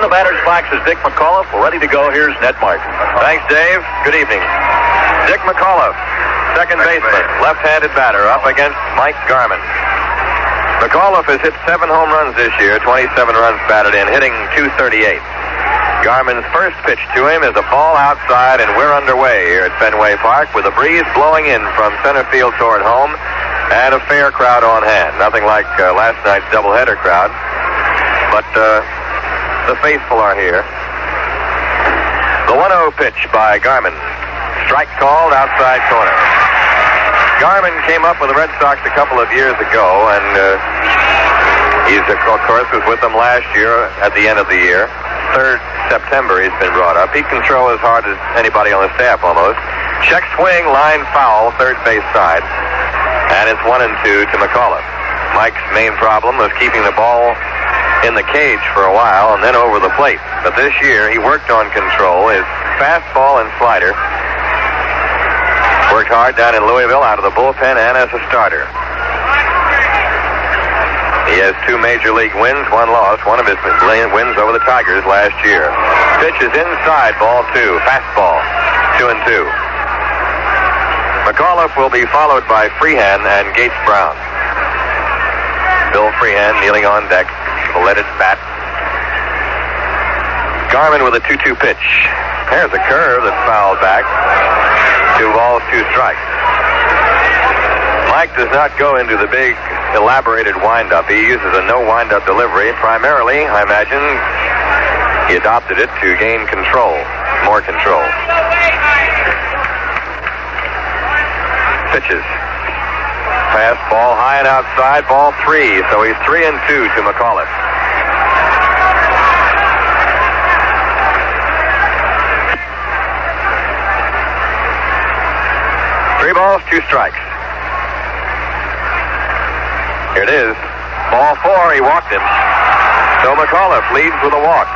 In the batter's box is Dick McAuliffe. We're ready to go. Here's Ned Martin. Thanks, Dave. Good evening. Dick McAuliffe, second baseman, left-handed batter, up against Mike Garman. McAuliffe has hit 7 home runs this year, 27 runs batted in, hitting .238. Garman's first pitch to him is a ball outside, and we're underway here at Fenway Park with a breeze blowing in from center field toward home and a fair crowd on hand. Nothing like last night's doubleheader crowd, but the faithful are here. The 1-0 pitch by Garman. Strike called, outside corner. Garman came up with the Red Sox a couple of years ago, and he's, of course, was with them last year at the end of the year. 3rd September he's been brought up. He can throw as hard as anybody on the staff almost. Check swing, line foul, third base side. And it's 1-2 to McAuliffe. Mike's main problem was keeping the ball in the cage for a while and then over the plate. But this year he worked on control. His fastball and slider. Worked hard down in Louisville out of the bullpen and as a starter. He has 2 major league wins, 1 loss. One of his wins over the Tigers last year. Pitch is inside, ball 2. Fastball, 2-2. McAuliffe will be followed by Freehan and Gates Brown. Bill Freehan kneeling on deck, the leaded bat. Garman with a 2-2 pitch. There's a curve that's fouled back. 2 balls, 2 strikes. Mike does not go into the big, elaborated windup. He uses a no windup delivery. Primarily, I imagine, he adopted it to gain control, more control. Pitches. Fastball high and outside, ball 3. So he's 3-2 to McAuliffe. Three balls, 2 strikes. Here it is. Ball 4, he walked him. So McAuliffe leads with a walk.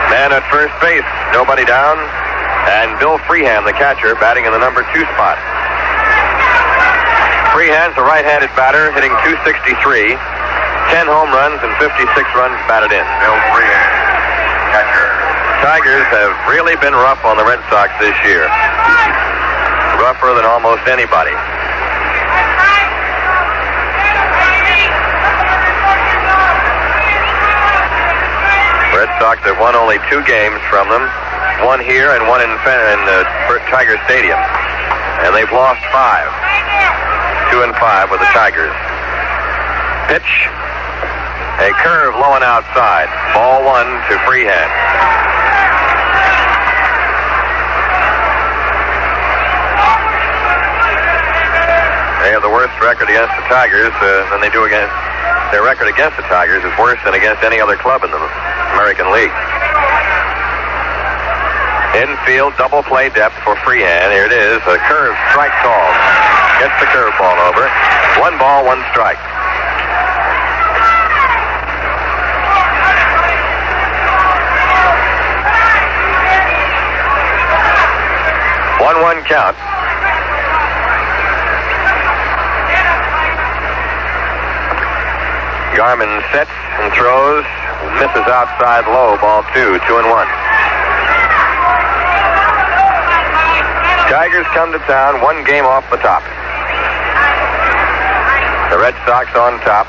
Man at first base, nobody down. And Bill Freehan, the catcher, batting in the number 2 spot. Freehan's a right-handed batter, hitting .263. 10 home runs and 56 runs batted in. Bill Freehan, catcher. Tigers have really been rough on the Red Sox this year. Rougher than almost anybody. Red Sox have won only 2 games from them. 1 here and 1 in Tiger Stadium. And they've lost 5. 2-5 with the Tigers. Pitch. A curve low and outside. Ball 1 to Freehan. They have the worst record against the Tigers than they do against... Their record against the Tigers is worse than against any other club in the American League. Infield double play depth for Freehan. Here it is. A curve strike call. Gets the curveball over. 1 ball, 1 strike. One count. Garman sets and throws. Misses outside low. Ball 2. 2-1. Tigers come to town 1 game off the top. The Red Sox on top.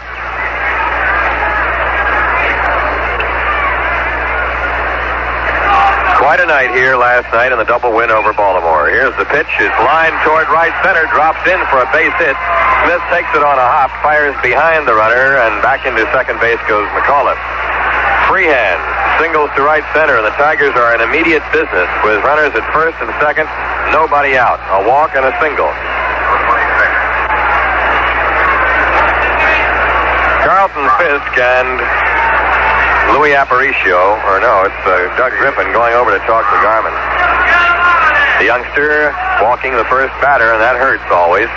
Quite a night here last night in the double win over Baltimore. Here's the pitch. It's lined toward right center. Drops in for a base hit. Smith takes it on a hop. Fires behind the runner. And back into second base goes McAuliffe. Freehan singles to right center. And the Tigers are in immediate business with runners at first and second. Nobody out. A walk and a single. Carlton Fisk and Louis Aparicio, or no, it's Doug Griffin going over to talk to Garman. The youngster walking the first batter, and that hurts always,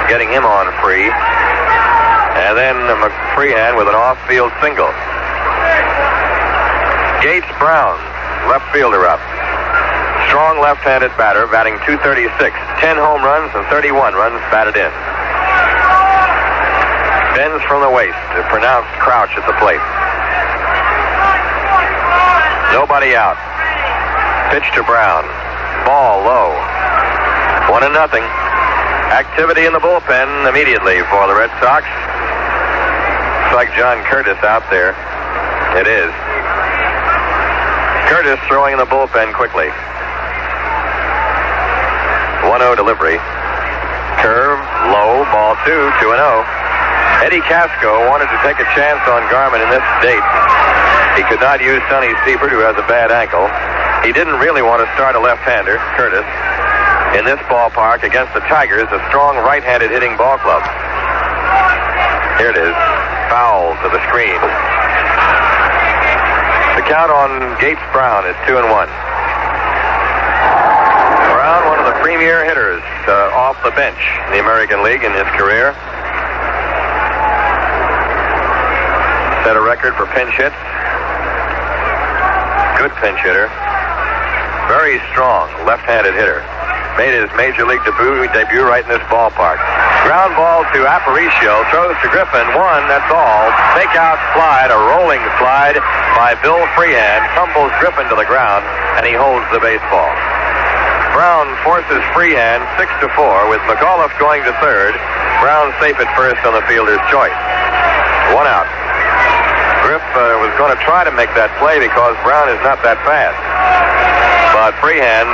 getting him on free. And then Freehan with an off-field single. Gates Brown, left fielder up. Strong left-handed batter, batting .236. 10 home runs and 31 runs batted in. Bends from the waist, a pronounced crouch at the plate. Nobody out. Pitch to Brown. Ball low. 1-0. Activity in the bullpen immediately for the Red Sox. Looks like John Curtis out there. It is. Curtis throwing in the bullpen quickly. 1-0 delivery. Curve, low, ball 2, 2-0. Eddie Casco wanted to take a chance on Garman in this date. He could not use Sonny Siebert, who has a bad ankle. He didn't really want to start a left-hander, Curtis, in this ballpark against the Tigers, a strong right-handed hitting ball club. Here it is. Foul to the screen. The count on Gates Brown is 2-1. Brown, one of the premier hitters off the bench in the American League in his career. Set a record for pinch hits. Good pinch hitter. Very strong left-handed hitter. Made his major league debut right in this ballpark. Ground ball to Aparicio. Throws to Griffin. 1, that's all. Fake out slide, a rolling slide by Bill Freehan. Tumbles Griffin to the ground, and he holds the baseball. Brown forces Freehan 6-4 with McAuliffe going to third. Brown safe at first on the fielder's choice. 1 out. Griff was going to try to make that play because Brown is not that fast. But Freehan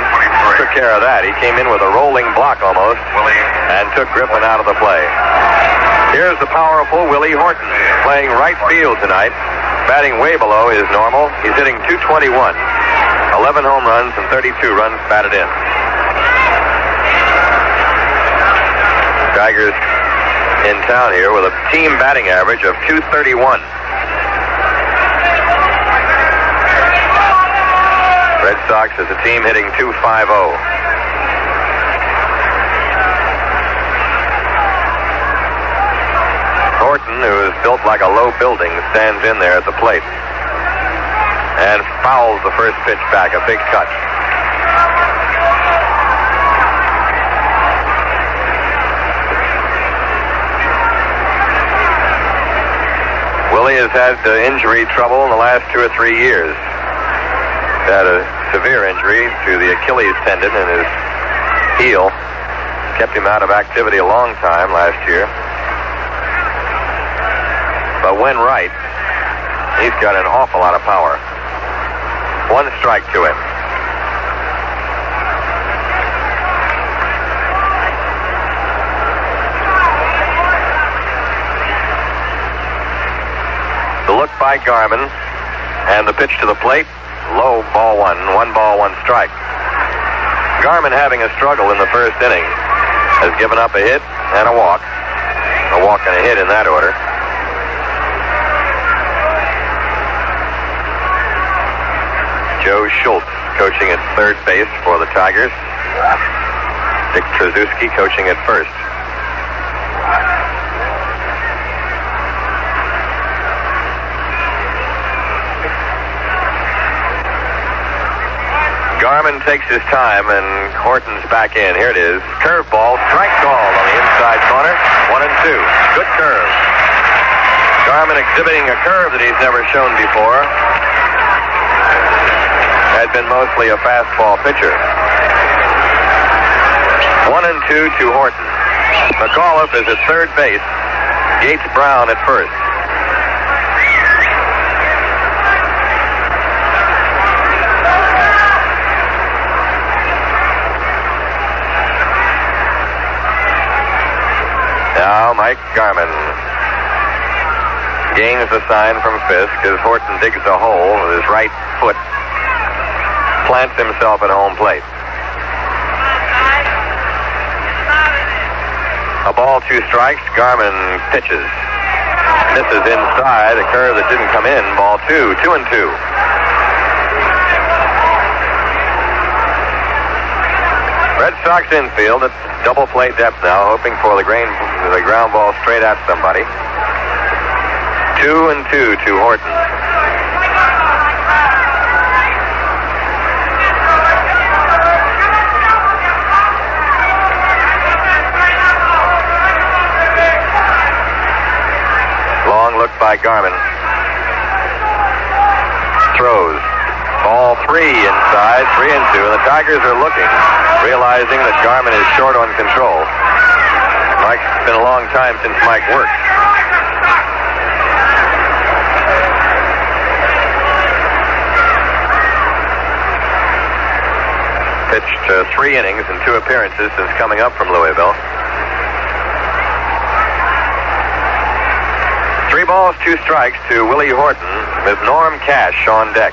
took care of that. He came in with a rolling block almost and took Griffin out of the play. Here's the powerful Willie Horton playing right field tonight, batting way below his normal. He's hitting .221, 11 home runs and 32 runs batted in. Tigers in town here with a team batting average of .231. Red Sox as a team hitting .250. Horton, who is built like a low building, stands in there at the plate and fouls the first pitch back, a big cut. Willie has had injury trouble in the last 2 or 3 years. Had a severe injury to the Achilles tendon in his heel. Kept him out of activity a long time last year. But when right, he's got an awful lot of power. 1 strike to him. The look by Garman and the pitch to the plate. Low, ball 1. 1 ball, 1 strike. Garman having a struggle in the first inning. Has given up a hit and a walk. A walk and a hit in that order. Joe Schultz coaching at third base for the Tigers. Dick Trzaskowski coaching at first. Garman takes his time, and Horton's back in. Here it is. Curveball, strike called on the inside corner. 1-2. Good curve. Garman exhibiting a curve that he's never shown before. Had been mostly a fastball pitcher. 1-2 to Horton. McAuliffe is at third base. Gates Brown at first. Now Mike Garman gains the sign from Fisk as Horton digs a hole with his right foot, plants himself at home plate. A ball, 2 strikes. Garman pitches. This is inside, a curve that didn't come in. Ball 2, 2-2. Red Sox infield at double play depth now, hoping for the ground ball straight at somebody. 2-2 to Horton. Long look by Garman. Throws. Ball Ball 3 inside, 3-2, and the Tigers are looking, realizing that Garmin is short on control. It's been a long time since Mike worked. Pitched 3 innings and 2 appearances since coming up from Louisville. 3 balls, 2 strikes to Willie Horton with Norm Cash on deck.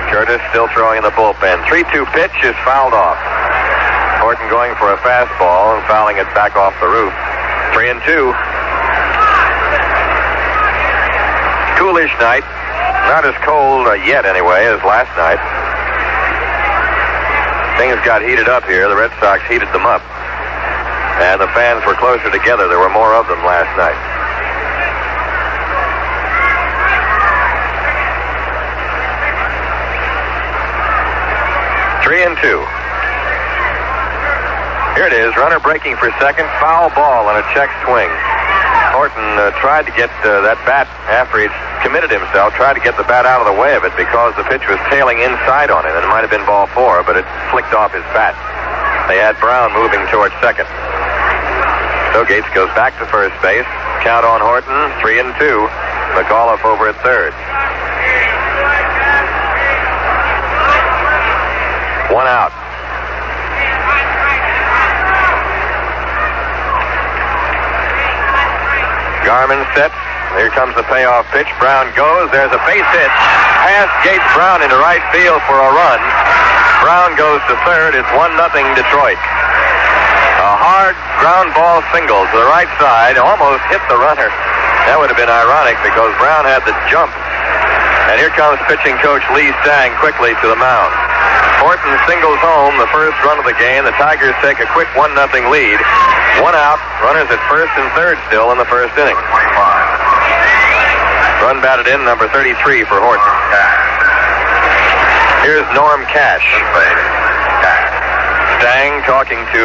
Curtis still throwing in the bullpen. 3-2 pitch is fouled off. Horton going for a fastball and fouling it back off the roof. 3-2. Coolish night. Not as cold yet anyway as last night. Things got heated up here. The Red Sox heated them up. And the fans were closer together. There were more of them last night. Three and 2. Here it is. Runner breaking for second. Foul ball on a check swing. Horton tried to get that bat after he'd committed himself, tried to get the bat out of the way of it because the pitch was tailing inside on him, and it might have been ball 4, but it flicked off his bat. They had Brown moving towards second. So Gates goes back to first base. Count on Horton, 3-2. McAuliffe over at third. 1 out. Garmin sets. Here comes the payoff pitch. Brown goes. There's a base hit. Past Gates. Brown into right field for a run. Brown goes to third. It's 1-0 Detroit. A hard ground ball single to the right side. Almost hit the runner. That would have been ironic because Brown had the jump. And here comes pitching coach Lee Stang quickly to the mound. Horton singles home the first run of the game. The Tigers take a quick 1-0 lead. 1 out. Runners at first and third still in the first inning. Run batted in, number 33 for Horton. Here's Norm Cash. Stang talking to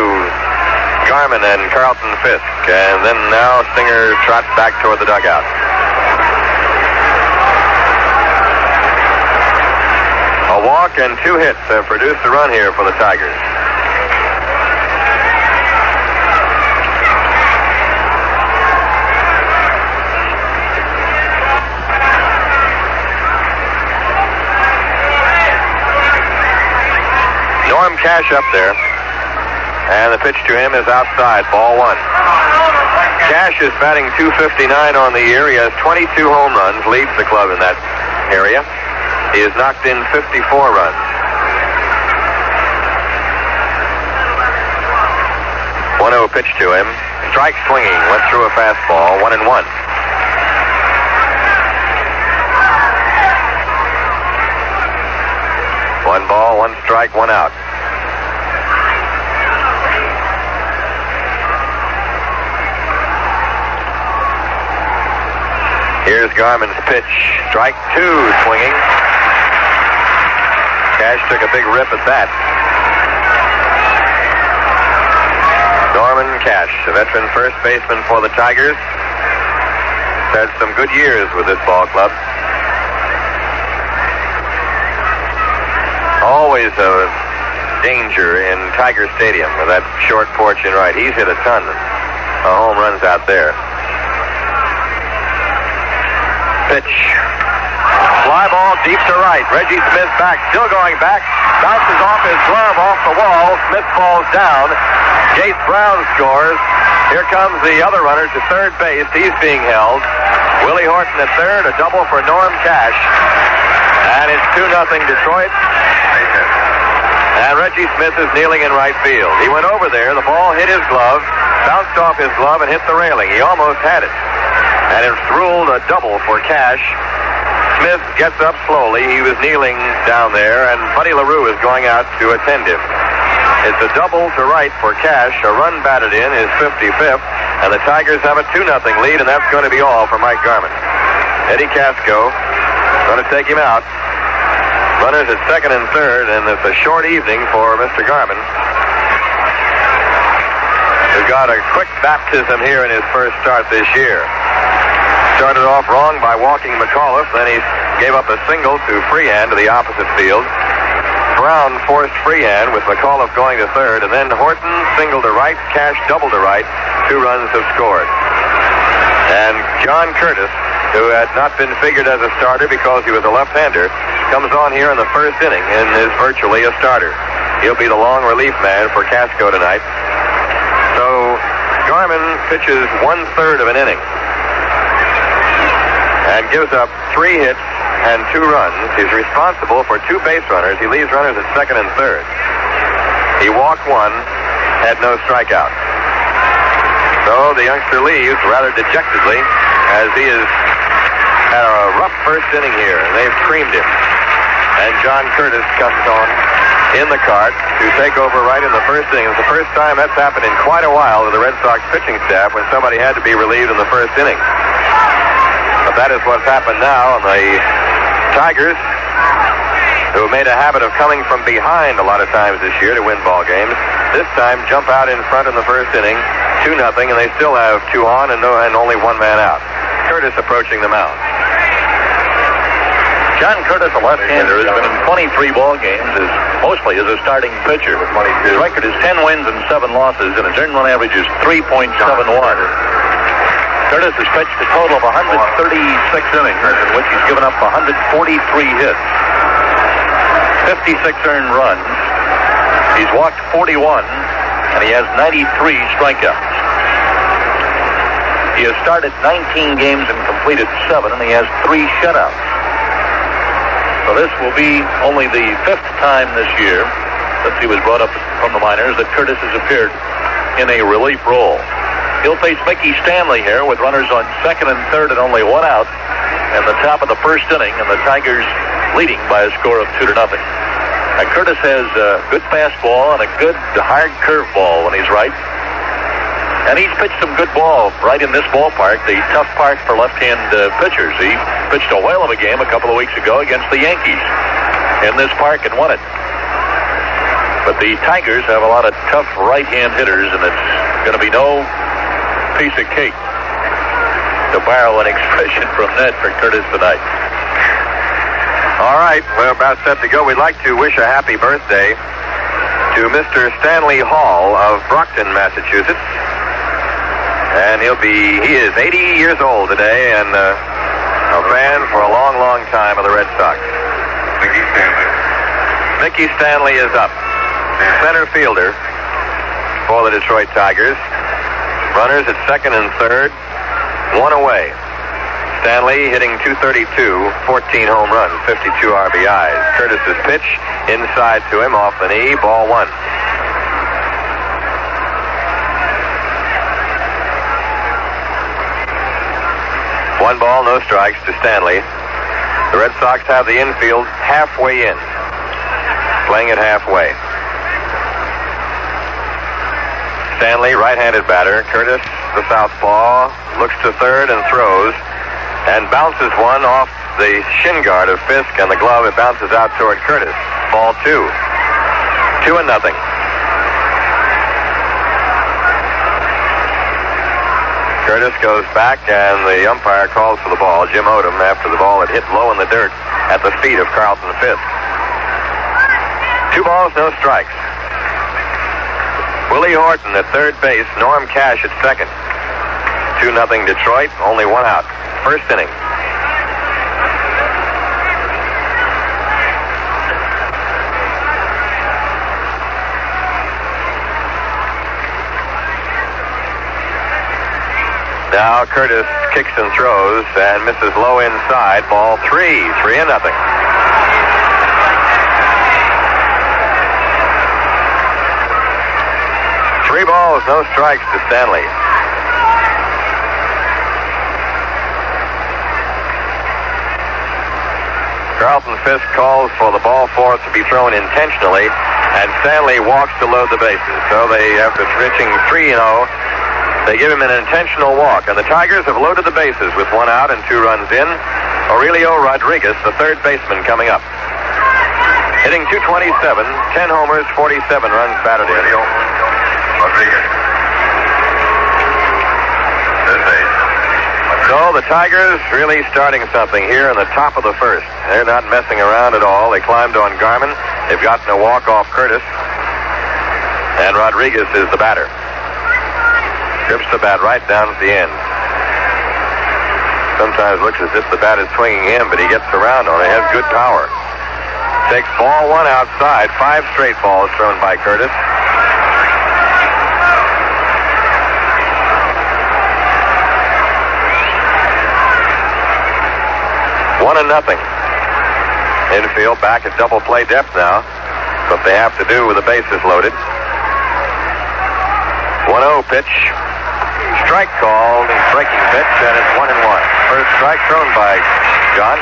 Garmin and Carlton Fisk. And then now Singer trots back toward the dugout. A walk and 2 hits have produced a run here for the Tigers. Norm Cash up there. And the pitch to him is outside, ball 1. Cash is batting .259 on the year. He has 22 home runs, leads the club in that area. He has knocked in 54 runs. 1-0 pitch to him. Strike swinging. Went through a fastball. 1-1. 1 ball, 1 strike, 1 out. Here's Garmin's pitch. Strike 2 swinging. Cash took a big rip at that. Norman Cash, a veteran first baseman for the Tigers. Had some good years with this ball club. Always a danger in Tiger Stadium with that short porch in right. He's hit a ton of home runs out there. Pitch. Fly ball deep to right. Reggie Smith back, still going back. Bounces off his glove off the wall. Smith falls down. Gates Brown scores. Here comes the other runner to third base. He's being held. Willie Horton at third. A double for Norm Cash. And it's 2-0 Detroit. And Reggie Smith is kneeling in right field. He went over there. The ball hit his glove, bounced off his glove, and hit the railing. He almost had it. And it's ruled a double for Cash. Smith gets up slowly. He was kneeling down there, and Buddy LaRue is going out to attend him. It's a double to right for Cash. A run batted in, his 55th, and the Tigers have a 2-0 lead, and that's going to be all for Mike Garmin. Eddie Casco going to take him out. Runners at second and third, and it's a short evening for Mr. Garmin, who got a quick baptism here in his first start this year. started off wrong by walking McAuliffe. Then he gave up a single to Freehan to the opposite field. Brown forced Freehan with McAuliffe going to third, and then Horton single to right, Cash double to right. 2 runs have scored. And John Curtis, who had not been figured as a starter because he was a left-hander, comes on here in the first inning and is virtually a starter. He'll be the long relief man for Casco tonight. So Garman pitches 1/3 of an inning and gives up 3 hits and 2 runs. He's responsible for 2 base runners. He leaves runners at second and third. He walked 1, had no strikeout. So the youngster leaves rather dejectedly as he has had a rough first inning here. They've creamed him. And John Curtis comes on in the cart to take over right in the first inning. It's the first time that's happened in quite a while to the Red Sox pitching staff when somebody had to be relieved in the first inning. But that is what's happened now, and the Tigers, who made a habit of coming from behind a lot of times this year to win ball games, this time jump out in front in the first inning, 2-0, and they still have 2 on and only 1 man out. Curtis approaching the mound. John Curtis, a left-hander, has been in 23 ball games, mostly as a starting pitcher. His record is 10 wins and 7 losses, and his earned run average is 3.71. Curtis has pitched a total of 136 innings, in which he's given up 143 hits, 56 earned runs. He's walked 41, and he has 93 strikeouts. He has started 19 games and completed 7, and he has 3 shutouts. So this will be only the 5th time this year since he was brought up from the minors that Curtis has appeared in a relief role. He'll face Mickey Stanley here with runners on second and third and only 1 out in the top of the first inning, and the Tigers leading by a score of 2-0. Now, Curtis has a good fastball and a good hard curveball when he's right. And he's pitched some good ball right in this ballpark, the tough park for left-hand pitchers. He pitched a whale of a game a couple of weeks ago against the Yankees in this park and won it. But the Tigers have a lot of tough right-hand hitters, and it's going to be no piece of cake, to borrow an expression from Ned, for Curtis tonight. All right, we're about set to go. We'd like to wish a happy birthday to Mr. Stanley Hall of Brockton, Massachusetts. And he is 80 years old today and a fan for a long, long time of the Red Sox. Mickey Stanley is up. Center fielder for the Detroit Tigers. Runners at second and third, 1 away. Stanley hitting .232, 14 home runs, 52 RBIs. Curtis's pitch inside to him off the knee, ball 1. One ball, no strikes to Stanley. The Red Sox have the infield halfway in, playing it halfway. Stanley, right-handed batter. Curtis, the southpaw, looks to third and throws and bounces one off the shin guard of Fisk and the glove. It bounces out toward Curtis. Ball 2. 2-0. Curtis goes back, and the umpire calls for the ball. Jim Odom, after the ball had hit low in the dirt at the feet of Carlton Fisk. 2 balls, no strikes. Willie Horton at third base, Norm Cash at second. 2-0 Detroit, only 1 out. First inning. Now Curtis kicks and throws and misses low inside. Ball 3, 3-0. 3 balls, no strikes to Stanley. Carlton Fisk calls for the ball 4 to be thrown intentionally, and Stanley walks to load the bases. So they, after pitching 3-0, they give him an intentional walk, and the Tigers have loaded the bases with 1 out and 2 runs in. Aurelio Rodriguez, the third baseman, coming up. Hitting .227, 10 homers, 47 runs batted in. Rodriguez. Third base. So So the Tigers really starting something here in the top of the first. They're not messing around at all. They climbed on Garman. They've gotten a walk off Curtis. And Rodriguez is the batter. Grips the bat right down at the end. Sometimes looks as if the bat is swinging him, but he gets around on it. He has good power. Takes ball one outside. 5 straight balls thrown by Curtis. One and nothing. Infield back at double play depth now. What they have to do with the bases loaded. 1-0 pitch. Strike called. Breaking pitch, and it's 1-1. First strike thrown by John.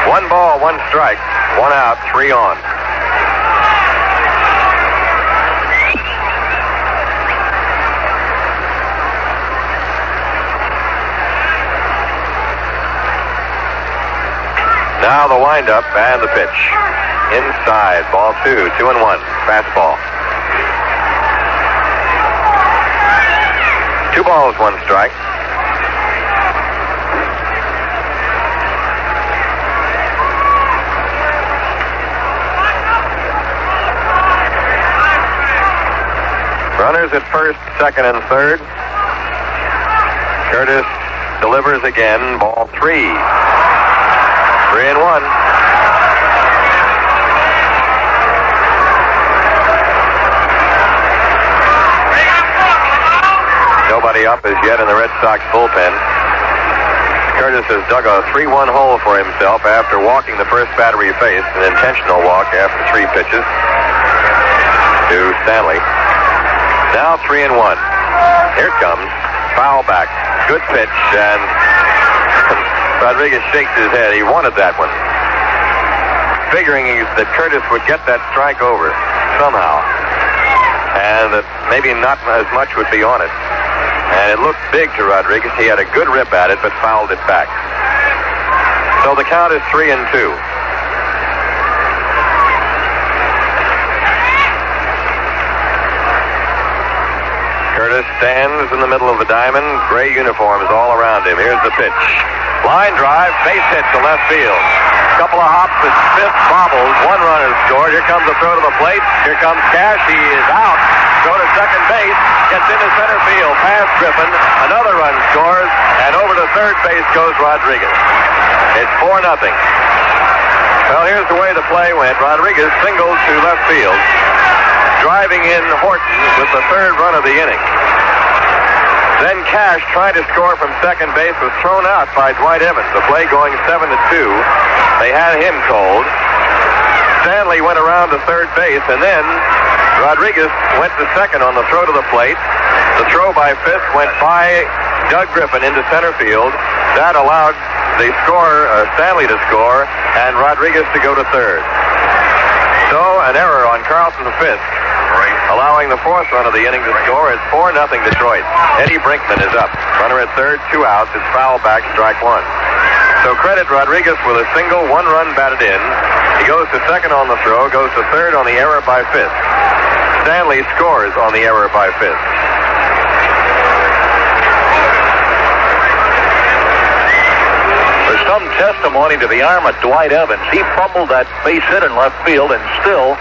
1 ball, 1 strike. 1 out, 3 on. Now the windup and the pitch. Inside, ball 2, 2-1. Fastball. 2 balls, 1 strike. Runners at first, second, and third. Curtis delivers again. Ball 3. 3-1. Nobody up as yet in the Red Sox bullpen. Curtis has dug a 3-1 hole for himself after walking the first batter he faced, an intentional walk after 3 pitches to Stanley. Now 3-1. Here it comes. Foul back. Good pitch, and Rodriguez shakes his head. He wanted that one. Figuring that Curtis would get that strike over somehow. And that maybe not as much would be on it. And it looked big to Rodriguez. He had a good rip at it, but fouled it back. So the count is 3-2. Curtis stands in the middle of the diamond. Gray uniforms all around him. Here's the pitch. Line drive, base hit to left field. Couple of hops, his 5th bobbles. 1 run is scored. Here comes the throw to the plate. Here comes Cash. He is out. Throw to second base. Gets into center field. Past Griffin. Another run scores. And over to third base goes Rodriguez. It's 4-0. Well, here's the way the play went. Rodriguez singles to left field. Driving in Horton with the 3rd run of the inning. Then Cash, trying to score from second base, was thrown out by Dwight Evans. The play going 7-2. They had him cold. Stanley went around to third base, and then Rodriguez went to second on the throw to the plate. The throw by Fisk went by Doug Griffin into center field. That allowed the Stanley to score, and Rodriguez to go to third. So an error on Carlson Fisk, allowing the 4th run of the inning to score. It's 4-0 Detroit. Eddie Brinkman is up. Runner at third, 2 outs. It's foul back, strike 1. So credit Rodriguez with a single, 1 run batted in. He goes to second on the throw, goes to third on the error by Fisk. Stanley scores on the error by Fisk. There's some testimony to the arm of Dwight Evans. He fumbled that base hit in left field, and still,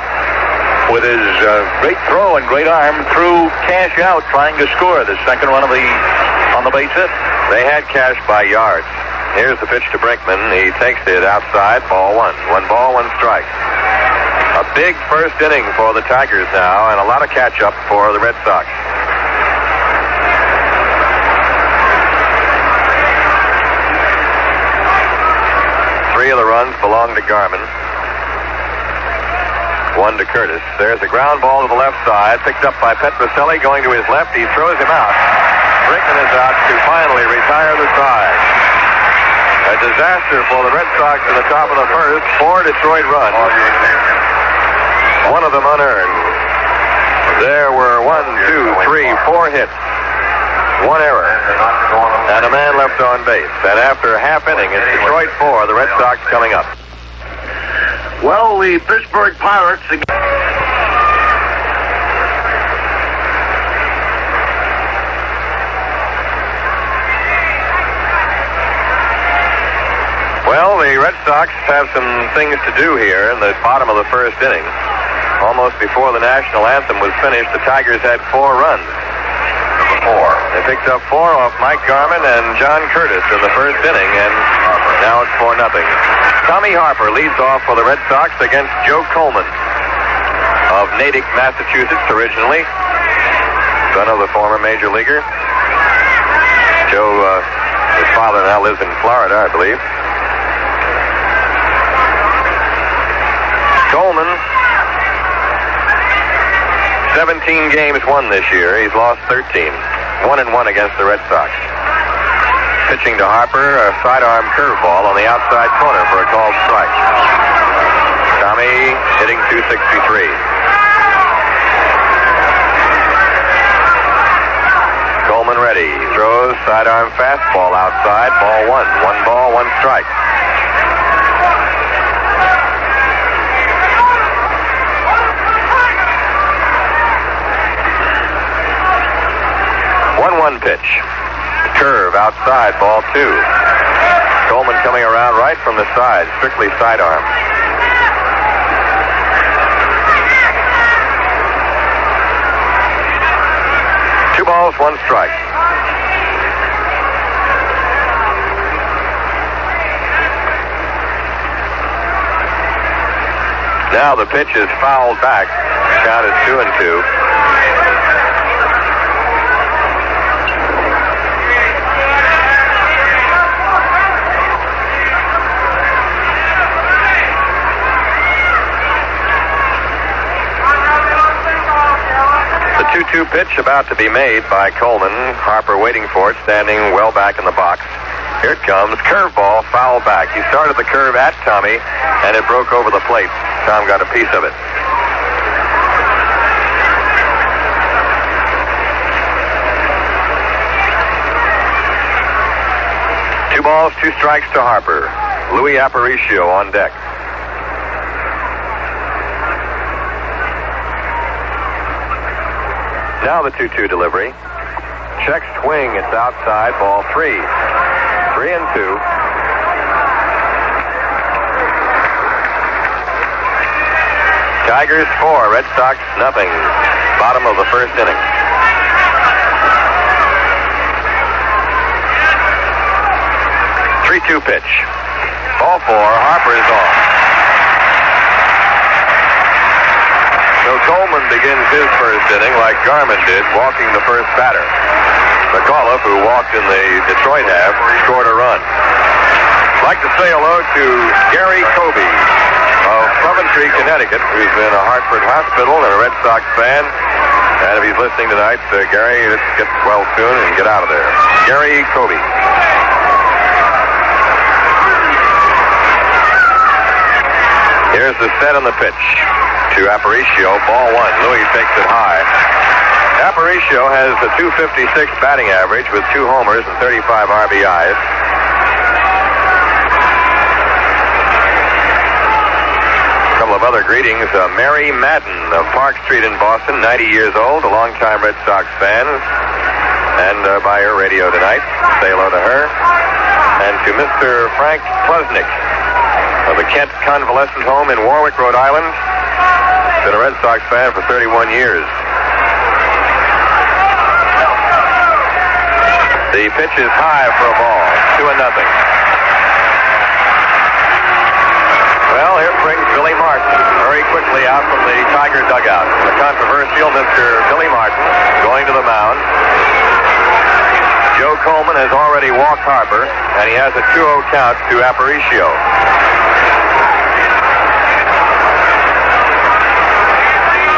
with his great throw and great arm, threw Cash out trying to score the second run on the base hit. They had Cash by yards. Here's the pitch to Brinkman. He takes it outside, ball 1. 1 ball, 1 strike. A big first inning for the Tigers now, and a lot of catch-up for the Red Sox. Three of the runs belong to Garman. 1 to Curtis. There's a ground ball to the left side, picked up by Petroselli, going to his left. He throws him out. Brinkman is out to finally retire the side. A disaster for the Red Sox in the top of the first. 4 Detroit runs. 1 of them unearned. There were 1, 2, 3, 4 hits. 1 error. And a man left on base. And after a half inning, it's Detroit 4, the Red Sox coming up. Well, the Pittsburgh Pirates again. Well, the Red Sox have some things to do here in the bottom of the first inning. Almost before the national anthem was finished, the Tigers had 4 runs. Number 4. They picked up 4 off Mike Garman and John Curtis in the first inning, and now it's 4-0. Tommy Harper leads off for the Red Sox against Joe Coleman of Natick, Massachusetts, originally. Son of the former major leaguer. Joe, his father now lives in Florida, I believe. Coleman, 17 games won this year. He's lost 13. 1-1 against the Red Sox. Pitching to Harper, a sidearm curveball on the outside corner for a called strike. Tommy hitting .263. Coleman ready. Throws sidearm fastball outside. Ball 1. 1 ball, 1 strike. Pitch. Curve outside, ball 2. Coleman coming around right from the side, strictly sidearm. Two balls, 1 strike. Now the pitch is fouled back. Count is 2-2. The 2-2 pitch about to be made by Coleman. Harper waiting for it, standing well back in the box. Here it comes. Curveball, foul back. He started the curve at Tommy, and it broke over the plate. Tom got a piece of it. Two balls, 2 strikes to Harper. Louis Aparicio on deck. Now the 2-2 delivery. Check swing. It's outside. Ball 3. 3-2. Tigers 4. Red Sox nothing. Bottom of the first inning. 3-2 pitch. Ball 4. Harper is off. So Coleman begins his first inning like Garman did, walking the first batter. McAuliffe, who walked in the Detroit half, scored a run. I'd like to say hello to Gary Kobe of Coventry, Connecticut, who's in a Hartford hospital and a Red Sox fan. And if he's listening tonight, Gary, let's get well soon and get out of there. Gary Kobe. Here's the set on the pitch to Aparicio. Ball 1. Louis takes it high. Aparicio has a .256 batting average with 2 homers and 35 RBIs. A couple of other greetings. Mary Madden of Park Street in Boston, 90 years old, a longtime Red Sox fan, and by her radio tonight. Say hello to her. And to Mr. Frank Plesnick of the Kent Convalescent Home in Warwick, Rhode Island. Been a Red Sox fan for 31 years. The pitch is high for a ball. 2-0. Well, here brings Billy Martin very quickly out from the Tiger dugout. The controversial Mr. Billy Martin going to the mound. Joe Coleman has already walked Harper, and he has a 2-0 count to Aparicio.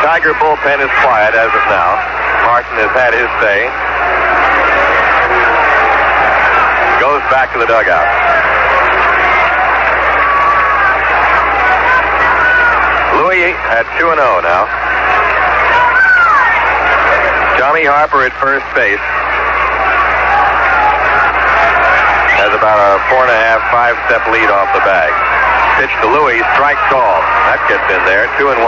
Tiger bullpen is quiet as of now. Martin has had his say. Goes back to the dugout. Louis at 2-0 now. Tommy Harper at first base. Has about a 4.5, 5-step lead off the bag. Pitch to Louis, strike call. That gets in there, 2-1.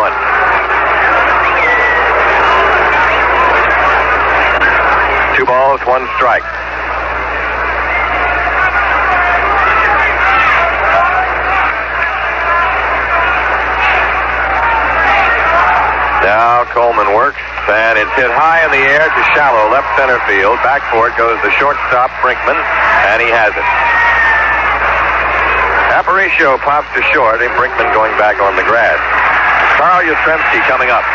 2 balls, 1 strike. Coleman works, and it's hit high in the air to shallow left center field. Back for it goes the shortstop, Brinkman, and he has it. Aparicio pops to short, and Brinkman going back on the grass. Carl Yastrzemski coming up.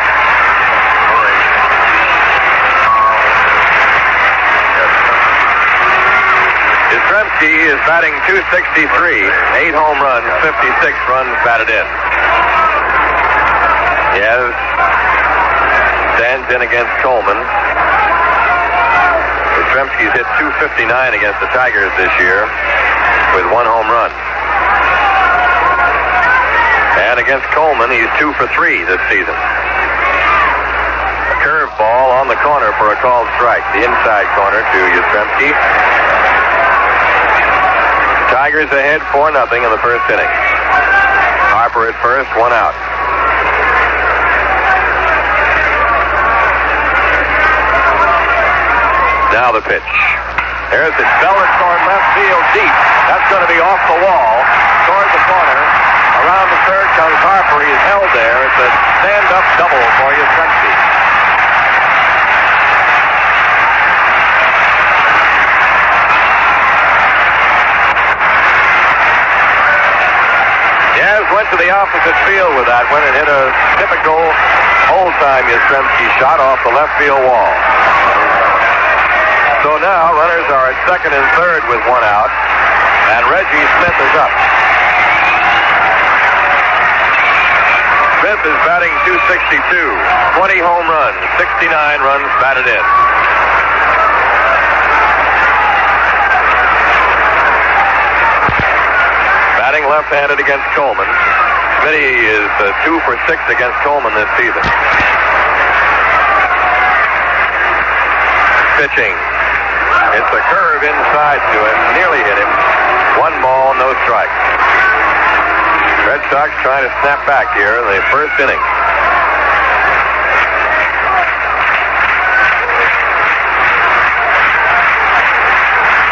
Yastrzemski is batting .263, 8 home runs, 56 runs batted in. Yes, stands in against Coleman. Yastrzemski's hit .259 against the Tigers this year with 1 home run. And against Coleman, he's 2 for 3 this season. A curveball on the corner for a called strike. The inside corner to Yastrzemski. Tigers ahead 4-0 in the first inning. Harper at first, 1 out. Now the pitch. There's it. Beller toward left field deep. That's going to be off the wall. Toward the corner. Around the third comes Harper. He's held there. It's a stand-up double for Yastrzemski. Yaz went to the opposite field with that one and hit a typical old-time Yastrzemski shot off the left field wall. So now runners are at second and third with 1 out, and Reggie Smith is up. Smith is batting .262, 20 home runs, 69 runs batted in. Batting left-handed against Coleman. Smitty is 2 for 6 against Coleman this season. Pitching. It's a curve inside to him. Nearly hit him. 1 ball, no strike. Red Sox trying to snap back here in the first inning.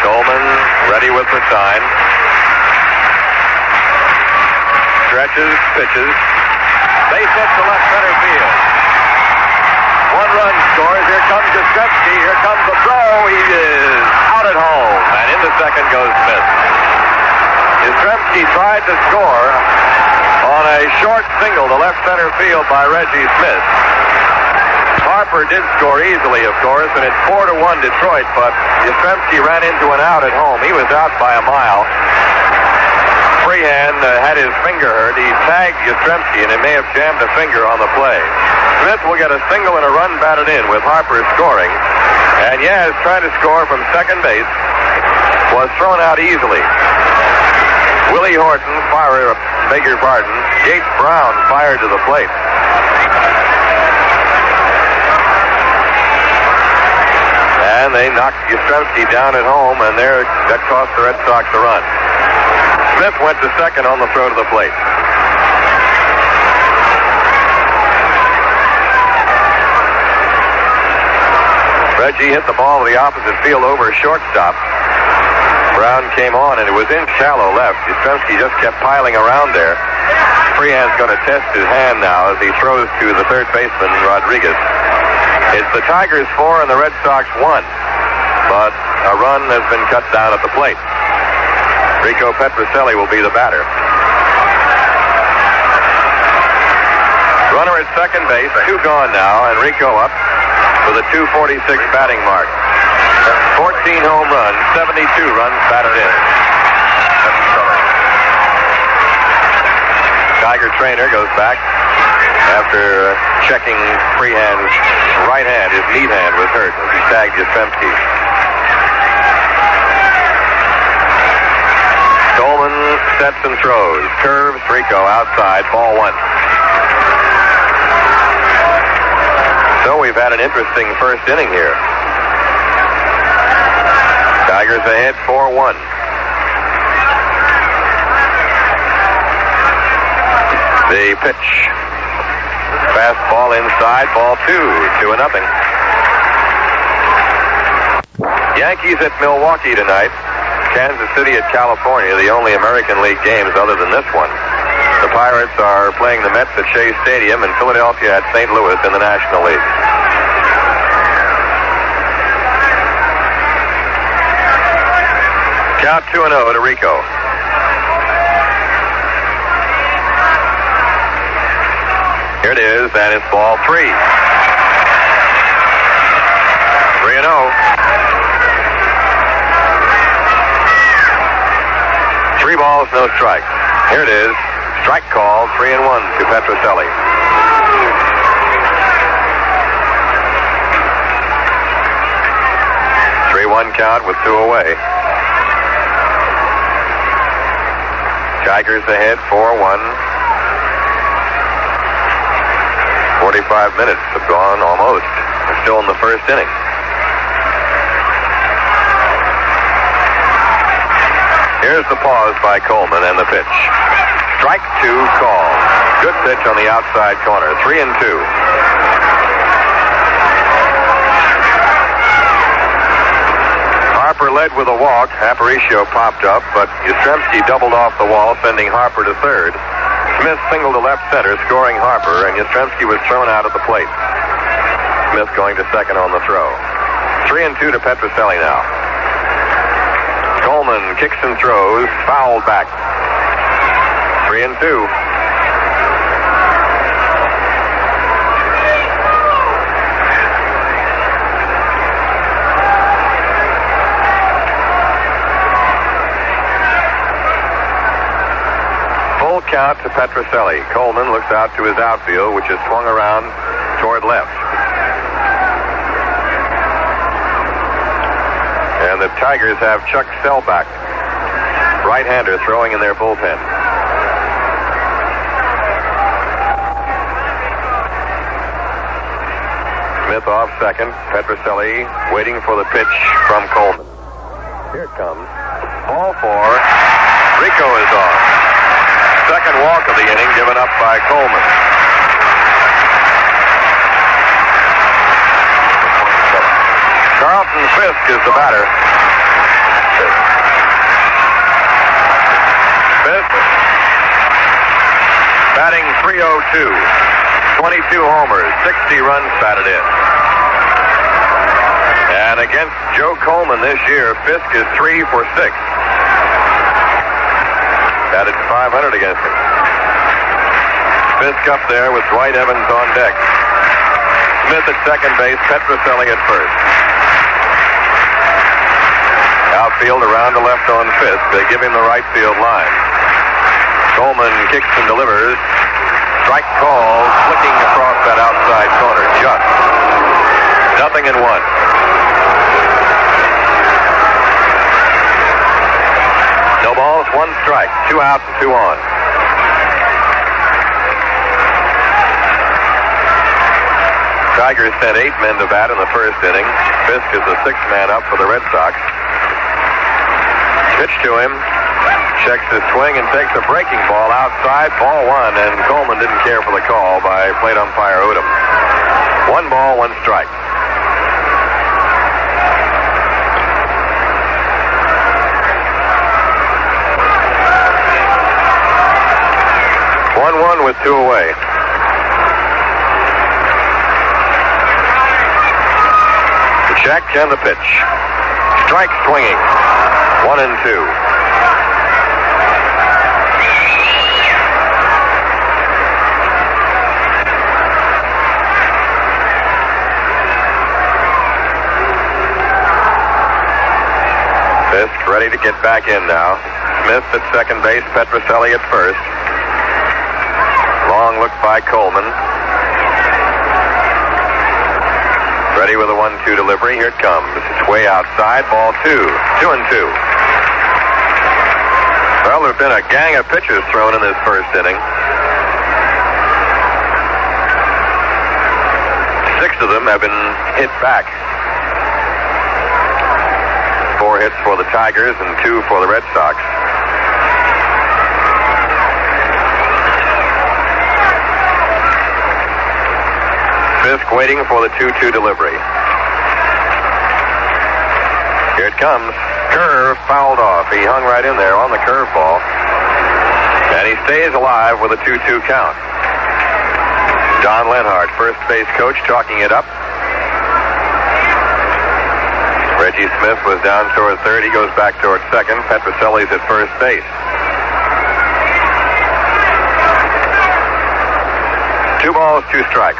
Coleman ready with the sign. Stretches, pitches. Base hit to left center field. 1 run scores. Here comes Yastrzemski. Here comes the throw. He is out at home. And into second goes Smith. Yastrzemski tried to score on a short single to left center field by Reggie Smith. Harper did score easily, of course, and it's 4-1 Detroit, but Yastrzemski ran into an out at home. He was out by a mile. Freehan had his finger hurt. He tagged Yastrzemski, and it may have jammed a finger on the play. Smith will get a single and a run batted in with Harper scoring. And Yaz trying to score from second base was thrown out easily. Willie Horton, Yates Brown fired to the plate. And they knocked Yastrzemski down at home, and that cost the Red Sox a run. Smith went to second on the throw to the plate. Reggie hit the ball to the opposite field over a shortstop. Brown came on, and it was in shallow left. Yastrzemski just kept piling around there. Freehan's going to test his hand now as he throws to the third baseman, Rodriguez. It's the Tigers 4 and the Red Sox 1, but a run has been cut down at the plate. Rico Petrocelli will be the batter. Runner at second base, 2 gone now, and Rico up with a .246 batting mark. 14 home runs, 72 runs batted in. Tiger trainer goes back after checking Freehand's right hand. His lead hand was hurt as he tagged Yastrzemski. Coleman sets and throws. Curves, Rico outside, ball 1. So we've had an interesting first inning here. Tigers ahead 4-1. The pitch. Fastball inside, ball 2-0. Yankees at Milwaukee tonight. Kansas City at California, the only American League games other than this one. The Pirates are playing the Mets at Shea Stadium and Philadelphia at St. Louis in the National League. Count 2-0 to Rico. Here it is, and it's ball 3. 3-0. 3 balls, no strikes. Here it is. Strike call, 3-1 to Petrocelli. One count with 2 away. Tigers ahead 4-1. 45 minutes have gone almost. We're still in the first inning. Here's the pause by Coleman and the pitch. Strike 2 call. Good pitch on the outside corner. 3-2. Harper led with a walk. Aparicio popped up, but Yastrzemski doubled off the wall, sending Harper to third. Smith singled to left center, scoring Harper, and Yastrzemski was thrown out at the plate. Smith going to second on the throw. 3-2 to Petrocelli now. Coleman kicks and throws, fouled back. 3-2. Count to Petrocelli. Coleman looks out to his outfield, which is swung around toward left. And the Tigers have Chuck Selback, right-hander, throwing in their bullpen. Smith off second. Petrocelli waiting for the pitch from Coleman. Here it comes. Ball 4. Rico is off. Second walk of the inning given up by Coleman. Carlton Fisk is the batter. Fisk batting .302. 22 homers, 60 runs batted in. And against Joe Coleman this year, Fisk is 3 for 6. Batted .500 against him. Fisk up there with Dwight Evans on deck. Smith at second base, Petrocelli at first. Outfield around to left on Fisk. They give him the right field line. Coleman kicks and delivers. Strike call, flicking across that outside corner. Just. 0-1. No balls, 1 strike. 2 out and 2 on. Tigers sent 8 men to bat in the first inning. Fisk is the 6th man up for the Red Sox. Pitch to him. Checks his swing and takes a breaking ball outside. Ball 1, and Coleman didn't care for the call by plate umpire Odom. 1 ball, 1 strike. With 2 away. The check and the pitch. Strike swinging. 1-2. Fisk ready to get back in now. Smith at second base, Petrocelli at first. Long look by Coleman. Ready with a 1-2 delivery. Here it comes. It's way outside. Ball 2. 2-2. Well, there have been a gang of pitchers thrown in this first inning. 6 of them have been hit back. 4 hits for the Tigers and 2 for the Red Sox. Fisk waiting for the 2-2 delivery. Here it comes. Curve fouled off. He hung right in there on the curveball. And he stays alive with a 2-2 count. Don Lenhart, first base coach, chalking it up. Reggie Smith was down toward third. He goes back toward second. Petrocelli's at first base. 2 balls, 2 strikes.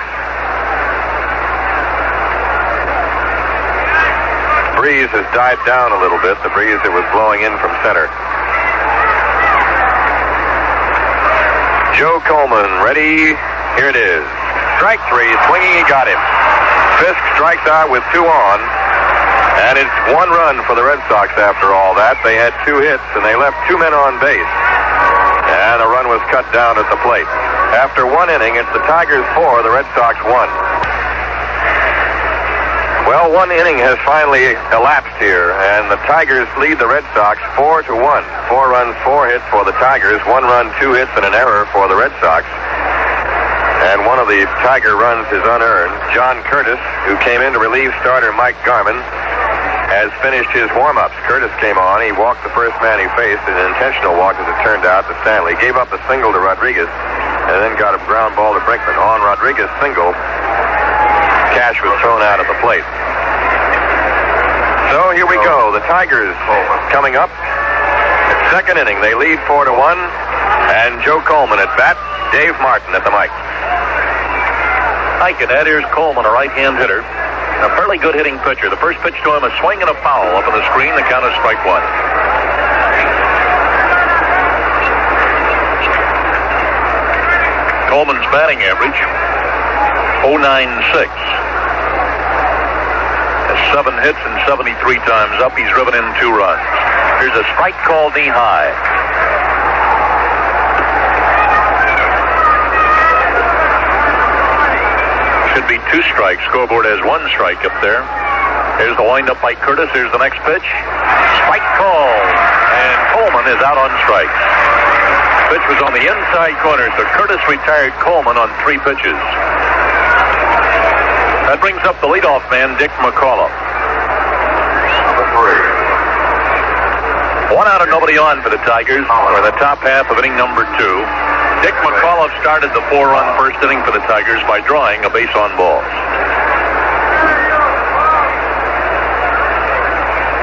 Breeze has died down a little bit, the breeze that was blowing in from center. Joe Coleman, ready? Here it is. Strike 3, swinging, he got him. Fisk strikes out with 2 on, and it's 1 run for the Red Sox after all that. They had 2 hits, and they left 2 men on base. And a run was cut down at the plate. After 1 inning, it's the Tigers 4, the Red Sox 1. Well, 1 inning has finally elapsed here, and the Tigers lead the Red Sox 4-1. 4 runs, 4 hits for the Tigers. 1 run, 2 hits, and an error for the Red Sox. And one of the Tiger runs is unearned. John Curtis, who came in to relieve starter Mike Garman, has finished his warm-ups. Curtis came on. He walked the first man he faced, an intentional walk as it turned out to Stanley. Gave up a single to Rodriguez, and then got a ground ball to Brinkman. On Rodriguez' single, Cash was thrown out at the plate. So here we go. The Tigers coming up. Second inning. They lead 4-1. And Joe Coleman at bat. Dave Martin at the mic. Hi, Cadet. Here's Coleman, a right-hand hitter. A fairly good hitting pitcher. The first pitch to him, a swing and a foul up on the screen. The count is strike 1. Coleman's batting average, 0.96. 7 hits and 73 times up. He's driven in 2 runs. Here's a strike called knee high. Should be 2 strikes. Scoreboard has 1 strike up there. Here's the windup by Curtis. Here's the next pitch. Strike called. And Coleman is out on strikes. Pitch was on the inside corner, so Curtis retired Coleman on 3 pitches. That brings up the leadoff man, Dick McAuliffe. 1 out and nobody on for the Tigers for the top half of inning number 2. Dick McAuliffe started the 4-run first inning for the Tigers by drawing a base on balls.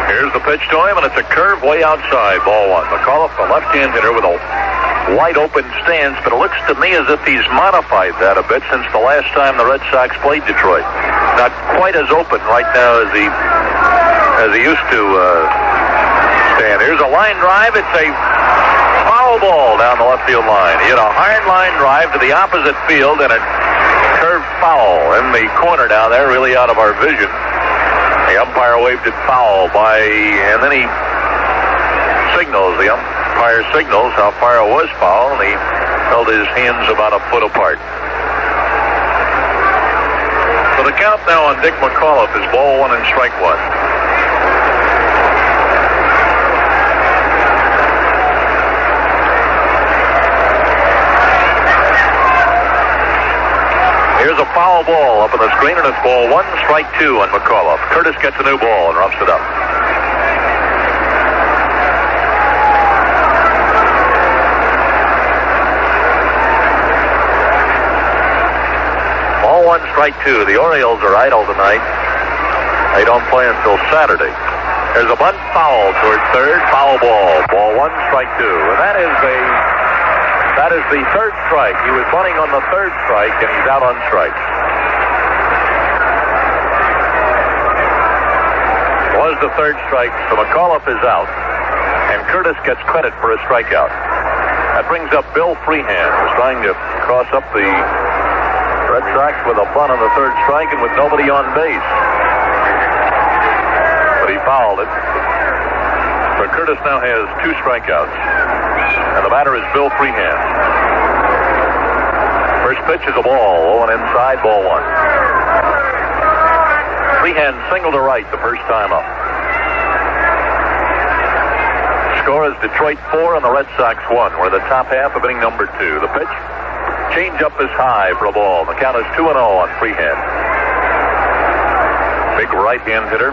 Here's the pitch to him, and it's a curve way outside, ball 1. McAuliffe, a left-hand hitter with a wide open stance, but it looks to me as if he's modified that a bit since the last time the Red Sox played Detroit. Not quite as open right now as he used to stand. Here's a line drive. It's a foul ball down the left field line. He had a hard line drive to the opposite field and a curved foul in the corner down there, really out of our vision. The umpire waved it foul and then he signals. The umpire signals how far it was foul, and he held his hands about a foot apart. So the count now on Dick McAuliffe is ball 1 and strike 1. Here's a foul ball up on the screen, and it's ball 1, strike 2 on McAuliffe. Curtis gets a new ball and roughs it up. Ball 1, strike 2. The Orioles are idle tonight. They don't play until Saturday. There's a bunt foul toward third, foul ball. Ball 1, strike 2. And that is the 3rd strike. He was bunting on the 3rd strike, and he's out on strikes. Was the 3rd strike, so McAuliffe is out, and Curtis gets credit for a strikeout. That brings up Bill Freehan, who's trying to cross up the Red Sox with a bunt on the 3rd strike and with nobody on base. But he fouled it. So Curtis now has 2 strikeouts. And the batter is Bill Freehan. First pitch is a ball, 0 and inside, ball 1. Freehan singled to right the first time up. Score is Detroit 4 and the Red Sox 1. We're the top half of inning number 2. The pitch, change up is high for a ball. The count is 2-0 on Freehan. Big right-hand hitter.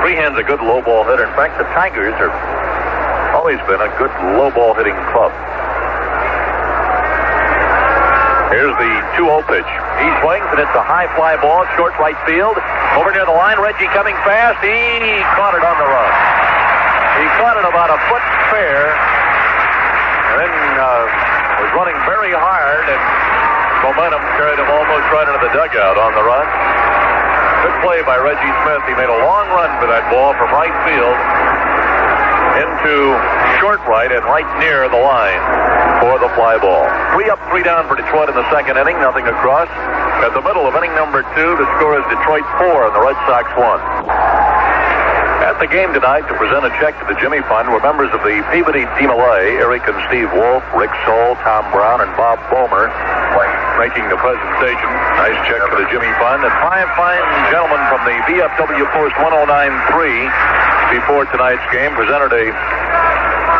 Freehan's a good low ball hitter. In fact, the Tigers are always been a good low ball hitting club. Here's the 2-0 pitch. He swings, and it's a high fly ball, short right field. Over near the line, Reggie coming fast. He caught it on the run. He caught it about a foot fair, and then was running very hard, and momentum carried him almost right into the dugout on the run. Good play by Reggie Smith. He made a long run for that ball from right field into short right and right near the line for the fly ball. 3 up, 3 down for Detroit in the second inning. Nothing across. At the middle of inning number 2, the score is Detroit 4 and the Red Sox 1. At the game tonight to present a check to the Jimmy Fund were members of the Peabody DeMolay, Eric and Steve Wolf, Rick Soll, Tom Brown, and Bob Bomer making the presentation. Nice check for the Jimmy Fund. And 5 fine gentlemen from the VFW Post 1093 before tonight's game presented a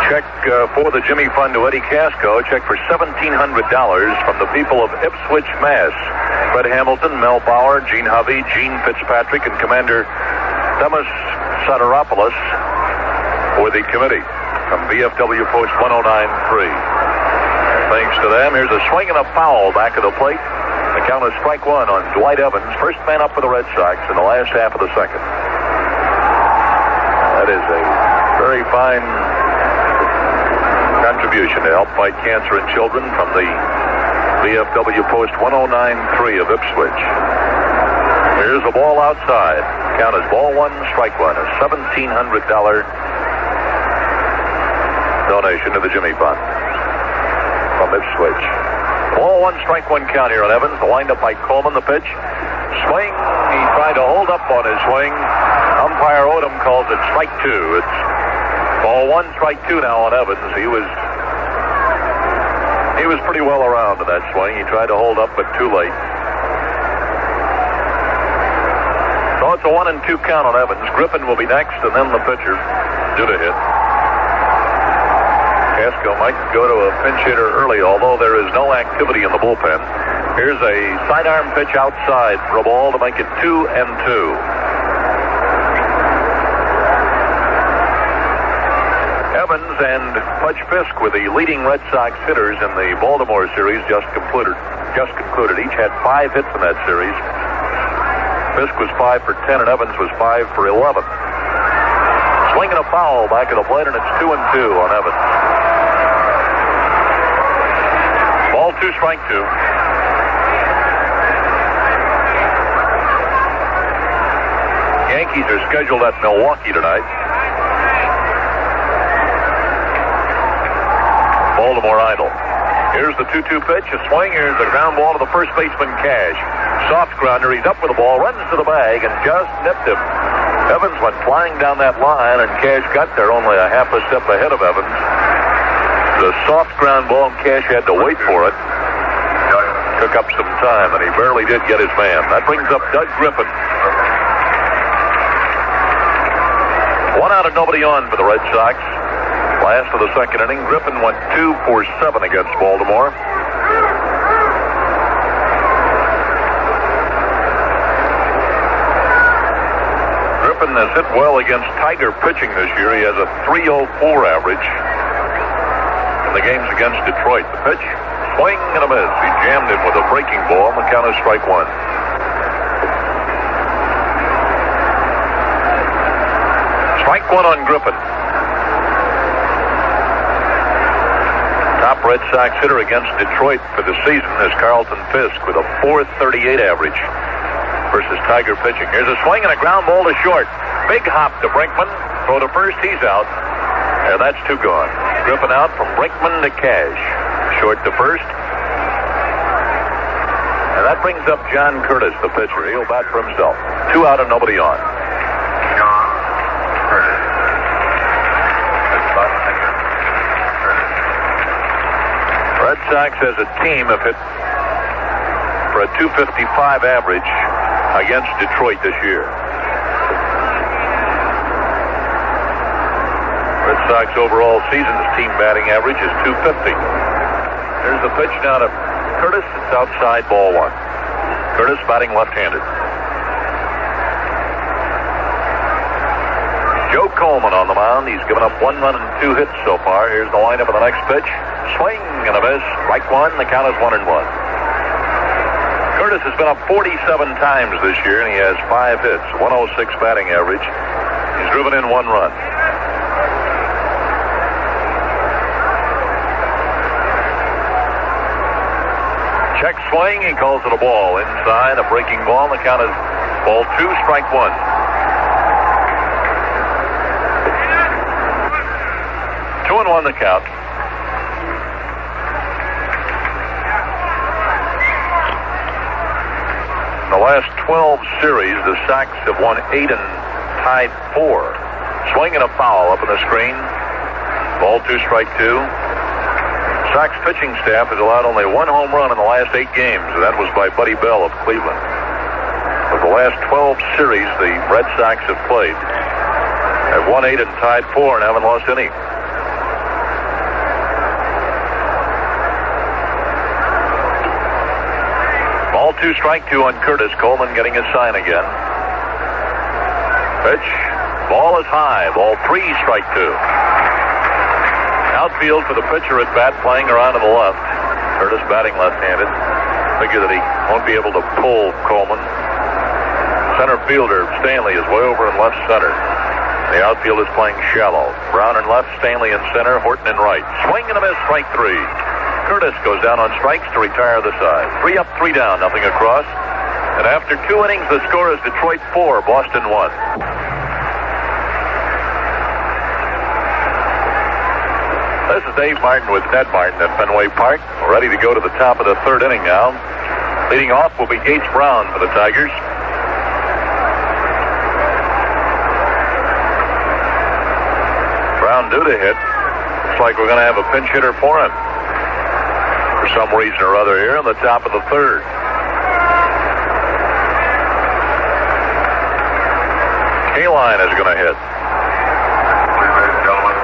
check for the Jimmy Fund to Eddie Casco, a check for $1,700 from the people of Ipswich, Mass. Fred Hamilton, Mel Bauer, Gene Hovey, Gene Fitzpatrick, and Commander Demis Soteropoulos for the committee from VFW Post 1093. Thanks to them. Here's a swing and a foul back of the plate. The count is strike 1 on Dwight Evans, first man up for the Red Sox in the last half of the second. That is a very fine contribution to help fight cancer in children from the VFW Post 1093 of Ipswich. Here's the ball outside. Count is ball 1, strike 1. A $1,700 donation to the Jimmy Fund from Ipswich. Ball 1, strike 1 count here on Evans. The windup by Coleman. The pitch. Swing. He tried to hold up on his swing. Umpire Odom calls it strike 2. It's ball 1, strike 2 now on Evans. He was pretty well around in that swing. He tried to hold up, but too late. So it's a 1 and 2 count on Evans. Griffin will be next, and then the pitcher due to hit. Casco might go to a pinch hitter early, although there is no activity in the bullpen. Here's a sidearm pitch outside for a ball to make it 2 and 2. Evans and Pudge Fisk were the leading Red Sox hitters in the Baltimore series just concluded. Each had 5 hits in that series. Fisk was 5 for 10, and Evans was 5 for 11. Swing and a foul back of the plate, and it's 2 and 2 on Evans. Ball 2, strike 2. Yankees are scheduled at Milwaukee tonight. Baltimore idle. Here's the 2-2 pitch, a swing. Here's the ground ball to the first baseman, Cash. Soft grounder. He's up with the ball, runs to the bag, and just nipped him. Evans went flying down that line, and Cash got there only a half a step ahead of Evans. The soft ground ball, Cash had to wait for it. Took up some time, and he barely did get his man. That brings up Doug Griffin. 1 out and nobody on for the Red Sox. Last of the second inning, Griffin went 2 for 7 against Baltimore. Griffin has hit well against Tiger pitching this year. He has a .304 average in the games against Detroit. The pitch, swing and a miss. He jammed him with a breaking ball, and the count is strike 1. Strike 1 on Griffin. Top Red Sox hitter against Detroit for the season is Carlton Fisk with a .438 average versus Tiger pitching. Here's a swing and a ground ball to short. Big hop to Brinkman. Throw to first. He's out. And that's 2 gone. Griffin out from Brinkman to Cash. Short to first. And that brings up John Curtis, the pitcher. He'll bat for himself. 2 out and nobody on. Red Sox as a team have hit for a .255 average against Detroit this year. Red Sox overall season's team batting average is .250. Here's the pitch now to Curtis. It's outside, ball 1. Curtis batting left-handed. Joe Coleman on the mound. He's given up 1 run and 2 hits so far. Here's the lineup of the next pitch. Swing and a miss. Strike one. The count is 1-1. Curtis has been up 47 times this year, and he has 5 hits, 106 batting average. He's driven in 1 run. Check swing. He calls it a ball. Inside, a breaking ball. The count is ball 2, strike 1. Two and 1 the count. In the last 12 series, the Sox have won 8 and tied 4. Swing and a foul up in the screen. Ball 2, strike 2. Sox pitching staff has allowed only 1 home run in the last 8 games, and that was by Buddy Bell of Cleveland. Of the last 12 series the Red Sox have played, have won 8 and tied 4 and haven't lost any. Ball 2, strike 2 on Curtis. Coleman getting his sign again. Pitch. Ball is high. Ball 3, strike 2. Outfield for the pitcher at bat, playing around to the left. Curtis batting left-handed. Figure that he won't be able to pull Coleman. Center fielder Stanley is way over in left center. The outfield is playing shallow. Brown in left, Stanley in center, Horton in right. Swing and a miss, strike 3. Curtis goes down on strikes to retire the side. 3 up, 3 down, nothing across. And after 2 innings, the score is Detroit 4, Boston 1. This is Dave Martin with Ned Martin at Fenway Park. We're ready to go to the top of the 3rd inning now. Leading off will be Gates Brown for the Tigers. Brown due to hit. Looks like we're going to have a pinch hitter for him for some reason or other here in the top of the 3rd. Kaline is going to hit.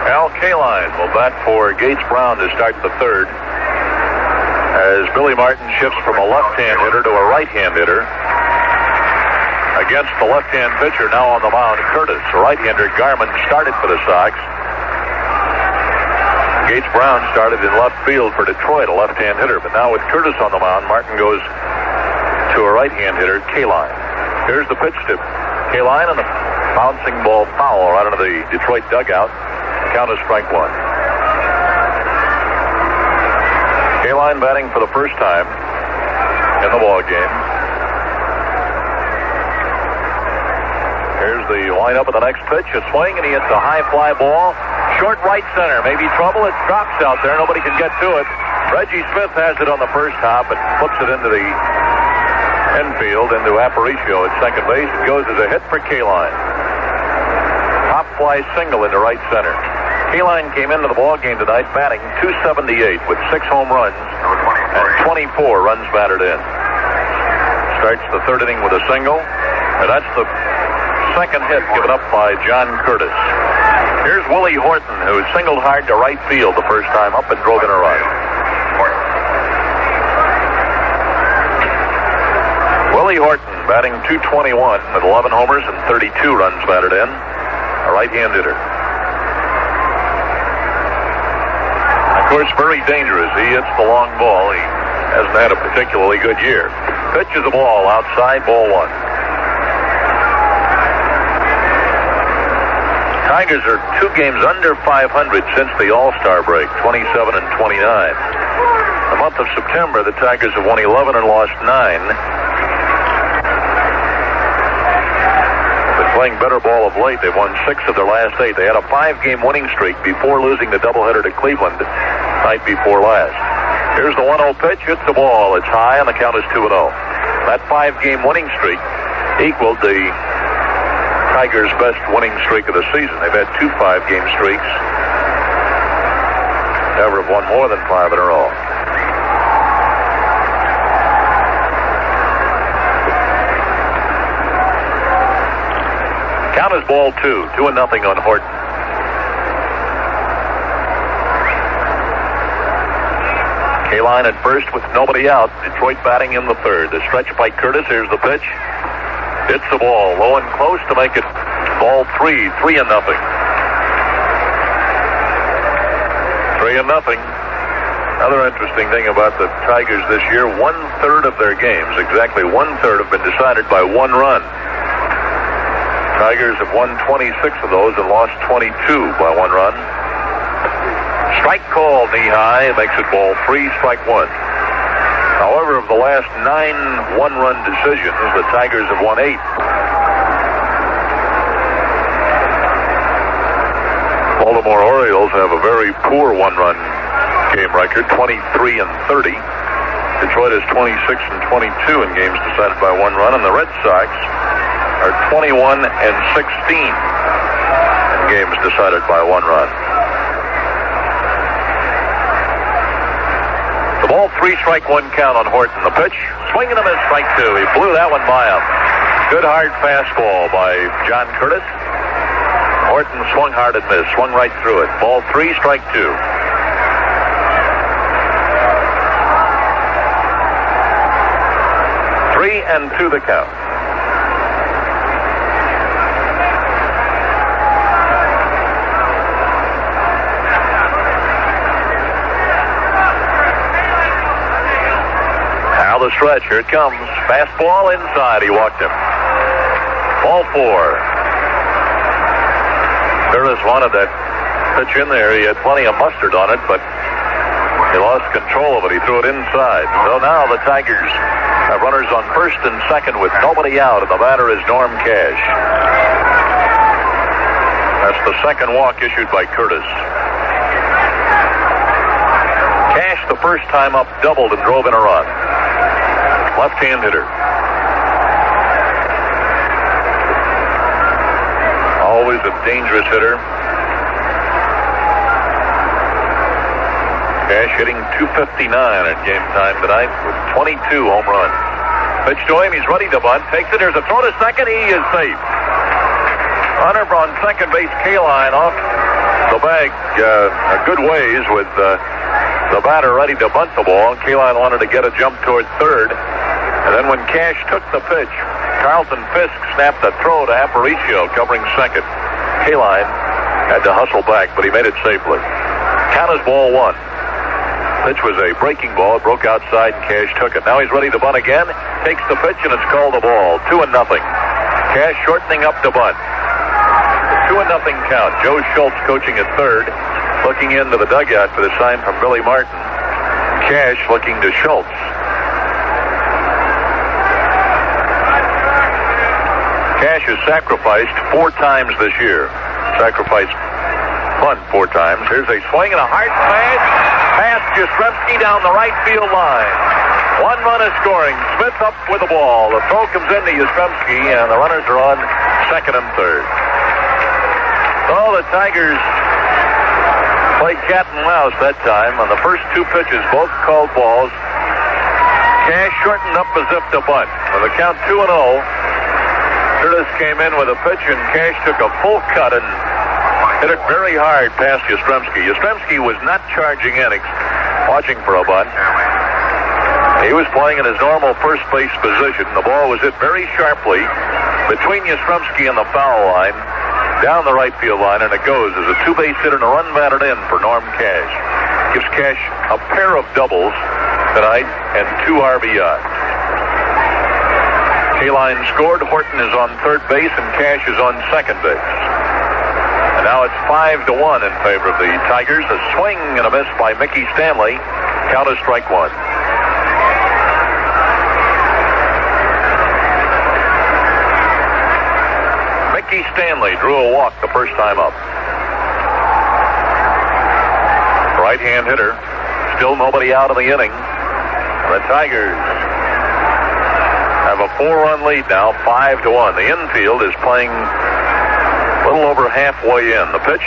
Al Kaline will bat for Gates Brown to start the 3rd, as Billy Martin shifts from a left-hand hitter to a right-hand hitter against the left-hand pitcher now on the mound, Curtis. The right-hander Garman started for the Sox. Gates Brown started in left field for Detroit, a left-hand hitter, but now with Curtis on the mound, Martin goes to a right-hand hitter, Kaline. Here's the pitch to Kaline, and the bouncing ball foul right into the Detroit dugout. Count is strike 1. Kaline batting for the first time in the ball game. Here's the lineup of the next pitch. A swing, and he hits a high fly ball. Short right center. Maybe trouble. It drops out there. Nobody can get to it. Reggie Smith has it on the first hop and flips it into the infield, into Aparicio at second base. It goes as a hit for Kaline. Hop fly single into right center. Kaline came into the ball game tonight batting .278 with 6 home runs and 24 runs batted in. Starts the 3rd inning with a single, and that's the 2nd hit given up by John Curtis. Here's Willie Horton, who singled hard to right field the first time up and drove in a run. Willie Horton batting .221 with 11 homers and 32 runs batted in. A right-hand hitter. Of course, very dangerous. He hits the long ball. He hasn't had a particularly good year. Pitches the ball outside, ball 1. Tigers are 2 games under 500 since the All-Star break, 27 and 29. The month of September, the Tigers have won 11 and lost 9. Playing better ball of late. They've won 6 of their last 8. They had a 5-game winning streak before losing the doubleheader to Cleveland night before last. Here's the 1-0 pitch. Hits the ball. It's high, and the count is 2-0. That 5-game winning streak equaled the Tigers' best winning streak of the season. They've had 2 5-game streaks. Never have won more than 5 in a row. Count is ball 2. 2-0 on Horton. Kaline at first with nobody out. Detroit batting in the 3rd. The stretch by Curtis. Here's the pitch. Hits the ball low and close to make it ball 3. 3-0. 3-0. Another interesting thing about the Tigers this year, 1/3 of their games, exactly 1/3, have been decided by one run. Tigers have won 26 of those and lost 22 by one run. Strike call knee high, makes it ball 3, strike 1. However, of the last 9 one-run decisions, the Tigers have won 8. Baltimore Orioles have a very poor one-run game record, 23-30. Detroit is 26-22 in games decided by one run, and the Red Sox are 21-16 in games decided by one run. The ball, 3, strike 1 count on Horton. The pitch, swing and a miss, strike 2. He blew that one by him. Good hard fastball by John Curtis. Horton swung hard and missed, swung right through it. Ball 3, strike 2. And 2 the count. Now the stretch, here it comes. Fastball inside, he walked him. Ball 4. Curtis wanted that pitch in there. He had plenty of mustard on it, but he lost control of it. He threw it inside. So now the Tigers have runners on first and second with nobody out, and the batter is Norm Cash. That's the second walk issued by Curtis. Cash, the first time up, doubled and drove in a run. Left-hand hitter. Always a dangerous hitter. Cash hitting .259 at game time tonight with 22 home runs. Pitch to him, he's ready to bunt. Takes it, there's a throw to second, he is safe. Runner on second base, Kaline off the bag a good ways with the batter ready to bunt the ball. Kaline wanted to get a jump toward third. And then when Cash took the pitch, Carlton Fisk snapped a throw to Aparicio covering second. Kaline had to hustle back, but he made it safely. Count is ball 1. Pitch was a breaking ball. It broke outside, and Cash took it. Now he's ready to bunt again. Takes the pitch, and it's called a ball. 2-0. Cash shortening up to bunt. 2-0 count. Joe Schultz coaching at third, looking into the dugout for the sign from Billy Martin. Cash looking to Schultz. Cash has sacrificed 4 times this year. Sacrificed bunt 4 times. Here's a swing and a hard smash past Yastrzemski down the right field line. 1 run is scoring. Smith up with the ball. The throw comes into Yastrzemski, and the runners are on second and third. So the Tigers played cat and mouse that time. On the first 2 pitches, both called balls. Cash shortened up as if to bunt. With the count 2-0, Curtis came in with a pitch, and Cash took a full cut and hit it very hard past Yastrzemski. Yastrzemski was not charging in, watching for a bunt. He was playing in his normal first base position. The ball was hit very sharply between Yastrzemski and the foul line, down the right field line, and it goes as a 2-base hit and a run batted in for Norm Cash. Gives Cash a pair of doubles tonight and 2 RBIs. Kaline scored. Horton is on third base, and Cash is on second base. And now it's 5-1 in favor of the Tigers. A swing and a miss by Mickey Stanley. Count is strike 1. Mickey Stanley drew a walk the first time up. Right-hand hitter. Still nobody out of the inning. The Tigers have a 4-run lead now, 5-1. The infield is playing a little over halfway in. The pitch,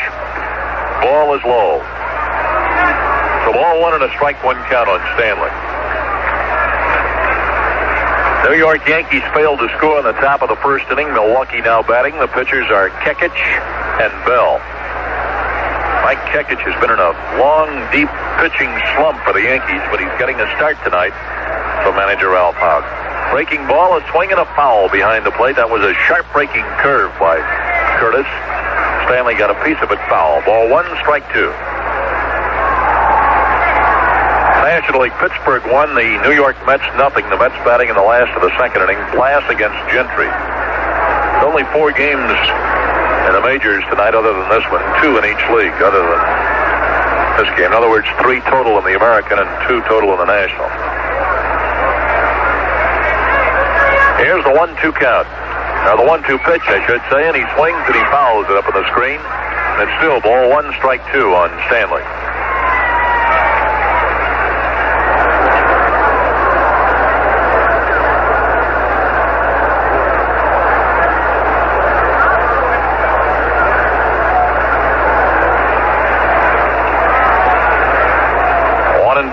ball is low. So ball 1 and a strike 1 count on Stanley. New York Yankees failed to score in the top of the first inning. Milwaukee now batting. The pitchers are Kekich and Bell. Mike Kekich has been in a long, deep pitching slump for the Yankees, but he's getting a start tonight from manager Ralph Houck. Breaking ball, a swing and a foul behind the plate. That was a sharp breaking curve by Curtis. Stanley got a piece of it foul. Ball 1, strike 2. National League, Pittsburgh won. The New York Mets, nothing. The Mets batting in the last of the second inning. Blast against Gentry. There's only 4 games in the majors tonight other than this one. 2 in each league other than this game. In other words, 3 total in the American and 2 total in the National. Here's the 1-2 count. Now the 1-2 pitch, I should say, and he swings and he fouls it up on the screen. And it's still ball 1, strike 2 on Stanley.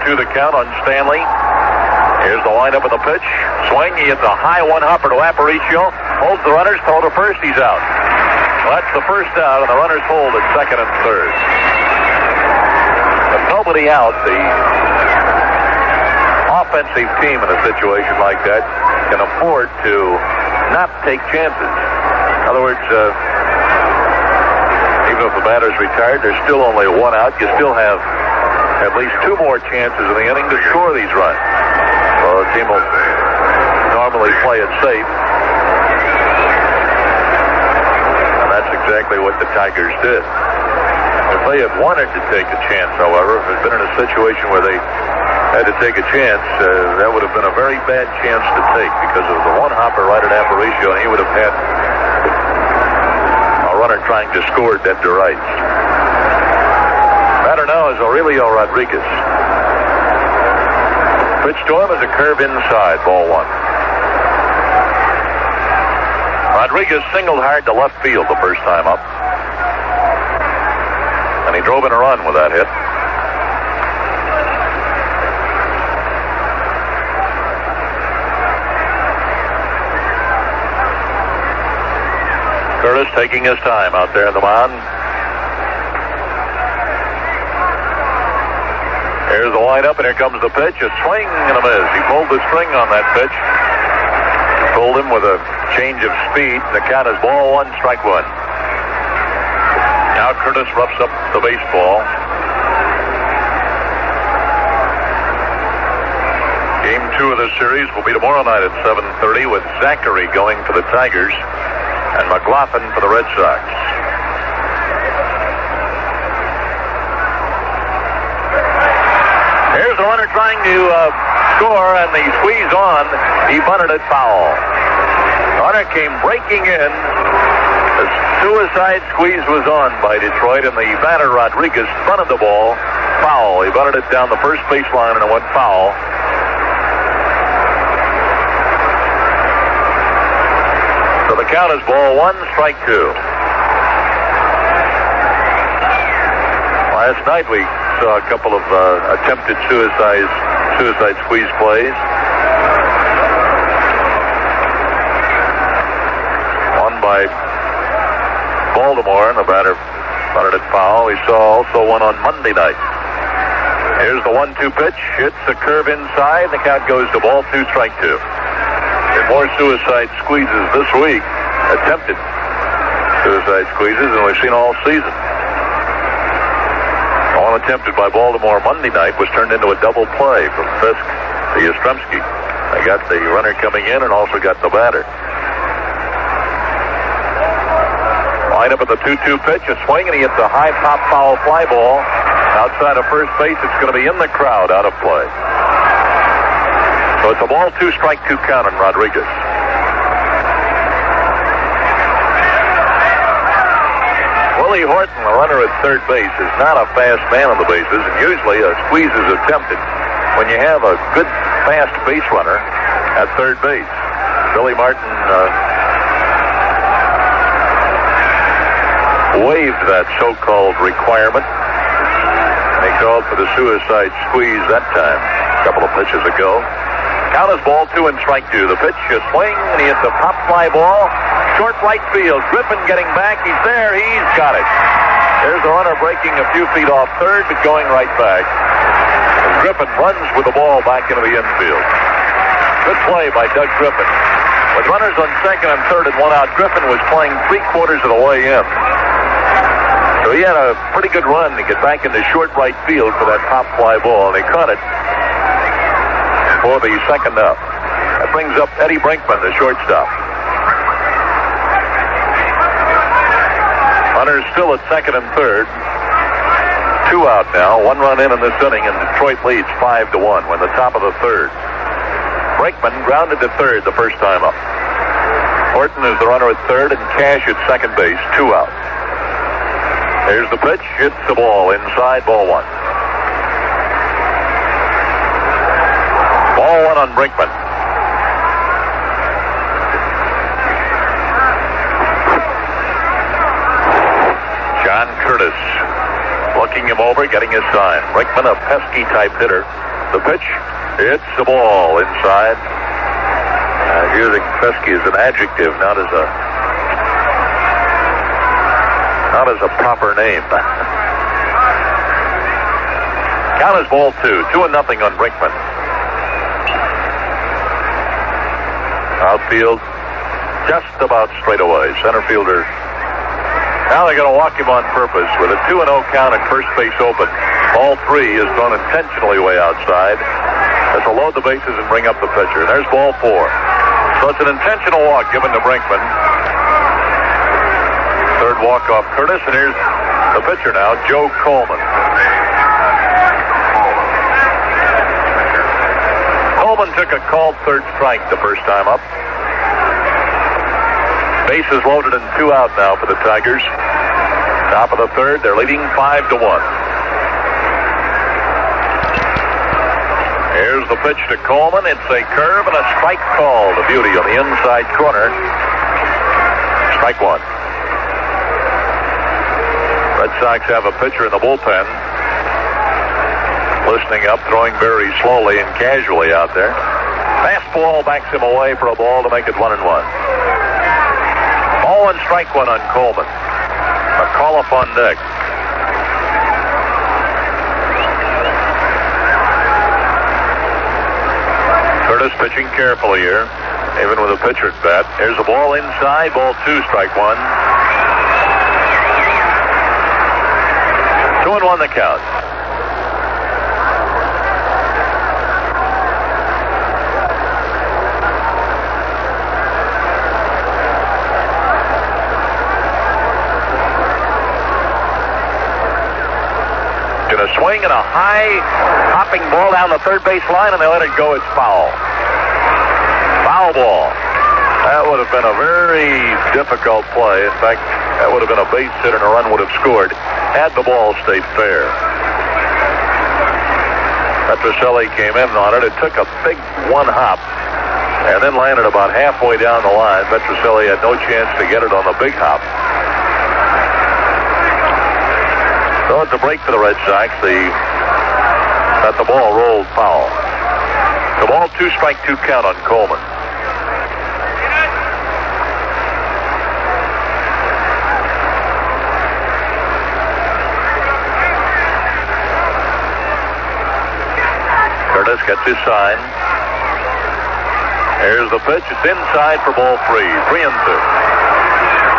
To the count on Stanley. Here's the windup of the pitch. Swing. He hits a high one-hopper to Aparicio. Holds the runners. Throw to first. He's out. Well, that's the first out, and the runners hold at second and third. With nobody out, the offensive team in a situation like that can afford to not take chances. In other words, even if the batter's retired, there's still only 1 out. You still have at least 2 more chances in the inning to score these runs. So the team will normally play it safe. And that's exactly what the Tigers did. If they had wanted to take a chance, however, if it had been in a situation where they had to take a chance, that would have been a very bad chance to take because of the one-hopper right at Aparicio, and he would have had a runner trying to score dead to rights. Batter now is Aurelio Rodriguez. Pitch to him is a curve inside, ball 1. Rodriguez singled hard to left field the first time up. And he drove in a run with that hit. Curtis taking his time out there in the mound. Here's the windup, and here comes the pitch. A swing and a miss. He pulled the string on that pitch. Pulled him with a change of speed. The count is ball 1, strike 1. Now Curtis roughs up the baseball. Game 2 of this series will be tomorrow night at 7:30 with Zachary going for the Tigers and McLaughlin for the Red Sox. Here's the runner trying to score, and the squeeze on. He bunted it foul. The runner came breaking in. The suicide squeeze was on by Detroit, and the batter Rodriguez bunted the ball foul. He bunted it down the first baseline, and it went foul. So the count is ball 1, strike 2. Last night we saw a couple of attempted suicide squeeze plays. One by Baltimore, and the batter bunted it foul. We saw also one on Monday night. Here's the 1-2 pitch. Hits the curve inside. The count goes to ball 2, strike 2. And more suicide squeezes this week, attempted suicide squeezes, than we've seen all season. One attempted by Baltimore Monday night was turned into a double play from Fisk to Yastrzemski. They got the runner coming in and also got the batter. Line up at the 2-2 pitch, a swing, and he hits a high pop foul fly ball outside of first base. It's going to be in the crowd, out of play. So it's a ball 2, strike 2 count on Rodriguez. Willie Horton, the runner at third base, is not a fast man on the bases, and usually a squeeze is attempted when you have a good, fast base runner at third base. Billy Martin waived that so-called requirement. They called for the suicide squeeze that time, a couple of pitches ago. Count is ball 2 and strike 2. The pitch, a swing, and he hits a pop fly ball. Short right field. Griffin getting back. He's there. He's got it. There's the runner breaking a few feet off third, but going right back. And Griffin runs with the ball back into the infield. Good play by Doug Griffin. With runners on second and third and 1 out, Griffin was playing 3/4 of the way in. So he had a pretty good run to get back into short right field for that pop fly ball, and he caught it. for the second up. That brings up Eddie Brinkman, the shortstop. Runners still at second and third. 2 out now. 1 run in this inning, and Detroit leads 5-1. We're in the top of the third. Brinkman grounded to third the first time up. Horton is the runner at third, and Cash at second base. 2 out. Here's the pitch. Hits the ball inside. Ball 1. Ball 1 on Brinkman. John Curtis looking him over, getting his sign. Brinkman, a pesky type hitter. The pitch. Hits the ball inside. Using pesky as an adjective, not as a proper name. Count is ball 2. 2-0 on Brinkman. Outfield just about straight away. Center fielder. Now they're going to walk him on purpose with a 2-0 count and first base open. Ball 3 is thrown intentionally way outside. That's to load the bases and bring up the pitcher. And there's ball 4. So it's an intentional walk given to Brinkman. Third walk off Curtis, and here's the pitcher now, Joe Coleman. Coleman took a called third strike the first time up. Bases loaded and 2 out now for the Tigers. Top of the third, they're leading 5-1. Here's the pitch to Coleman. It's a curve and a strike call to Beauty on the inside corner. Strike 1. Red Sox have a pitcher in the bullpen. Listening up, throwing very slowly and casually out there. Fastball backs him away for a ball to make it 1-1. Ball 1, strike 1 on Coleman. McAuliffe on deck. Curtis pitching carefully here, even with a pitcher at bat. Here's a ball inside. Ball 2, strike 1. 2-1 the count. Going to swing and a high hopping ball down the third base line, and they let it go. It's foul. Foul ball. That would have been a very difficult play. In fact, that would have been a base hit and a run would have scored had the ball stayed fair. Petrocelli came in on it. It took a big 1 hop and then landed about halfway down the line. Petrocelli had no chance to get it on the big hop. So it's a break for the Red Sox. That the ball rolled foul. The ball 2, strike 2 count on Coleman. Curtis gets his sign. Here's the pitch. It's inside for ball 3. 3-2.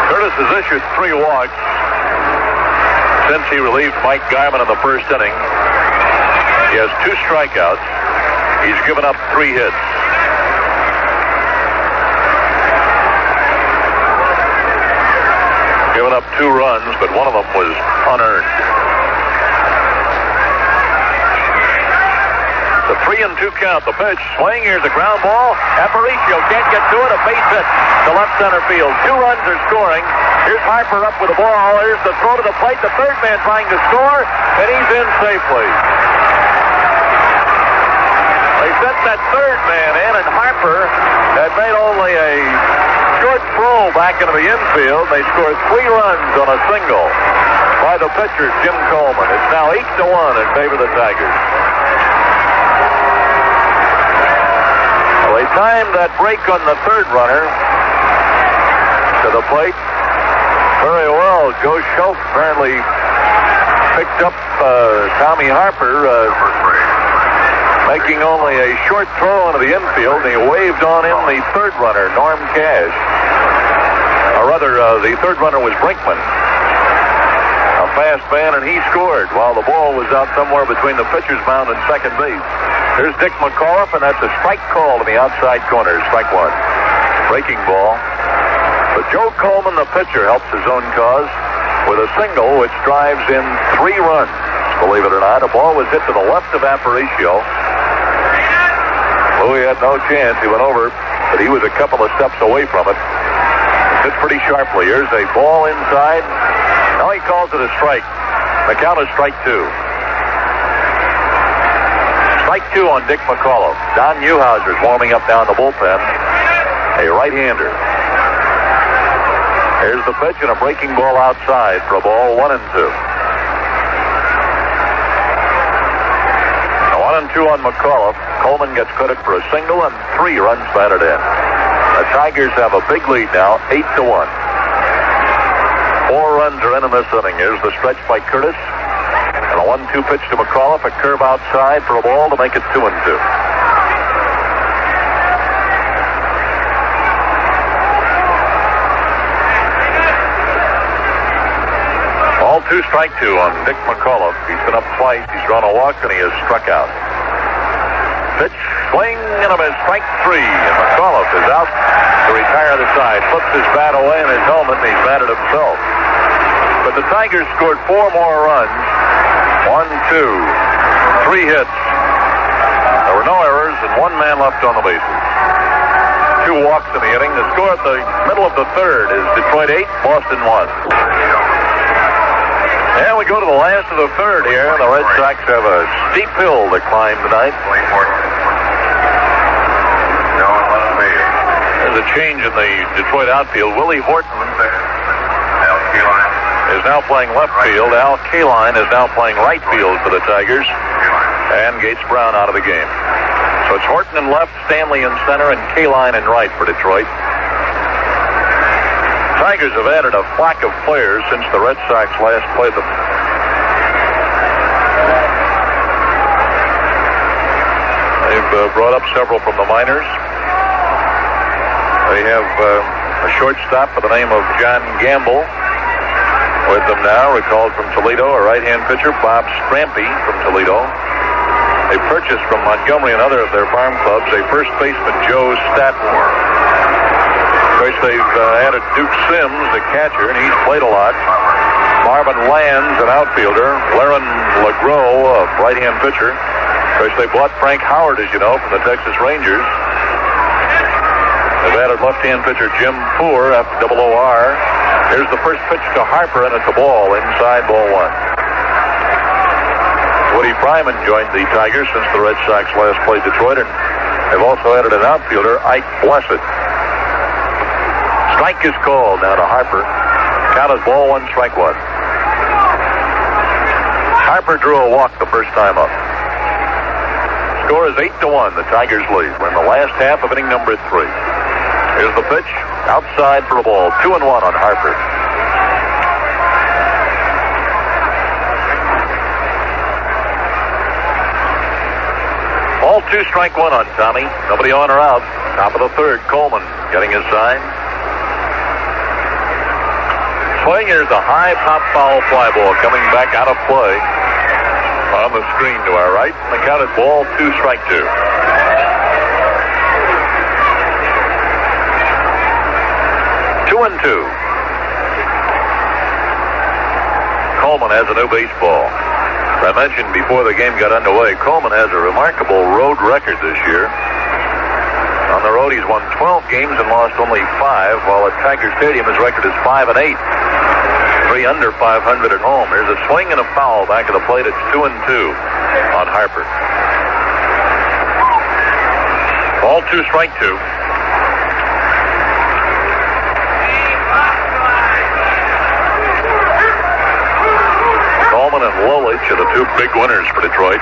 Curtis has issued 3 walks since he relieved Mike Garman in the first inning. He has 2 strikeouts. He's given up 3 hits. Given up 2 runs, but one of them was unearned. The 3-2 count. The pitch. Swing. Here's a ground ball. Aparicio can't get to it. A base hit to left center field. 2 runs are scoring. Here's Harper up with the ball. Here's the throw to the plate. The third man trying to score, and he's in safely. They sent that third man in, and Harper had made only a short throw back into the infield. They scored 3 runs on a single by the pitcher, Jim Coleman. It's now 8-1 in favor of the Tigers. Well, they timed that break on the third runner to the plate very well. Joe Schultz apparently picked up Tommy Harper making only a short throw into the infield, and he waved on him the third runner, Norm Cash. Or rather, the third runner was Brinkman. A fast man, and he scored while the ball was out somewhere between the pitcher's mound and second base. Here's Dick McAuliffe, and that's a strike call to the outside corner. Strike one. Breaking ball. But Joe Coleman, the pitcher, helps his own cause with a single which drives in 3 runs. Believe it or not, a ball was hit to the left of Aparicio. Louis had no chance. He went over, but he was a couple of steps away from it. Hit pretty sharply. Here's a ball inside. Now he calls it a strike. The count is strike 2. Strike 2 on Dick McAuliffe. Don Newhouser's warming up down the bullpen. A right-hander. Here's the pitch and a breaking ball outside for a ball 1-2. 1-2 on McAuliffe. Coleman gets credit for a single and 3 runs batted in. The Tigers have a big lead now, 8-1. 4 runs are in this inning. Here's the stretch by Curtis. And a 1-2 pitch to McAuliffe. A curve outside for a ball to make it 2-2. Ball 2, strike 2 on Dick McAuliffe. He's been up twice. He's drawn a walk and he has struck out. Pitch, swing, and a miss. Strike 3. And McAuliffe is out to retire the side. Flips his bat away in his helmet, and he's batted himself. But the Tigers scored 4 more runs. 1, 2, 3 hits. There were no errors, and 1 man left on the bases. 2 walks in the inning. The score at the middle of the third is Detroit 8, Boston 1. And we go to the last of the third here. The Red Sox have a steep hill to climb tonight. There's a change in the Detroit outfield. Willie Horton is now playing left field. Al Kaline is now playing right field for the Tigers. And Gates Brown out of the game. So it's Horton in left, Stanley in center, and Kaline in right for Detroit. Tigers have added a flock of players since the Red Sox last played them. They've brought up several from the minors. They have a shortstop by the name of John Gamble with them now, recalled from Toledo, a right-hand pitcher, Bob Strampy from Toledo. They purchased from Montgomery and other of their farm clubs a first baseman, Joe Statmore. Of course, they've added Duke Sims, the catcher, and he's played a lot. Marvin Lands, an outfielder. Laren LeGros, a right-hand pitcher. Of course, they bought Frank Howard, as you know, from the Texas Rangers. They've added left-hand pitcher Jim Poor after double OR. Here's the first pitch to Harper, and it's a ball inside, ball 1. Woody Fryman joined the Tigers since the Red Sox last played Detroit, and they've also added an outfielder, Ike Blessed. Strike is called now to Harper. Count is ball 1, strike 1. Harper drew a walk the first time up. Score is 8-1. The Tigers lead. We're in the last half of inning number 3. Here's the pitch. Outside for a ball. 2-1 on Harper. Ball 2, strike 1 on Tommy. Nobody on or out. Top of the third. Coleman getting his sign. Swing. Here's a high pop foul fly ball coming back out of play. On the screen to our right. The count is ball 2, strike 2. Two and 2. Coleman has a new baseball. As I mentioned before the game got underway, Coleman has a remarkable road record this year. On the road, he's won 12 games and lost only 5, while at Tiger Stadium, his record is 5-8. 3 under 500 at home. There's a swing and a foul back of the plate. It's 2-2 on Harper. Ball 2, strike 2. Coleman and Lolich are the 2 big winners for Detroit.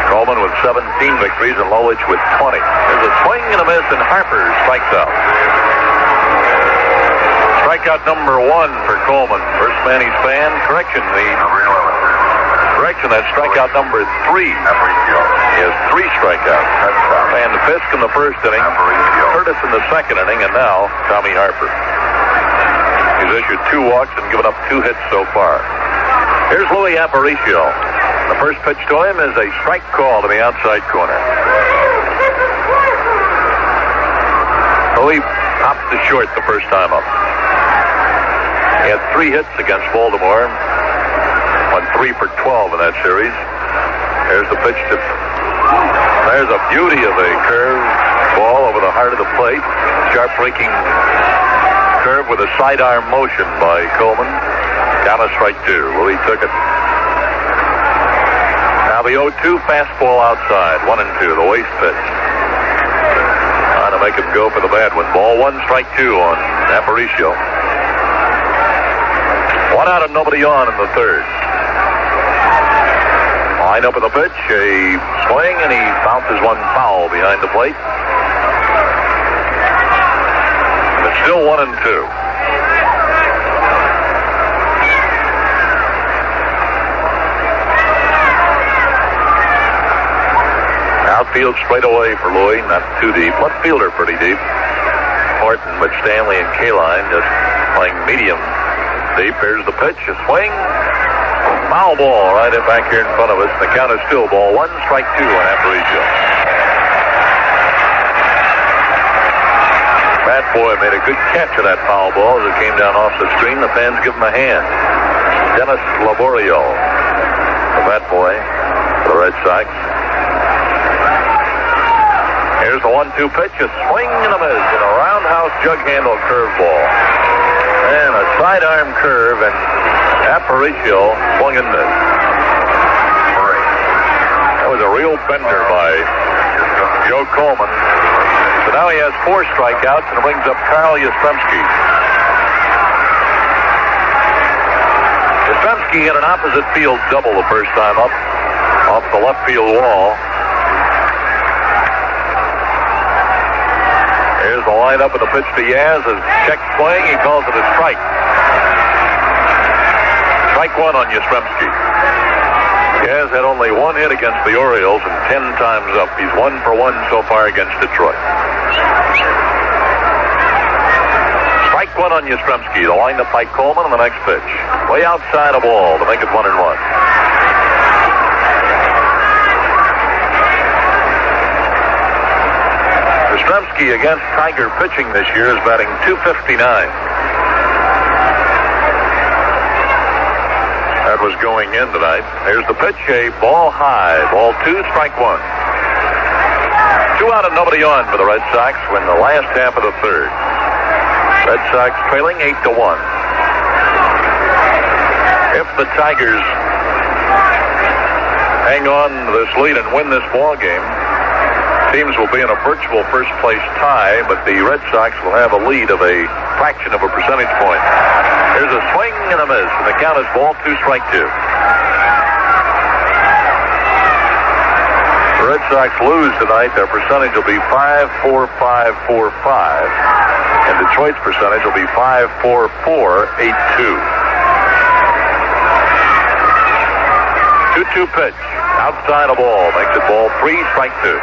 Coleman with 17 victories and Lolich with 20. There's a swing and a miss, and Harper strikes out. Strikeout number 1 for Coleman. First man he's fanned. Correction, that's strikeout number 3. He has 3 strikeouts. And Fisk in the first inning, Curtis in the second inning, and now Tommy Harper. He's issued 2 walks and given up 2 hits so far. Here's Louis Aparicio. The first pitch to him is a strike call to the outside corner. Louis popped to short the first time up. He had 3 hits against Baltimore. Went 3 for 12 in that series. There's the pitch to... There's a beauty of a curve ball over the heart of the plate. Sharp breaking curve with a sidearm motion by Coleman. Down a strike 2. Louis took it. Now the 0-2 fastball outside. 1-2. The waste pitch. Trying to make him go for the bad one. Ball 1, strike 2 on Aparicio. 1 out and nobody on in the third. Line up with the pitch, a swing, and he bounces one foul behind the plate. It's still 1-2. Outfield straight away for Louis, not too deep. Left fielder pretty deep. Horton, but Stanley and Kaline just playing medium deep. Here's the pitch, a swing. Foul ball right in back here in front of us. The count is still ball 1, strike 2 on Aparicio. Bat Boy made a good catch of that foul ball as it came down off the screen. The fans give him a hand. Dennis Laborio, the Bat Boy for the Red Sox. Here's the 1-2 pitch, a swing and a miss, and a roundhouse jug handle curveball. And a sidearm curve, and Aparicio swung and missed. That was a real bender by Joe Coleman. So now he has 4 strikeouts and brings up Carl Yastrzemski. Yastrzemski hit an opposite field double the first time up off the left field wall. Here's the lineup of the pitch to Yaz. A check swing. He calls it a strike. Strike 1 on Yastrzemski. Yaz had only 1 hit against the Orioles and 10 times up. He's 1 for 1 so far against Detroit. Strike 1 on Yastrzemski. The lineup by Coleman on the next pitch. Way outside a ball to make it 1-1. Yastrzemski against Tiger pitching this year is batting .259. That was going in tonight. Here's the pitch, a ball high. Ball 2, strike 1. 2 out and nobody on for the Red Sox when the last half of the third. Red Sox trailing 8-1. If the Tigers hang on to this lead and win this ball game, teams will be in a virtual first-place tie, but the Red Sox will have a lead of a fraction of a percentage point. Here's a swing and a miss, and the count is ball 2, strike 2. The Red Sox lose tonight. Their percentage will be 5.4545, and Detroit's percentage will be 5.4482. 2-2 pitch, outside a ball, makes it ball 3, strike 2.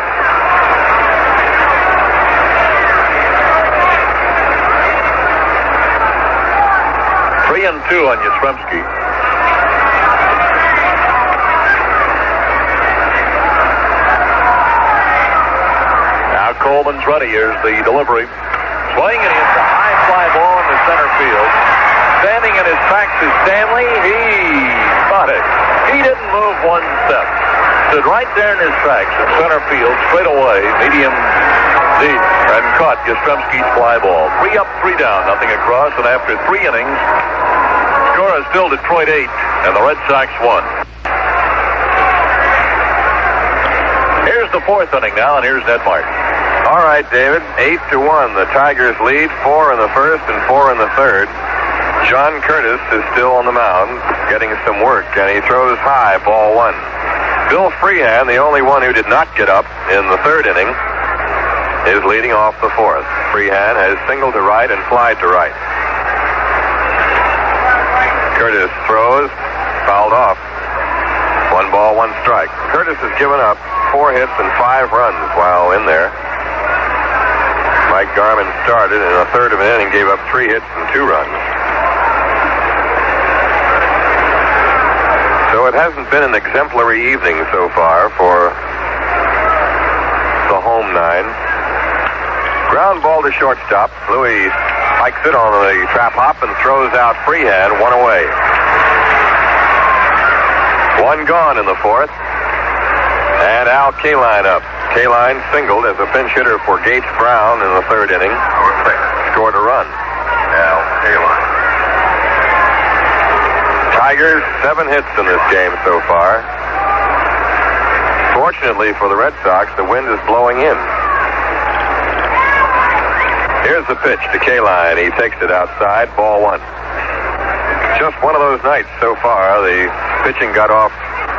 3-2 on Yastrzemski. Now Coleman's ready. Here's the delivery. Swing, and he hits a high fly ball in the center field. Standing in his tracks is Stanley. He caught it. He didn't move 1 step. Stood right there in his tracks in center field, straight away, medium deep, and caught Yastrzemski's fly ball. 3 up, 3 down, nothing across, and after 3 innings, score is still Detroit 8, and the Red Sox 1. Here's the 4th inning now, and here's Ned Martin. All right, David, 8-1. The Tigers lead 4 in the first and 4 in the third. John Curtis is still on the mound, getting some work, and he throws high, ball 1. Bill Freehan, the only one who did not get up in the third inning, is leading off the 4th. Freehan has singled to right and flied to right. Curtis throws, fouled off. 1 ball, 1 strike. Curtis has given up 4 hits and 5 runs while in there. Mike Garman started in a third of an inning, gave up 3 hits and 2 runs. So it hasn't been an exemplary evening so far for the home nine. Ground ball to shortstop. Louis hikes it on the trap hop and throws out freehand, one away. One gone in the fourth. And Al Kaline up. Kaline singled as a pinch hitter for Gates Brown in the third inning. Scored a run. Al Kaline. Tigers, 7 hits in this game so far. Fortunately for the Red Sox, the wind is blowing in. Here's the pitch to Kaline. He takes it outside, ball 1. Just one of those nights so far. The pitching got off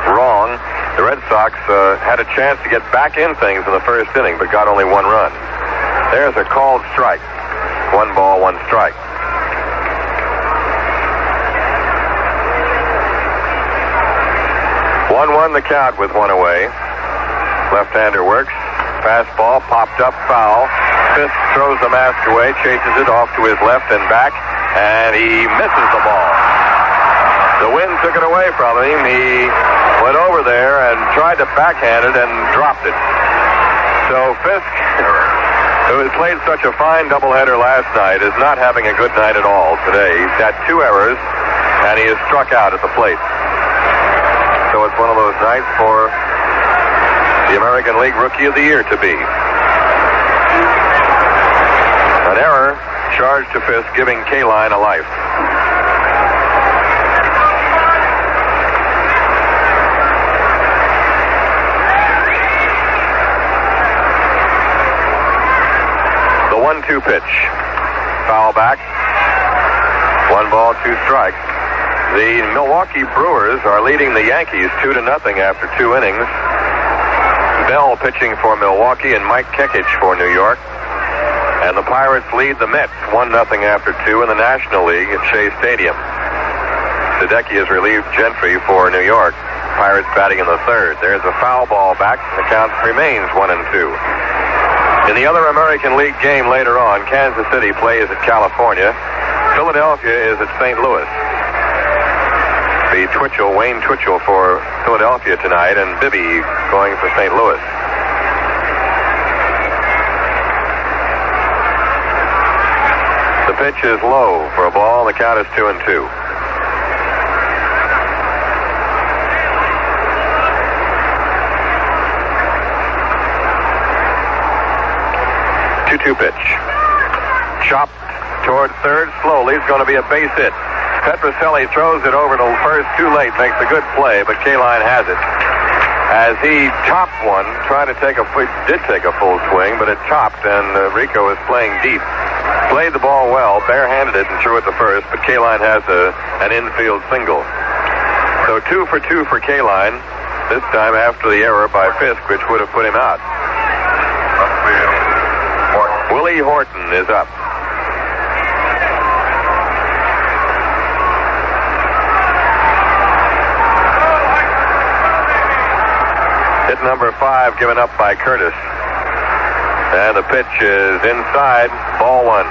wrong. The Red Sox had a chance to get back in things in the first inning, but got only 1 run. There's a called strike. 1 ball, 1 strike. 1-1 the count with 1 away. Left-hander works. Fastball popped up, foul. Fisk throws the mask away, chases it off to his left and back, and he misses the ball. The wind took it away from him. He went over there and tried to backhand it and dropped it. So Fisk, who has played such a fine doubleheader last night, is not having a good night at all today. He's had 2 errors, and he is struck out at the plate. So it's one of those nights for the American League Rookie of the Year to be. An error charged to Fisk, giving Kaline a life. The 1-2 pitch. Foul back. 1 ball, 2 strikes. The Milwaukee Brewers are leading the Yankees 2-0 after 2 innings. Bell pitching for Milwaukee and Mike Kekich for New York. And the Pirates lead the Mets 1-0 after 2 in the National League at Shea Stadium. Sadecki has relieved Gentry for New York. Pirates batting in the third. There's a foul ball back. The count remains 1-2. In the other American League game later on, Kansas City plays at California. Philadelphia is at St. Louis. The Wayne Twitchell for Philadelphia tonight, and Bibby going for St. Louis. The pitch is low for a ball. The count is 2-2. Two pitch. Chopped toward third slowly. It's going to be a base hit. Petroselli throws it over to first too late. Makes a good play, but Kaline has it. As he topped one, did take a full swing, but it chopped, and Rico is playing deep. Played the ball well, barehanded it and threw it to first, but Kaline has an infield single. So 2 for 2 for Kaline, this time after the error by Fisk, which would have put him out. Willie Horton is up. Hit number 5 given up by Curtis. And the pitch is inside, ball 1.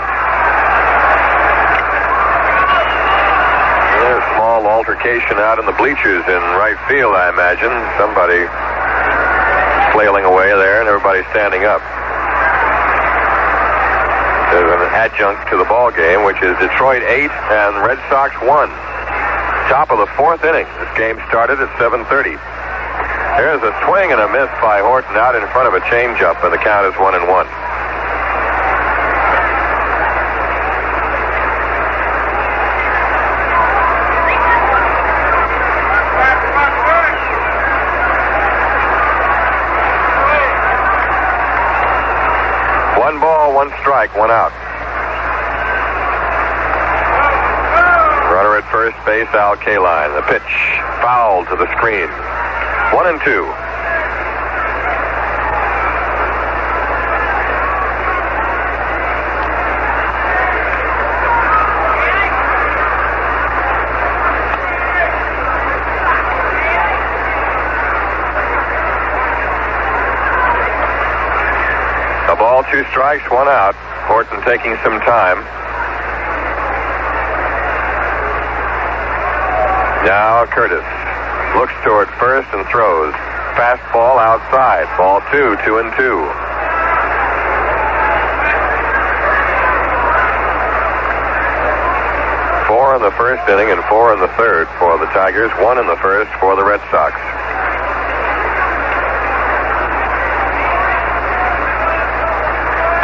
There's a small altercation out in the bleachers in right field, I imagine. Somebody flailing away there and everybody standing up. There's an adjunct to the ball game, which is Detroit 8 and Red Sox 1. Top of the 4th inning. This game started at 7:30. Here's a swing and a miss by Horton out in front of a changeup, and the count is 1-1. One ball, 1 strike, 1 out. Runner at first base, Al Kaline. The pitch foul to the screen. 1-2. A ball, 2 strikes, 1 out. Horton taking some time. Now Curtis. Looks toward first and throws. Fastball outside. Ball 2, 2-2. Four in the first inning and 4 in the third for the Tigers. 1 in the first for the Red Sox.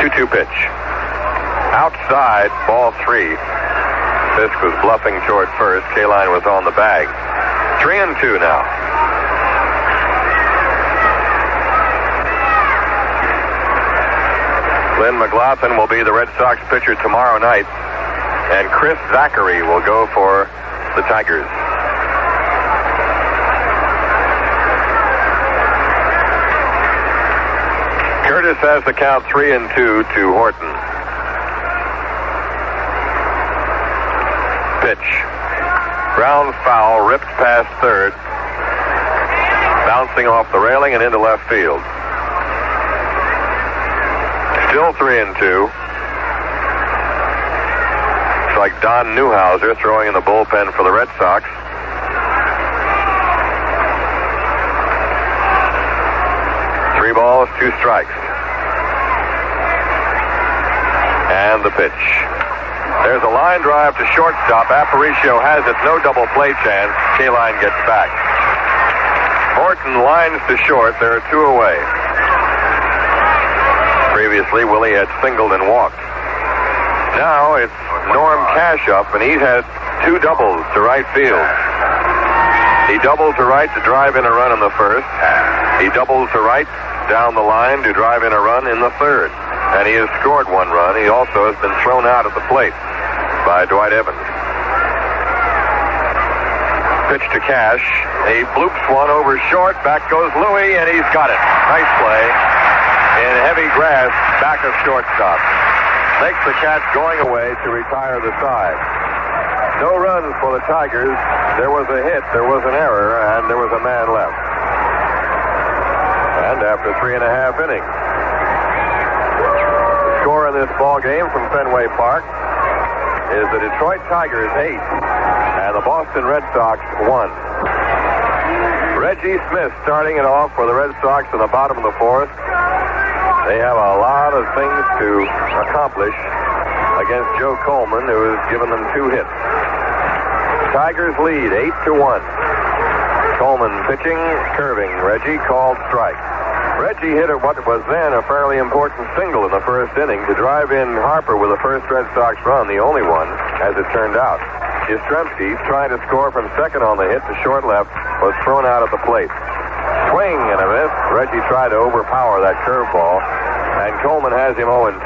2-2 pitch. Outside, ball 3. Fisk was bluffing toward first. Kaline was on the bag. 3-2 now. Lynn McLaughlin will be the Red Sox pitcher tomorrow night, and Chris Zachary will go for the Tigers. Curtis has the count 3-2 to Horton. Pitch. Ground foul, ripped past third, bouncing off the railing and into left field. Still 3-2. It's like Don Newhouser throwing in the bullpen for the Red Sox. Three balls, 2 strikes. And the pitch. There's a line drive to shortstop. Aparicio has it. No double play chance. Kaline gets back. Horton lines to short. There are 2 away. Previously, Willie had singled and walked. Now it's Norm Cash up, and he's had 2 doubles to right field. He doubled to right to drive in a run in the first. He doubled to right down the line to drive in a run in the third. And he has scored 1 run. He also has been thrown out at the plate by Dwight Evans. Pitch to Cash. He bloops one over short. Back goes Louie, and he's got it. Nice play. In heavy grass, back of shortstop. Makes the catch going away to retire the side. No runs for the Tigers. There was a hit, there was an error, and there was a man left. And after 3.5 innings. The score in this ball game from Fenway Park is the Detroit Tigers 8 and the Boston Red Sox 1. Reggie Smith starting it off for the Red Sox in the bottom of the 4th. They have a lot of things to accomplish against Joe Coleman, who has given them 2 hits. Tigers lead 8-1. Coleman pitching, curving. Reggie called strike. Reggie hit what was then a fairly important single in the first inning to drive in Harper with the first Red Sox run, the only one, as it turned out. Yastrzemski, trying to score from second on the hit to short left, was thrown out at the plate. Swing and a miss. Reggie tried to overpower that curveball, and Coleman has him 0-2.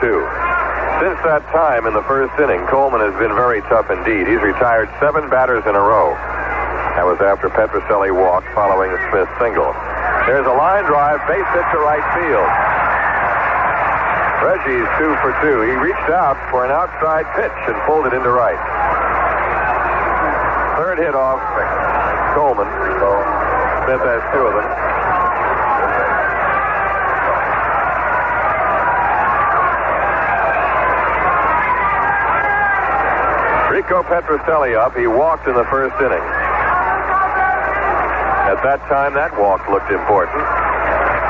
Since that time in the first inning, Coleman has been very tough indeed. He's retired 7 batters in a row. That was after Petrocelli walked following the Smith single. There's a line drive, base hit to right field. Reggie's 2 for 2. He reached out for an outside pitch and pulled it into right. Third hit off Coleman. Smith has 2 of them. Rico Petrocelli up. He walked in the first inning. At that time, that walk looked important.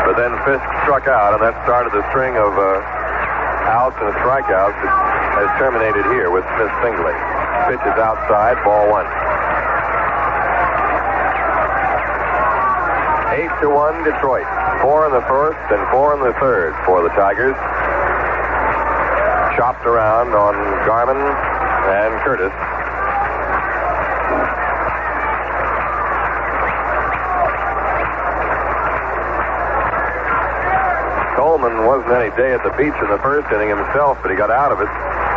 But then Fisk struck out, and that started the string of outs and strikeouts that has terminated here with Smith singling. Pitch is outside, ball 1. 8-1 Detroit. 4 in the first and 4 in the third for the Tigers. Chopped around on Garman and Curtis. Coleman wasn't any day at the beach in the first inning himself, but he got out of it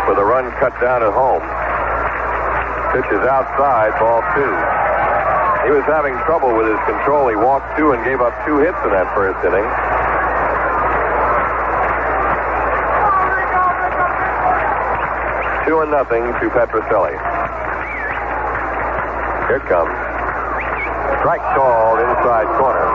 with a run cut down at home. Pitch is outside, ball 2. He was having trouble with his control. He walked 2 and gave up 2 hits in that first inning. Two and nothing to Petrocelli. Here it comes. Strike called inside corner.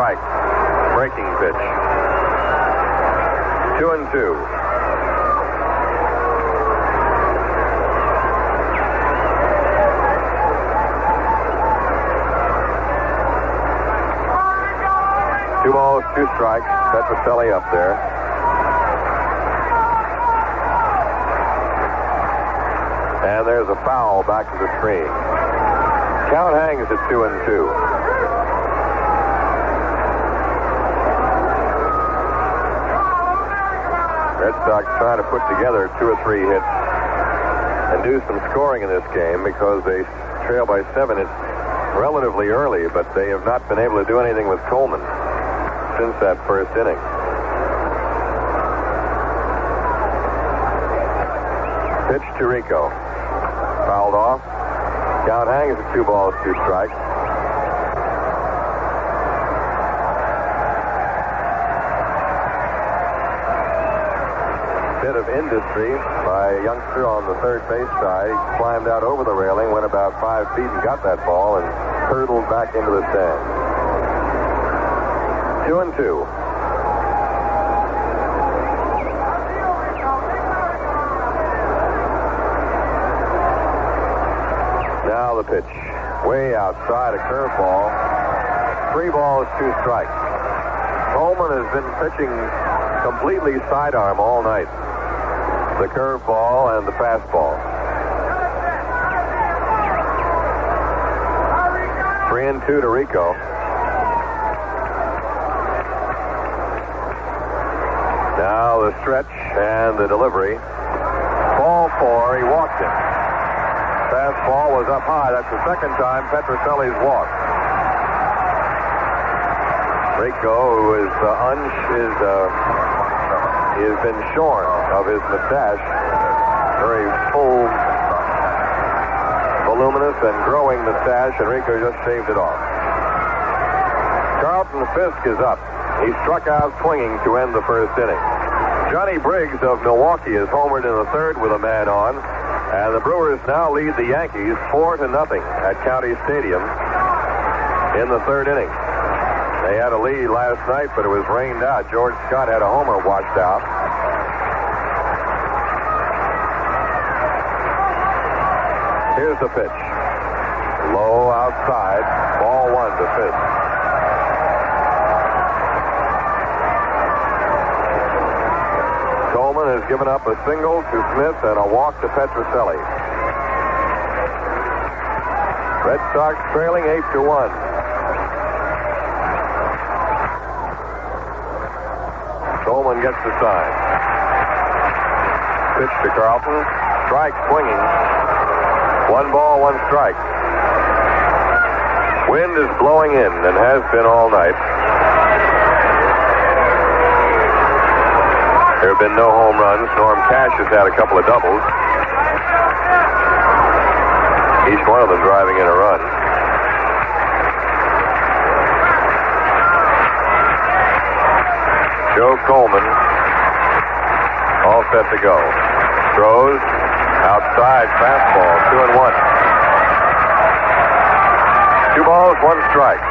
strike. Breaking pitch. 2-2. Two balls, two strikes. Petrocelli up there. And there's a foul back to the screen. Count hangs at 2-2. Red Sox trying to put together 2 or 3 hits and do some scoring in this game because they trail by 7. It's relatively early, but they have not been able to do anything with Coleman since that first inning. Pitch to Rico. Fouled off. Count hangs at 2 balls, 2 strikes. Bit of industry by a youngster on the third base side. He climbed out over the railing, went about 5 feet and got that ball and hurtled back into the stand. 2-2. Now the pitch. Way outside, a curveball. 3 balls, 2 strikes. Coleman has been pitching completely sidearm all night. The curveball and the fastball. 3-2 to Rico. Now the stretch and the delivery. Ball 4, he walked it. Fastball was up high. That's the second time Petrocelli's walked. Rico, who is has been shorn of his mustache. Very full, voluminous, and growing mustache, and Rico just shaved it off. Carlton Fisk is up. He struck out swinging to end the first inning. Johnny Briggs of Milwaukee is homered in the third with a man on, and the Brewers now lead the Yankees 4-0 at County Stadium in the third inning. They had a lead last night, but it was rained out. George Scott had a homer washed out. Here's the pitch. Low outside. Ball 1 to Fisk. Coleman has given up a single to Smith and a walk to Petrocelli. Red Sox trailing 8-1. Coleman gets the sign. Pitch to Carlton. Strike swinging. 1 ball, 1 strike. Wind is blowing in and has been all night. There have been no home runs. Norm Cash has had a couple of doubles. Each one of them driving in a run. Joe Coleman, all set to go. Throws, outside, fastball, 2-1. 2 balls, 1 strike.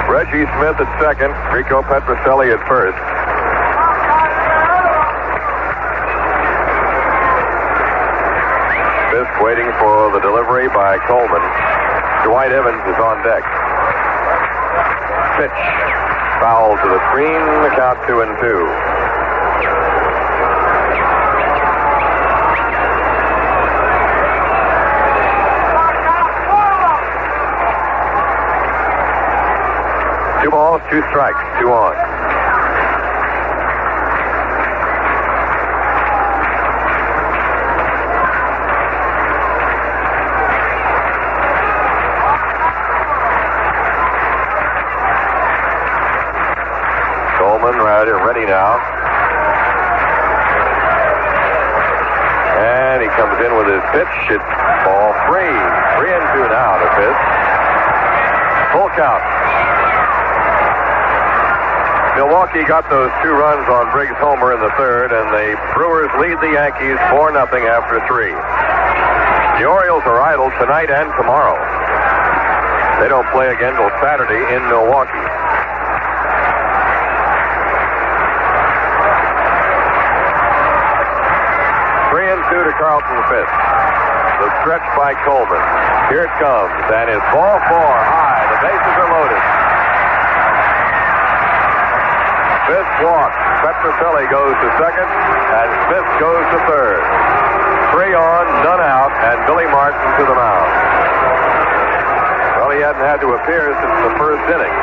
Reggie Smith at second, Rico Petrocelli at first. Fisk waiting for the delivery by Coleman. Dwight Evans is on deck. Pitch. Foul to the screen. The count 2-2. Two balls, 2 strikes, 2 on. Coleman ready now. And he comes in with his pitch. It's ball 3. 3-2 now to Fisk. Full count. Milwaukee got those 2 runs on Briggs' homer in the third, and the Brewers lead the Yankees 4-0 after 3. The Orioles are idle tonight and tomorrow. They don't play again till Saturday in Milwaukee. Three and two to Carlton Fisk. The stretch by Coleman. Here it comes, and it's ball 4 high. The bases are loaded. Fisk walks. Petrocelli goes to second, and Smith goes to third. 3 on, none out, and Billy Martin to the mound. Well, he hadn't had to appear since the first inning.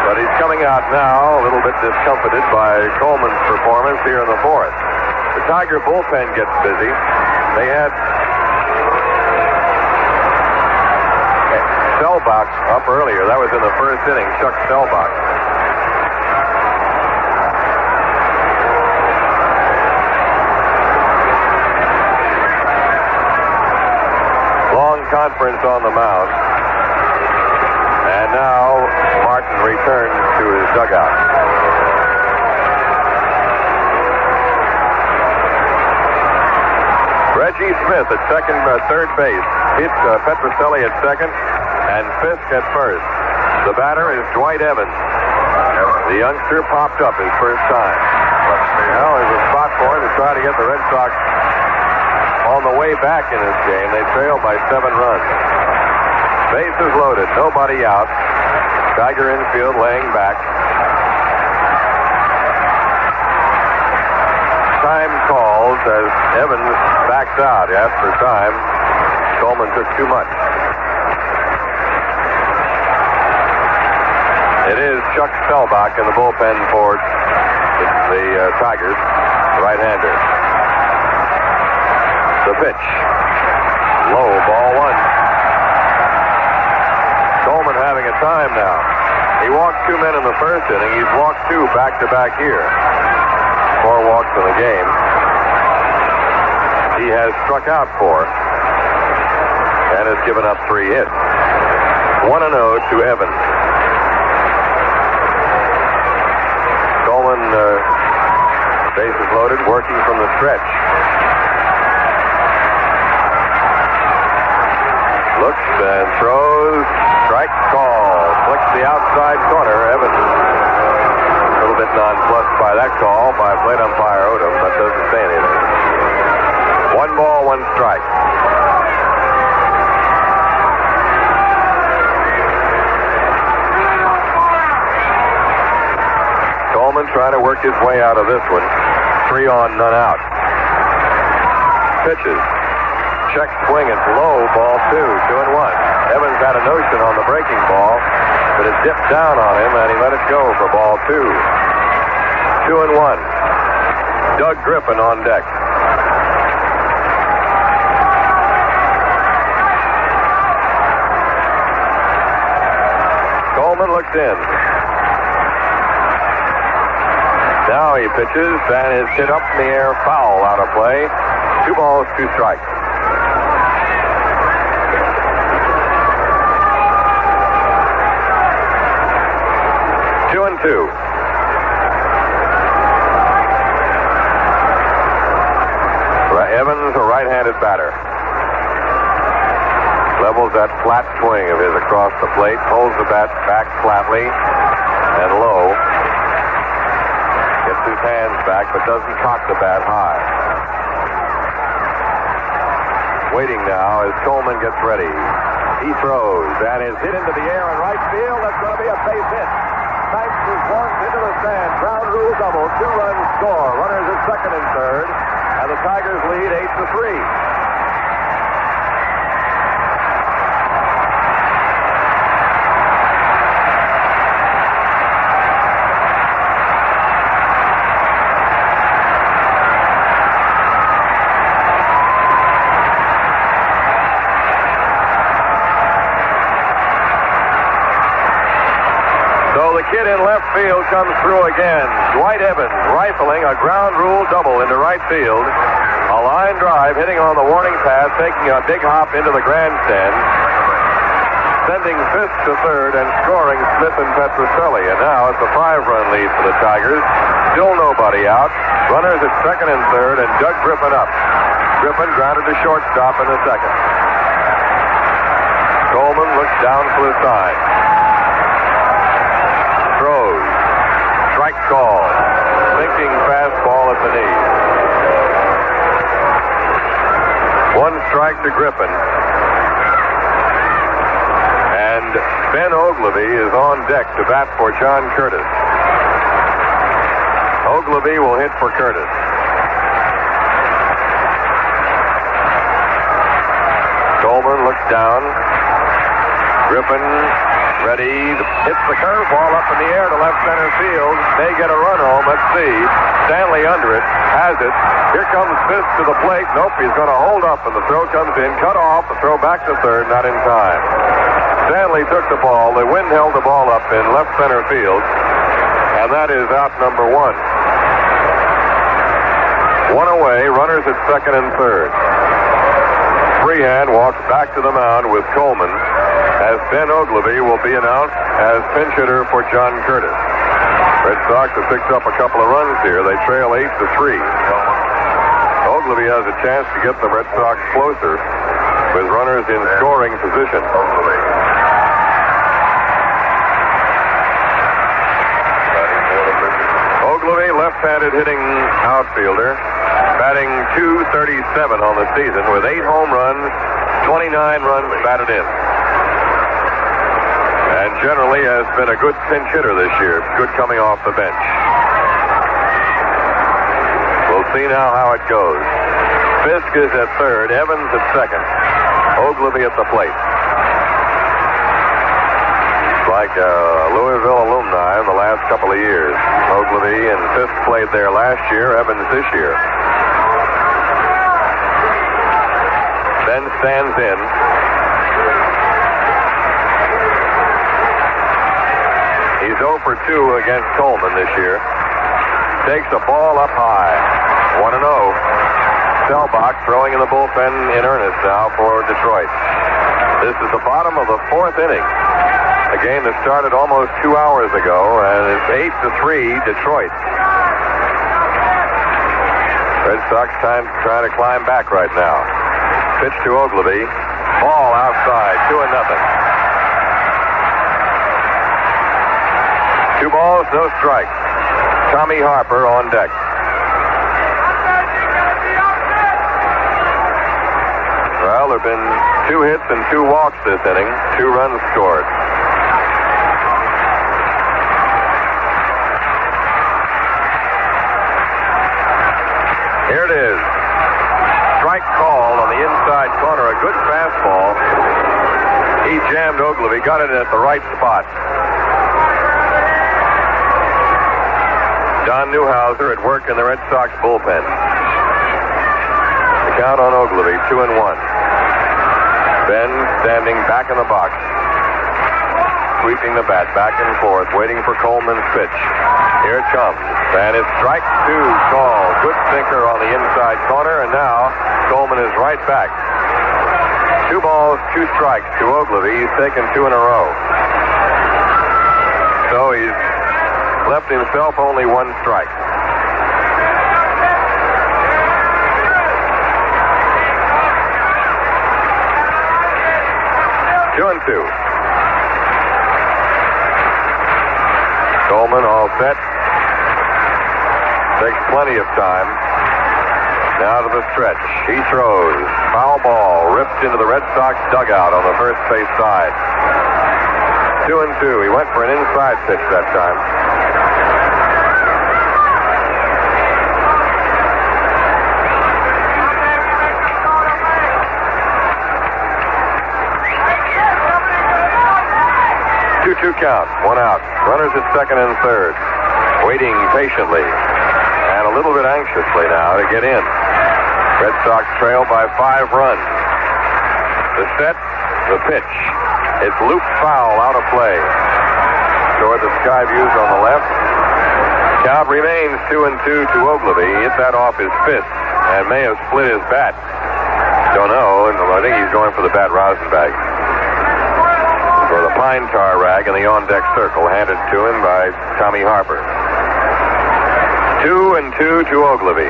But he's coming out now, a little bit discomfited by Coleman's performance here in the fourth. The Tiger bullpen gets busy. They had Selbach up earlier. That was in the first inning, Chuck Selbach. Long conference on the mound. And now Martin returns to his dugout. Reggie Smith at third base. Hits Petrocelli at second and Fisk at first. The batter is Dwight Evans. The youngster popped up his first time. Now there's a spot for him to try to get the Red Sox on the way back in this game. They trailed by 7 runs. Bases loaded, nobody out. Tiger infield laying back. Time calls as Evans backs out. He asked for time. Coleman took too much. It is Chuck Selbach in the bullpen for the Tigers, right-hander. The pitch. Low, ball 1. Coleman having a time now. He walked 2 men in the first inning. He's walked 2 back-to-back here. 4 walks in the game. He has struck out 4 and has given up 3 hits. 1-0 to Evans. Coleman, bases loaded, working from the stretch. Looks and throws. Strike call. Flicks the outside corner. Evans a little bit nonplussed by that call by plate umpire Odom, but doesn't say anything. 1 ball, 1 strike. Coleman trying to work his way out of this one. 3 on, none out. Pitches. Check swing, it's low, ball 2, 2-1. Evans had a notion on the breaking ball, but it dipped down on him, and he let it go for ball 2. 2-1. Doug Griffin on deck. Coleman looks in. Now he pitches and is hit up in the air, foul out of play. 2 balls, 2 strikes. 2-2. Evans, a right-handed batter. Levels that flat swing of his across the plate, holds the bat back flatly and low. Gets his hands back, but doesn't cock the bat high. Waiting now as Coleman gets ready. He throws and is hit into the air in right field. That's going to be a base hit. Banks is launched into the stand. Ground rule double. 2-run score. Runners at second and third. And the Tigers lead 8-3. Kid in left field comes through again. Dwight Evans rifling a ground rule double into right field. A line drive hitting on the warning path, taking a big hop into the grandstand. sending Fisk to third and scoring Smith and Petroselli. And now it's a 5-run lead for the Tigers. Still nobody out. Runners at second and third, and Doug Griffin up. Griffin grounded to shortstop in the second. Coleman looks down for the sign. Throws. Strike call. Sinking fastball at the knee. 1 strike to Griffin. And Ben Oglivie is on deck to bat for John Curtis. Oglivie will hit for Curtis. Coleman looks down. Griffin ready. Hits the curveball up in the air to left center field. May get a run home. Let's see. Stanley under it. Has it. Here comes Fisk to the plate. Nope, he's going to hold up, and the throw comes in. Cut off. The throw back to third. Not in time. Stanley took the ball. The wind held the ball up in left center field. And that is out number 1. 1 away. Runners at second and third. Freehan walks back to the mound with Coleman, as Ben Oglivie will be announced as pinch hitter for John Curtis. Red Sox have picked up a couple of runs here. They trail 8-3. Oglivie has a chance to get the Red Sox closer with runners in scoring position. Oglivie, left-handed hitting outfielder, batting .237 on the season with 8 home runs, 29 runs batted in. And generally has been a good pinch hitter this year. Good coming off the bench. We'll see now how it goes. Fisk is at third, Evans at second, Oglivie at the plate. Like Louisville alumni in the last couple of years. Oglivie and Fisk played there last year, Evans this year. Ben stands in. He's 0 for 2 against Coleman this year. Takes a ball up high. 1-0. Selbach throwing in the bullpen in earnest now for Detroit. This is the bottom of the 4th inning. A game that started almost 2 hours ago, and it's 8-3 Detroit. Red Sox trying to climb back right now. Pitch to Oglivie. Ball outside, 2-0. 2 balls, no strikes. Tommy Harper on deck. Well, there have been 2 hits and 2 walks this inning. 2 runs scored. Here it is. Strike called on the inside corner. A good fastball. He jammed Oglivie. Got it at the right spot. Don Newhouser at work in the Red Sox bullpen. The count on Oglivie, 2-1. Ben standing back in the box. Sweeping the bat back and forth, waiting for Coleman's pitch. Here it comes. And it's strike 2 call. Good sinker on the inside corner, and now Coleman is right back. 2 balls, 2 strikes to Oglivie. He's taken 2 in a row. So he's left himself only 1 strike. Two and 2. Coleman all set. Takes plenty of time. Now to the stretch. He throws. Foul ball ripped into the Red Sox dugout on the first base side. 2-2. He went for an inside pitch that time. Two count, 1 out. Runners at second and third. Waiting patiently and a little bit anxiously now to get in. Red Sox trail by 5 runs. The set, the pitch. It's looped foul out of play. Toward the sky views on the left. Count remains 2-2 to Oglivie. He hit that off his fist and may have split his bat. Don't know. I think he's going for the bat Rosenbach. pine tar rag in the on-deck circle, handed to him by Tommy Harper. 2-2 to Ogilvy.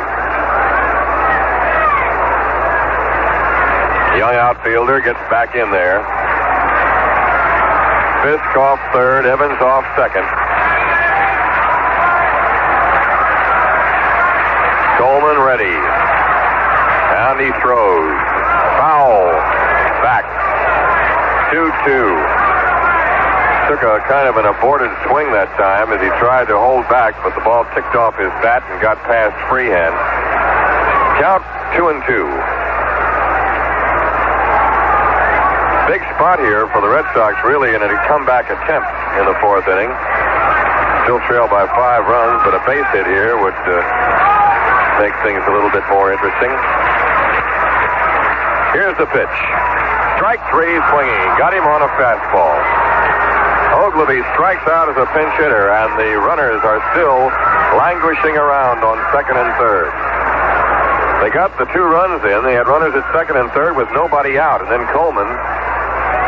Young outfielder gets back in there. Fisk off third, Evans off second. Coleman ready. And he throws. Foul. Back. 2-2. Took a kind of an aborted swing that time as he tried to hold back, but the ball ticked off his bat and got past Freehand. Count 2-2. Big spot here for the Red Sox, really, in a comeback attempt in the fourth inning. Still trailed by 5 runs, but a base hit here would make things a little bit more interesting. Here's the pitch. Strike 3 swinging. Got him on a fastball. Ogilvy strikes out as a pinch hitter, and the runners are still languishing around on second and third. They got the 2 runs in. They had runners at second and third with nobody out, and then Coleman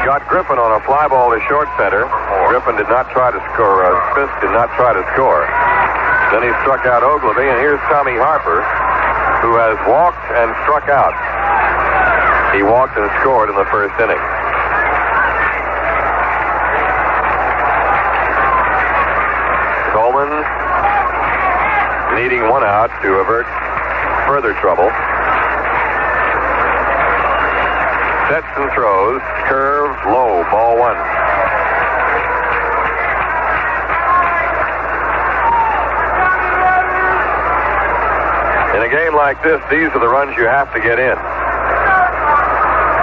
got Griffin on a fly ball to short center. Griffin did not try to score. Fisk did not try to score. Then he struck out Ogilvy, and here's Tommy Harper, who has walked and struck out. He walked and scored in the first inning. Coleman needing 1 out to avert further trouble. Sets and throws. Curve, low, ball 1. In a game like this, these are the runs you have to get in.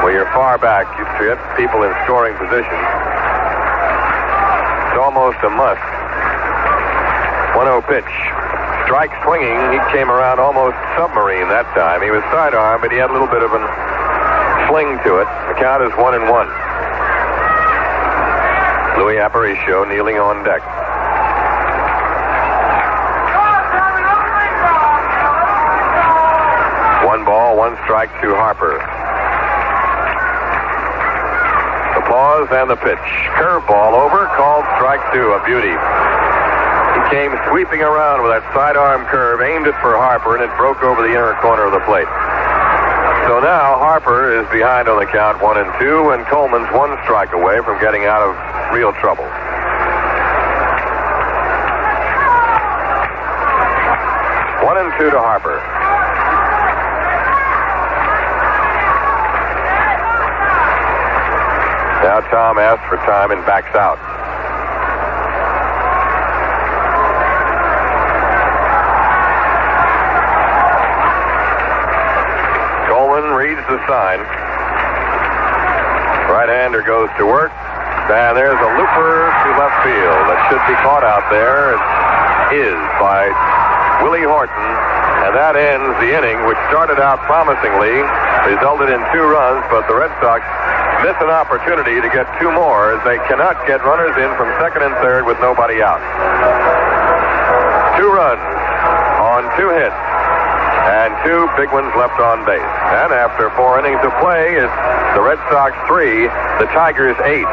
Where you're far back, you get people in scoring position. It's almost a must. 1-0 pitch. Strike swinging. He came around almost submarine that time. He was sidearm, but he had a little bit of a fling to it. The count is 1-1. Louis Aparicio kneeling on deck. One ball, 1 strike to Harper. The pause and the pitch. Curveball over, called strike 2, a beauty. He came sweeping around with that sidearm curve, aimed it for Harper, and it broke over the inner corner of the plate. So now Harper is behind on the count 1-2, and Coleman's 1 strike away from getting out of real trouble. One and 2 to Harper. Now Tom asks for time and backs out. Coleman reads the sign. Right-hander goes to work. And there's a looper to left field that should be caught out there. It is by Willie Horton. And that ends the inning, which started out promisingly, resulted in 2 runs, but the Red Sox miss an opportunity to get 2 more as they cannot get runners in from second and third with nobody out. 2 runs on 2 hits and 2 big ones left on base. And after 4 innings of play, it's the Red Sox 3, the Tigers 8.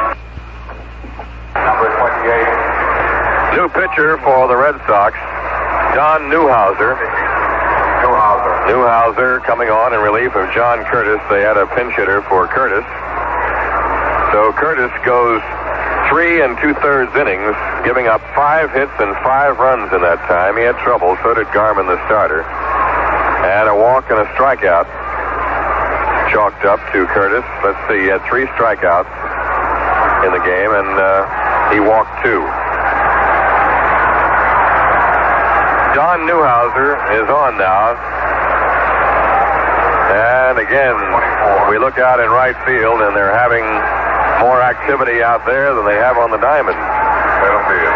Number 28. New pitcher for the Red Sox, Don Newhouser. Newhouser coming on in relief of John Curtis. They had a pinch hitter for Curtis. So Curtis goes 3 2/3 innings, giving up 5 hits and 5 runs in that time. He had trouble, so did Garman, the starter. And a walk and a strikeout chalked up to Curtis. Let's see, he had 3 strikeouts in the game, and he walked 2. Don Newhouser is on now. And again, we look out in right field, and they're having more activity out there than they have on the diamond. Middle field.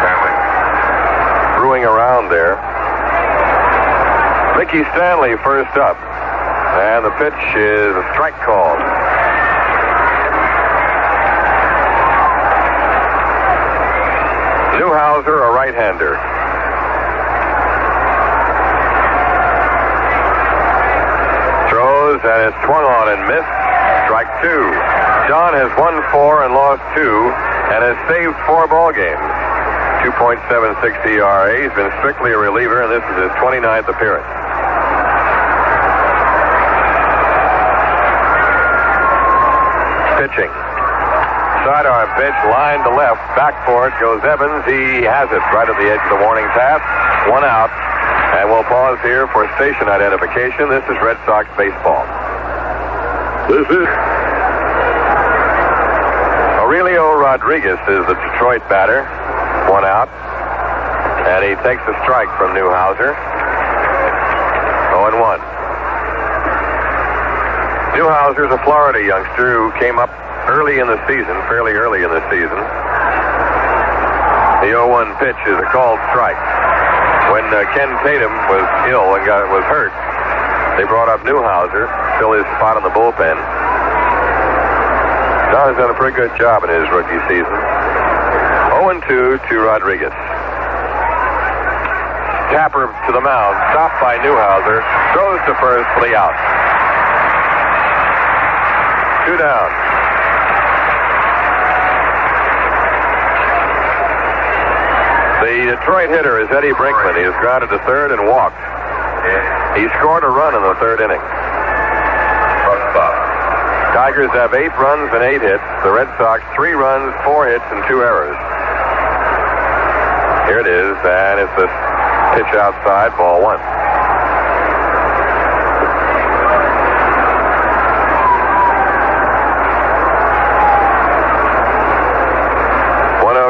Stanley. Brewing around there. Mickey Stanley first up. And the pitch is a strike call. Newhouser, a right-hander. Throws, and it's swung on and missed. Strike 2. Don has won 4 and lost 2 and has saved 4 ball games. 2.76 ERA. He's been strictly a reliever, and this is his 29th appearance. Pitching. Sidearm pitch, line to left. Back for it goes Evans. He has it right at the edge of the warning path. 1 out. And we'll pause here for station identification. This is Red Sox baseball. This is Aurelio Rodriguez is the Detroit batter. 1 out. And he takes a strike from Newhouser. 0-1. Newhouser's a Florida youngster who came up early in the season, fairly early in the season. The 0-1 pitch is a called strike. When Ken Tatum was ill and was hurt, they brought up Newhouser, fill his spot in the bullpen. Don has done a pretty good job in his rookie season. 0-2 to Rodriguez. Tapper to the mound, stopped by Newhouser, throws to first for the out. 2 down. The Detroit hitter is Eddie Brinkman. He has grounded to third and walked. He scored a run in the 3rd inning. Tigers have 8 runs and 8 hits. The Red Sox 3 runs, 4 hits, and 2 errors. Here it is, and it's a pitch outside, ball 1.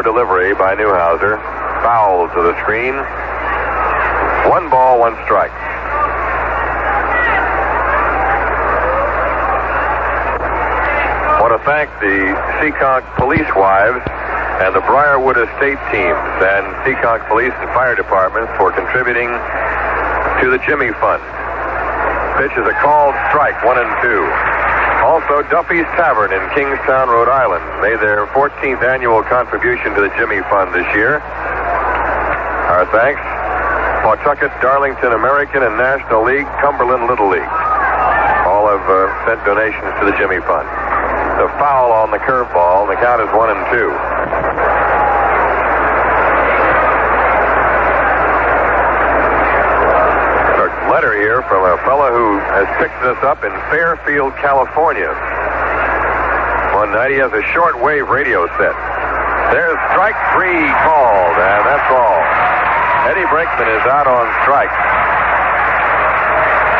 Delivery by Newhouser. Foul to the screen. 1 ball, 1 strike. I want to thank the Seekonk Police Wives and the Briarwood Estate teams and Seekonk Police and Fire Departments for contributing to the Jimmy Fund. Pitch is a called strike, 1-2. Also, Duffy's Tavern in Kingstown, Rhode Island, made their 14th annual contribution to the Jimmy Fund this year. Our thanks. Pawtucket, Darlington American and National League, Cumberland Little League. All have sent donations to the Jimmy Fund. The foul on the curveball, the count is 1-2. Letter here from a fellow who has picked this up in Fairfield, California. One night he has a shortwave radio set. There's strike 3 called, and that's all. Eddie Brinkman is out on strike.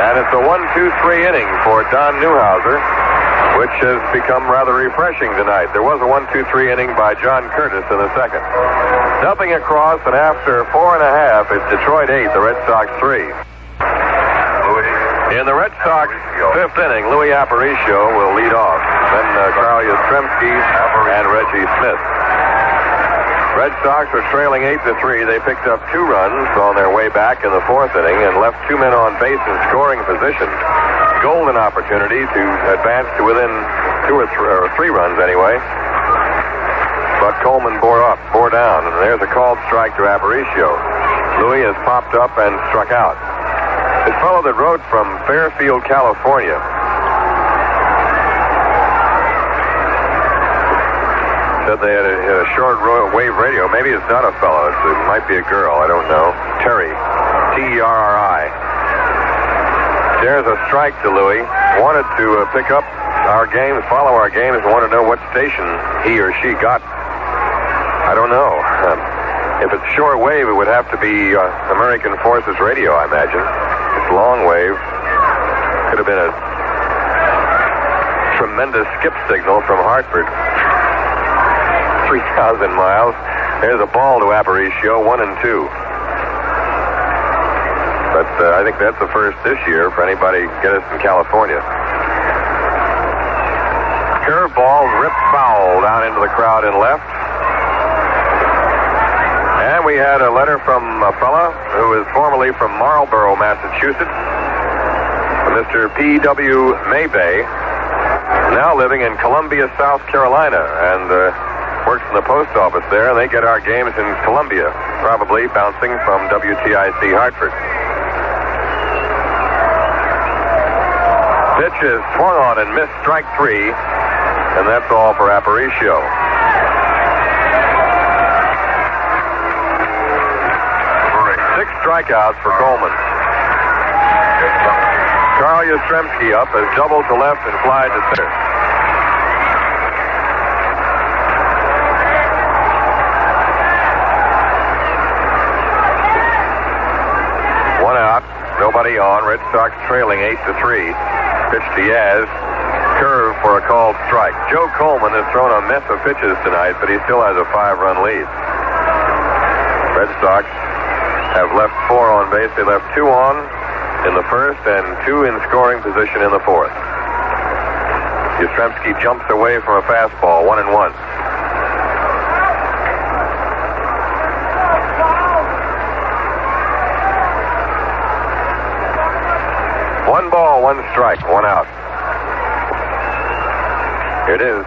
And it's a 1-2-3 inning for Don Newhouser, which has become rather refreshing tonight. There was a 1-2-3 inning by John Curtis in the 2nd. Nothing across, and after 4.5, it's Detroit 8, the Red Sox 3. In the Red Sox 5th inning, Louis Aparicio will lead off. Then Carl Yastrzemski and Reggie Smith. Red Sox are trailing 8-3. They picked up 2 runs on their way back in the 4th inning and left 2 men on base in scoring position. Golden opportunity to advance to within 2 or 3 runs anyway. But Coleman bore down, and there's a called strike to Aparicio. Louis has popped up and struck out. This fellow that wrote from Fairfield, California, said they had a short wave radio. Maybe it's not a fellow. It might be a girl. I don't know. Terry. Terri. There's a strike to Louis. Wanted to pick up our games, follow our games, and want to know what station he or she got. I don't know. If it's short wave, it would have to be American Forces Radio, I imagine. It's long wave. Could have been a tremendous skip signal from Hartford. 3,000 miles. There's a ball to Aparicio, 1-2. But I think that's the first this year for anybody get us in California. Curveball ripped foul down into the crowd in left. And we had a letter from a fella who is formerly from Marlborough, Massachusetts, Mr. P.W. Maybay, now living in Columbia, South Carolina, and works in the post office there, and they get our games in Columbia, probably bouncing from WTIC Hartford. Pitch is swung on and missed, strike 3. and that's all for Aparicio. Six strikeouts for Coleman. Carl Yastrzemski up has doubled to left and flied to center. One out, nobody on. Red Sox trailing 8-3. Pitch to Yaz. Curve for a called strike. Joe Coleman has thrown a mess of pitches tonight, but he still has a 5-run lead. Red Sox have left 4 on base. They left 2 on in the first and 2 in scoring position in the fourth. Yastrzemski jumps away from a fastball, 1-1. One ball, one strike, one out. Here it is.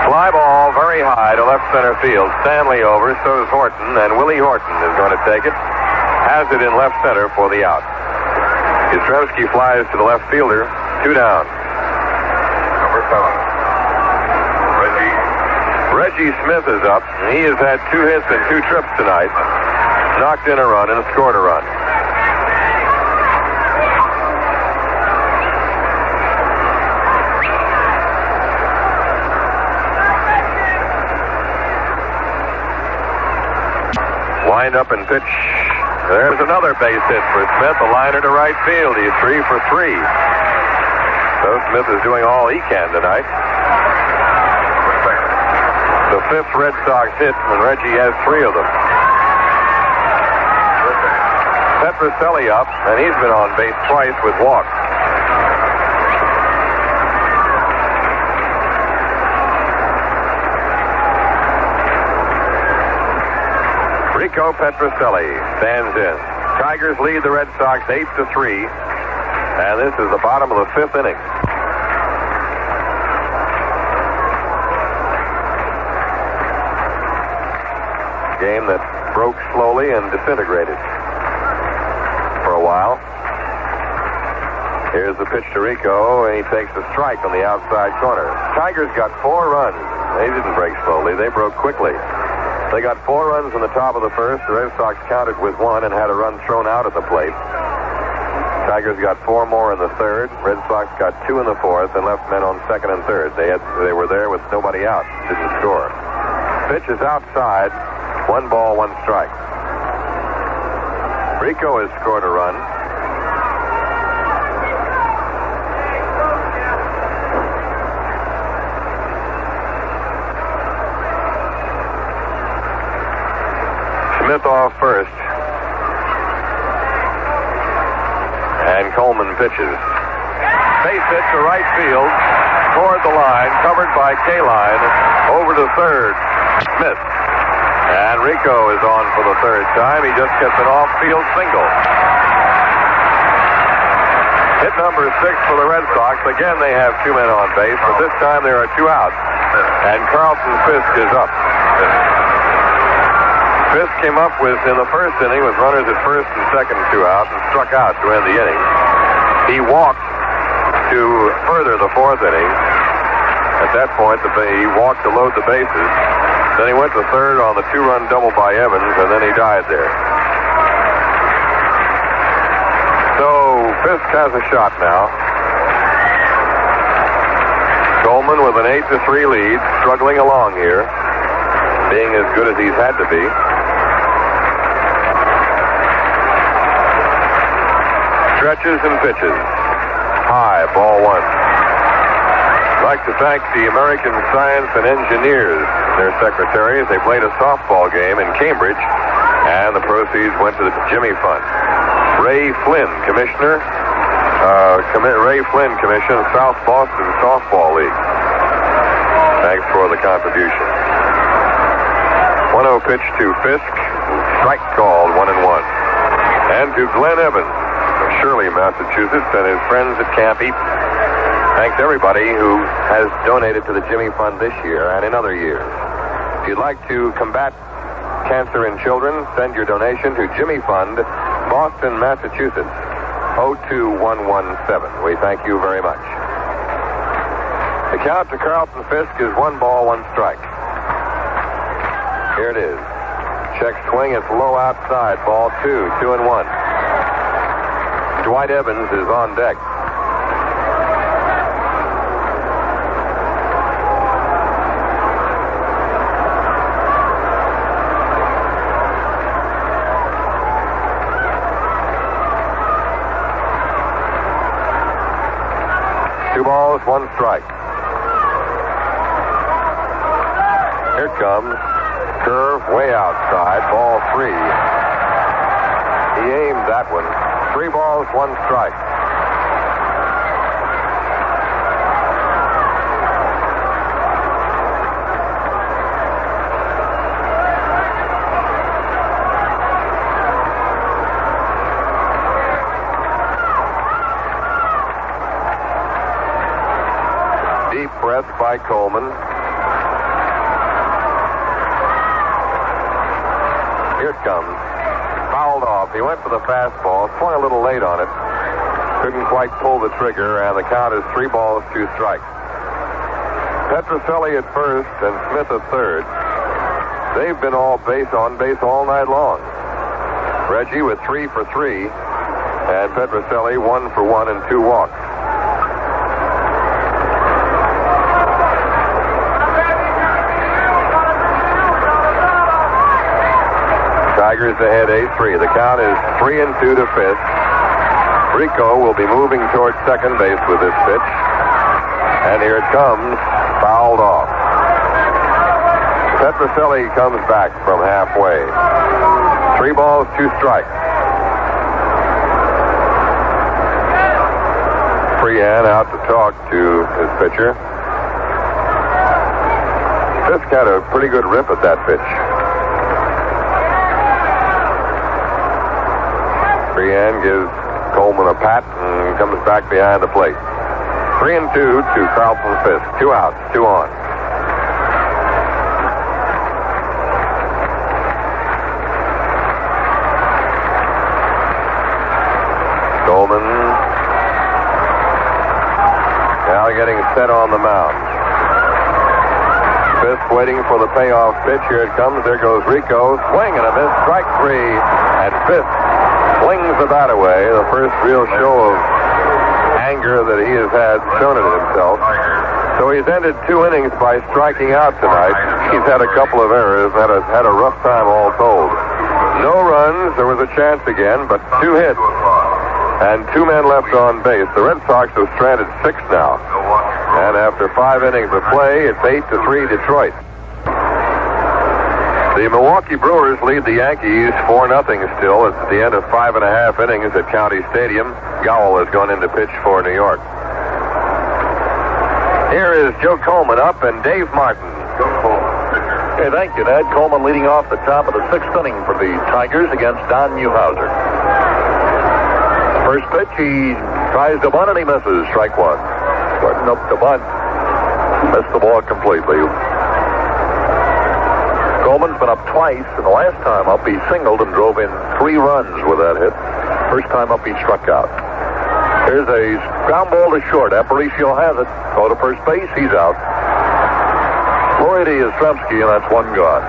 Fly ball very high to left center field. Stanley over, so is Horton, and Willie Horton is going to take it. Has it in left center for the out. Yastrzemski flies to the left fielder. 2 down. Number 7. Reggie Smith is up. He has had 2 hits and 2 trips tonight. Knocked in a run and scored a run. Wind up and pitch. There's another base hit for Smith. A liner to right field. He's 3 for 3. So Smith is doing all he can tonight. The 5th Red Sox hit, and Reggie has 3 of them. Petroselli up, and he's been on base twice with walks. Rico Petroselli stands in. Tigers lead the Red Sox 8-3, and this is the bottom of the 5th inning. Game that broke slowly and disintegrated for a while. Here's the pitch to Rico, and he takes a strike on the outside corner. Tigers got 4 runs. They didn't break slowly. They broke quickly. They got 4 runs in the top of the first. The Red Sox countered with 1 and had a run thrown out at the plate. Tigers got 4 more in the third. Red Sox got 2 in the fourth and left men on second and third. They were there with nobody out. Didn't score. Pitch is outside. 1 ball, 1 strike. Rico has scored a run. Smith off first. And Coleman pitches. Base hit to right field. Toward the line. Covered by Kaline. Over to third. Smith. And Rico is on for the 3rd time. He just gets an off-field single. Hit number 6 for the Red Sox. Again, they have 2 men on base, but this time there are 2 outs. And Carlton Fisk is up. Fisk came up with, in the first inning, with runners at first and second and 2 out, and struck out to end the inning. He walked to further the 4th inning. At that point, he walked to load the bases. Then he went to third on the 2-run double by Evans, and then he died there. So Fisk has a shot now. Coleman with an 8-3 lead, struggling along here, being as good as he's had to be. Stretches and pitches. High, ball 1. I'd like to thank the American Science and Engineers, their secretaries. They played a softball game in Cambridge, and the proceeds went to the Jimmy Fund. Ray Flynn, Commissioner, Ray Flynn, Commission, South Boston Softball League. Thanks for the contribution. 1-0 pitch to Fisk. Strike called, 1-1. And to Glenn Evans of Shirley, Massachusetts, and his friends at Camp Eaton. Thanks everybody who has donated to the Jimmy Fund this year and in other years. If you'd like to combat cancer in children, send your donation to Jimmy Fund, Boston, Massachusetts, 02117. We thank you very much. The count to Carlton Fisk is 1 ball, 1 strike. Here it is. Check swing. It's low outside. Ball 2, 2-1. Dwight Evans is on deck. Two balls, 1 strike. Here it comes. Curve way outside. Ball 3. He aimed that one. 3 balls, 1 strike. Deep breath by Coleman. Here it comes. Fouled off. He went for the fastball. Swung a little late on it. Couldn't quite pull the trigger, and the count is 3 balls, 2 strikes. Petroselli at first and Smith at third. They've been all on base all night long. Reggie with 3 for 3, and Petroselli 1 for 1 and 2 walks. Tigers ahead 8-3. The count is 3-2 to Fisk. Rico will be moving towards second base with this pitch. And here it comes, fouled off. Petroselli comes back from halfway. 3 balls, 2 strikes. Freehan out to talk to his pitcher. Fisk had a pretty good rip at that pitch. Freehan gives Coleman a pat and comes back behind the plate. 3-2 to Carlton Fisk. 2 outs, 2 on. Coleman now getting set on the mound. Fisk waiting for the payoff pitch. Here it comes. There goes Rico. Swing and a miss. Strike 3. And Fisk flings the bat away. The first real show of anger that he has had shown it himself. So he's ended 2 innings by striking out tonight. He's had a couple of errors, had a rough time all told. No runs. There was a chance again, but 2 hits and 2 men left on base. The Red Sox have stranded 6 now. And after 5 innings of play, it's 8-3 Detroit. The Milwaukee Brewers lead the Yankees 4-0 still. It's at the end of 5.5 innings at County Stadium. Gowell has gone in to pitch for New York. Here is Joe Coleman up and Dave Martin. Hey, thank you, Ned. Coleman leading off the top of the 6th inning for the Tigers against Don Newhouser. First pitch, he tries to bunt and he misses. Strike 1. Starting up to bunt. Missed the ball completely. Coleman's been up twice, and the last time up he singled and drove in 3 runs with that hit. First time up he struck out. Here's a ground ball to short. Aparicio has it. Go to first base, he's out. Floyd Yastrzemski, and that's 1 gone.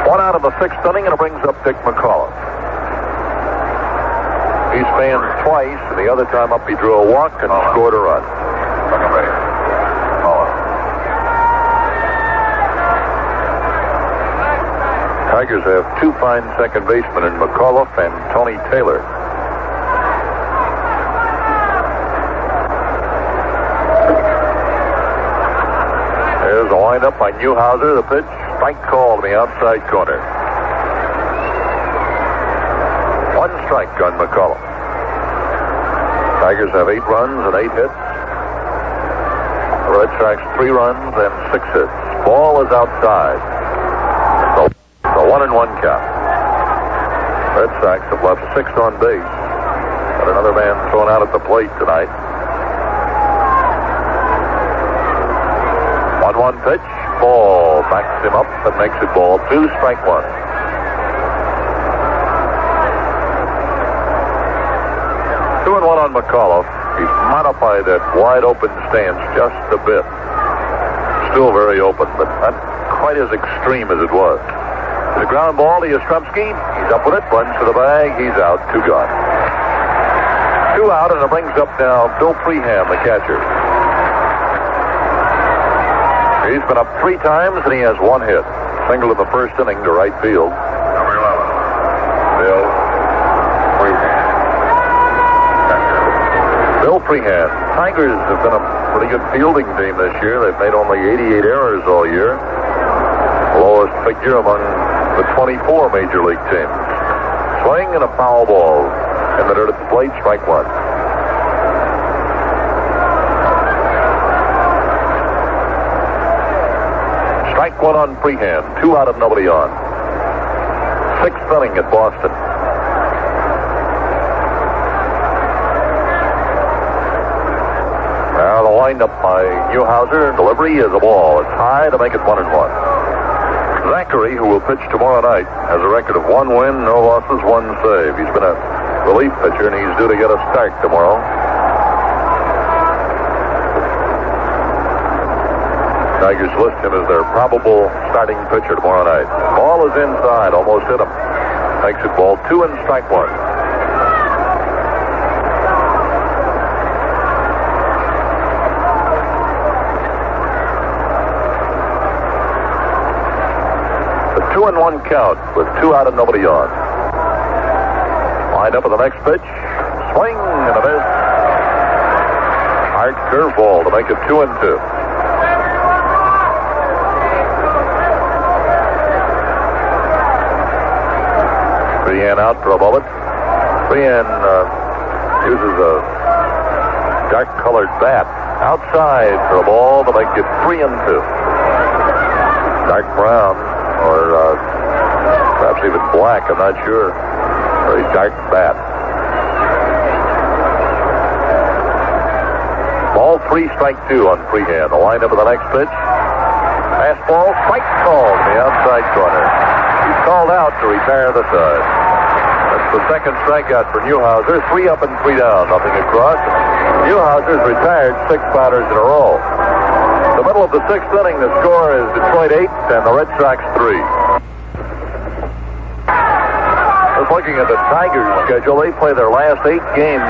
1 out of the 6th inning, and it brings up Dick McCullough. He spanned twice, and the other time up he drew a walk and scored a run. Second base. Tigers have 2 fine second basemen in McAuliffe and Tony Taylor. There's a windup by Newhouser. The pitch, strike call to the outside corner. 1 strike on McAuliffe. Tigers have 8 runs and 8 hits. The Red Sox 3 runs and 6 hits. Ball is outside. A 1-1 count. Red Sox have left 6 on base. Got another man thrown out at the plate tonight. 1-1 pitch. Ball backs him up and makes it ball 2, strike 1. Two and one on McAuliffe. He's modified that wide open stance just a bit. still very open, but not quite as extreme as it was. The ground ball to Yastrzemski. He's up with it, runs to the bag. He's out. 2 gone. 2 out, and it brings up now Bill Freeham, the catcher. He's been up 3 times, and he has 1 hit. Single in the first inning to right field. Number 11. Bill Freeham. Bill Freeham. Tigers have been a pretty good fielding team this year. They've made only 88 errors all year. The lowest figure among the 24 Major League teams. Swing and a foul ball. In the dirt at the plate, strike 1. Strike 1 on Freeham. 2 out of nobody on. 6th inning at Boston. Now the windup by Newhouser. Delivery is a ball. It's high to make it 1-1. Zachary, who will pitch tomorrow night, has a record of 1 win, no losses, 1 save. He's been a relief pitcher, and he's due to get a start tomorrow. Tigers list him as their probable starting pitcher tomorrow night. Ball is inside, almost hit him. Makes it ball 2 and strike 1. A 2-1 count with 2 out and nobody on. Lined up at the next pitch. Swing and a miss. Hard curveball to make it 2-2. Freeham out for a moment. Freeham uses a dark-colored bat outside for a ball to make it 3-2. Dark brown, or perhaps even black, I'm not sure. Very dark bat. Ball 3, strike 2 on Freeham. The lineup of the next pitch. Fastball, strike called in the outside corner. He's called out to retire the side. That's the second strikeout for Newhouser. 3 up and 3 down, nothing across. Newhouser's retired 6 batters in a row. The middle of the 6th inning, the score is Detroit 8 and the Red Sox 3. Just looking at the Tigers schedule, they play their last 8 games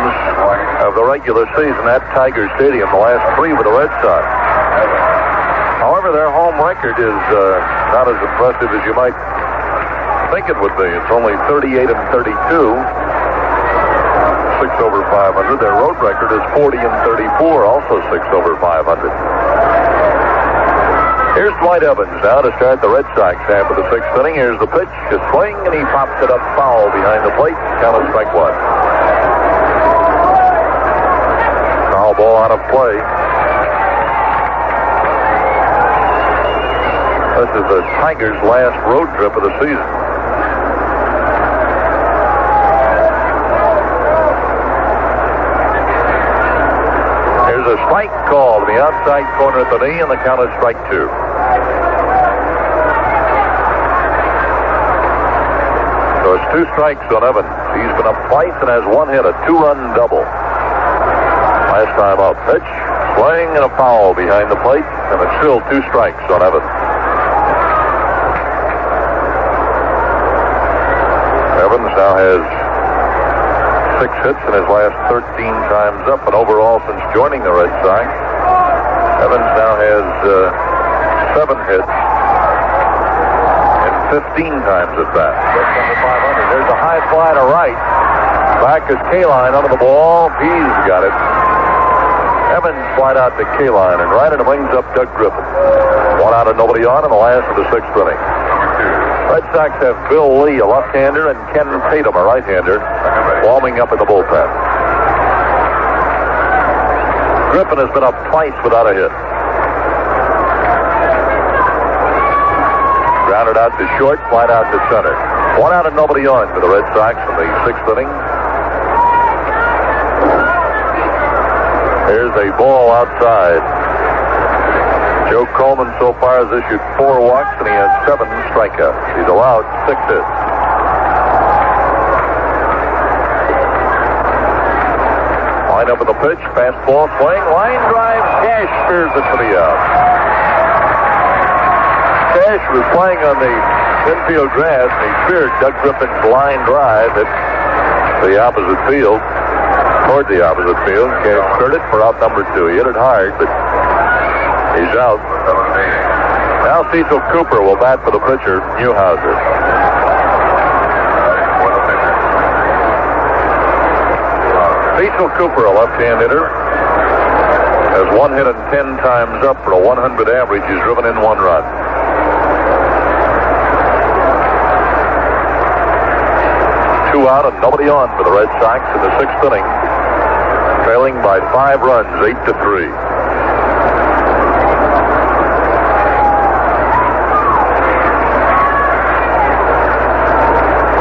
of the regular season at Tiger Stadium, the last 3 with the Red Sox. However, their home record is not as impressive as you might think it would be. It's only 38 and 32, 6 over 500. Their road record is 40 and 34, also 6 over 500. Here's Dwight Evans now to start the Red Sox half of the 6th inning. Here's the pitch, a swing, and he pops it up foul behind the plate. Count of strike 1. Foul ball out of play. This is the Tigers' last road trip of the season. Here's a strike call to the outside corner at the knee, and the count is strike 2. So it's 2 strikes on Evans. He's been up twice and has 1 hit, a 2-run double. Last time up, pitch, swing, and a foul behind the plate, and it's still 2 strikes on Evans. Evans now has 6 hits in his last 13 times up, and overall since joining the Red Sox, Evans now has 7 hits and 15 times at bat. Just under 500. There's a high fly to right. Back is Kaline under the ball. He's got it. Evans flied out to Kaline and right, and it brings up Doug Griffin. 1 out and nobody on in the last of the 6th inning. Red Sox have Bill Lee, a left-hander, and Ken Tatum, a right-hander, warming up in the bullpen. Griffin has been up twice without a hit. Grounded out to short, flied out to center. 1 out and nobody on for the Red Sox in the 6th inning. Here's a ball outside. Joe Coleman so far has issued 4 walks, and he has 7 strikeouts. He's allowed 6 hits. Line up with the pitch, fastball, swing, line drive, Cash spears it to the out. Cash was playing on the infield grass, and he feared Doug Griffin's line drive at the opposite field, toward the opposite field. Cash cleared it for out number 2. He hit it hard, but he's out. Now Cecil Cooper will bat for the pitcher, Newhouser. Cecil Cooper, a left-hand hitter, has 1 hit and 10 times up for a 100 average. He's driven in 1 run. Two out and nobody on for the Red Sox in the 6th inning, trailing by 5 runs, 8-3.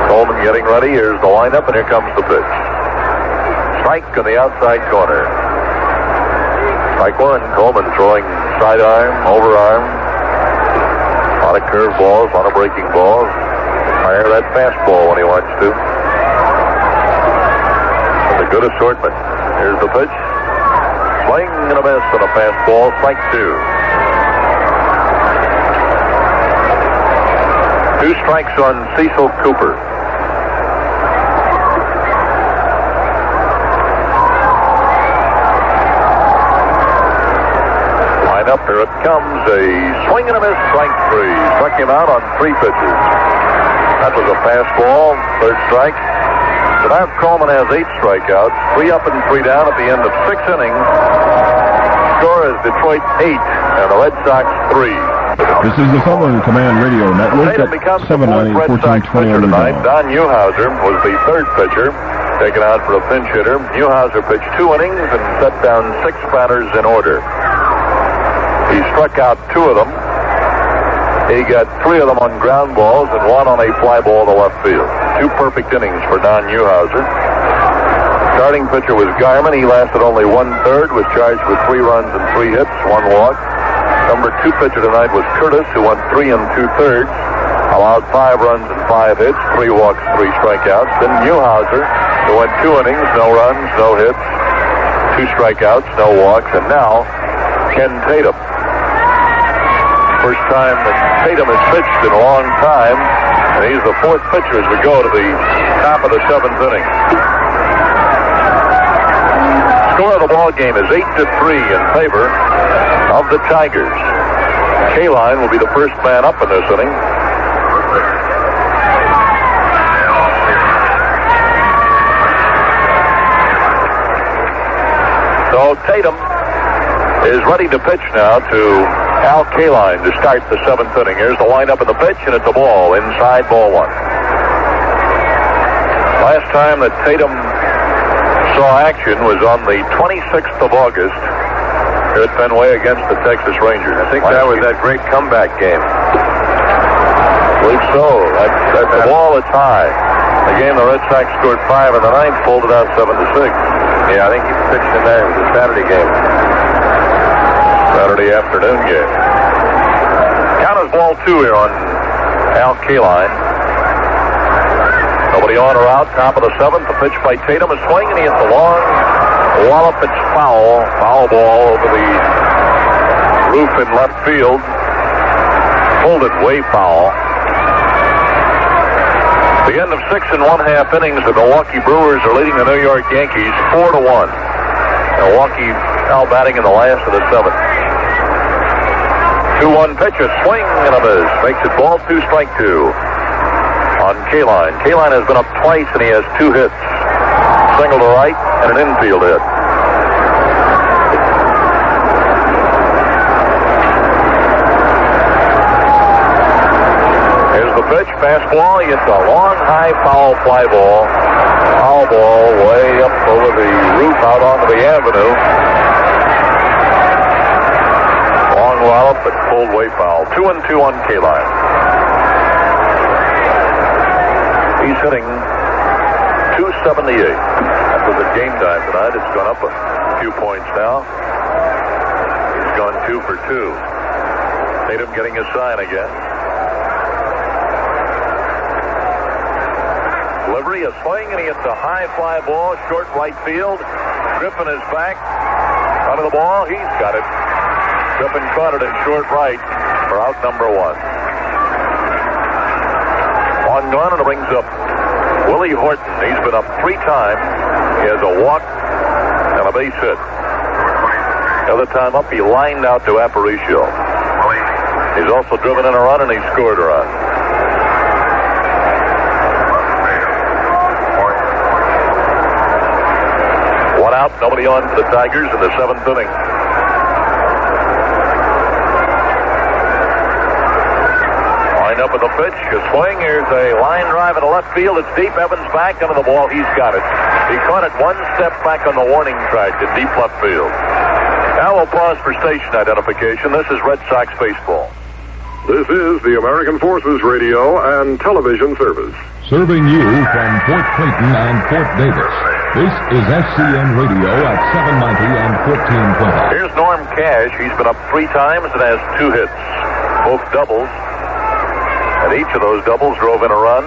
Coleman getting ready. Here's the lineup, and here comes the pitch. Strike on the outside corner. Strike 1. Coleman throwing sidearm, overarm. A lot of curve balls, a lot of breaking balls. Fire that fastball when he wants to. It's a good assortment. Here's the pitch. Swing and a miss on a fastball. Strike 2. 2 strikes on Cecil Cooper. Up, here it comes. A swing and a miss, strike 3. Struck him out on 3 pitches. That was a fastball, 3rd strike. So now Coleman has 8 strikeouts, 3 up and 3 down at the end of 6 innings. Score is Detroit 8 and the Red Sox 3. This is the Southern Command Radio Network at 790 1420 tonight. Don Newhouser was the 3rd pitcher, taken out for a pinch hitter. Newhouser pitched 2 innings and set down 6 batters in order. He struck out 2 of them. He got 3 of them on ground balls and 1 on a fly ball to left field. 2 perfect innings for Don Newhouser. Starting pitcher was Garman. He lasted only 1/3, was charged with 3 runs and 3 hits, 1 walk. Number 2 pitcher tonight was Curtis, who went 3 2/3, allowed 5 runs and 5 hits, 3 walks, 3 strikeouts. Then Newhouser, who went 2 innings, no runs, no hits, 2 strikeouts, no walks, and now Ken Tatum. First time that Tatum has pitched in a long time, and he's the 4th pitcher as we go to the top of the 7th inning. Score of the ball game is 8-3 in favor of the Tigers. Kaline will be the first man up in this inning. So Tatum is ready to pitch now to Al Kaline to start the 7th inning. Here's the lineup of the pitch, and it's a ball inside, ball 1. Last time that Tatum saw action was on the 26th of August here at Fenway against the Texas Rangers. I think that was that great comeback game. I believe so. That's the ball that's high. The game the Red Sox scored 5 in the 9th, folded out 7-6. Yeah, I think he pitched in that. It was a Saturday game. Saturday afternoon game. Count is ball 2 here on Al Kaline. Nobody on or out, top of the 7th. The pitch by Tatum is swing, and he hits a long wallop. It's foul. Foul ball over the roof in left field. Pulled it way foul. The end of 6 1/2 innings. The Milwaukee Brewers are leading the New York Yankees 4-1. Milwaukee now batting in the last of the 7th. 2-1 pitch, a swing and a miss. Makes it ball 2, strike 2 on Kaline. Kaline has been up twice and he has 2 hits. Single to right and an infield hit. Here's the pitch, fastball. He hits a long, high, foul fly ball. Foul ball way up over the roof out onto the avenue. Long wallop, but pulled way foul. 2-2 on Kaline. He's hitting .278. That was at game time tonight. It's gone up a few points now. He's gone 2 for 2. Tatum getting his sign again. Delivery, a swing, and he hits a high fly ball, short right field. Griffin is back. Under the ball, he's got it. Griffin caught it in short right for for out number 1. On gone, and it brings up Willie Horton. He's been up 3 times. He has a walk and a base hit. The other time up, he lined out to Aparicio. He's also driven in a run, and he scored a run. One out, nobody on for the Tigers in the 7th inning. Line up in the pitch, a swing. Here's a line drive into left field. It's deep. Evans back into the ball. He's got it. He caught it one step back on the warning track in deep left field. Now we'll pause for station identification. This is Red Sox baseball. This is the American Forces Radio and Television Service. Serving you from Fort Clayton and Fort Davis. This is SCN Radio at 790 and 1420. Here's Norm Cash. He's been up 3 times and has 2 hits. Both doubles. And each of those doubles drove in a run.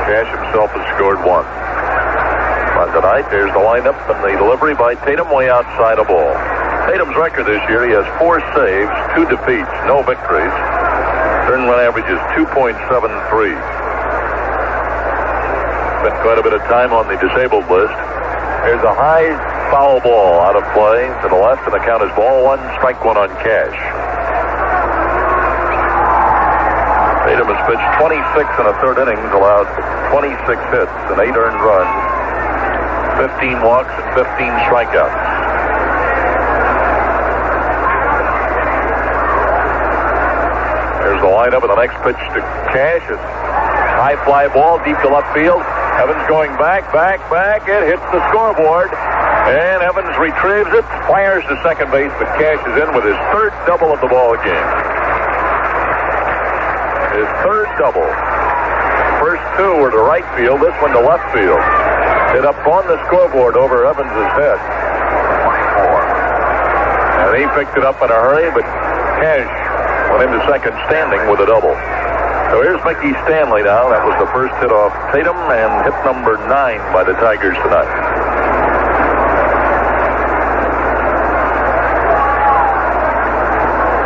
Cash himself has scored 1. But tonight, there's the lineup and the delivery by Tatum way outside a ball. Tatum's record this year, he has 4 saves, 2 defeats, no victories. Turn run average is 2.73. Spent quite a bit of time on the disabled list. Here's a high foul ball out of play to the left, and the count is ball 1, strike 1 on Cash. Tatum has pitched 26 in the 3rd innings, allowed 26 hits and 8 earned runs, 15 walks and 15 strikeouts. There's the lineup, and the next pitch to Cash is high fly ball deep to left field. Evans going back. It hits the scoreboard, and Evans retrieves it, fires to second base, but Cash is in with his 3rd double of the ball game. His 3rd double. First 2 were to right field, this one to left field. Hit up on the scoreboard over Evans' head. 24. And he picked it up in a hurry, but Cash went into second standing with a double. So here's Mickey Stanley now. That was the first hit off Tatum, and hit number 9 by the Tigers tonight.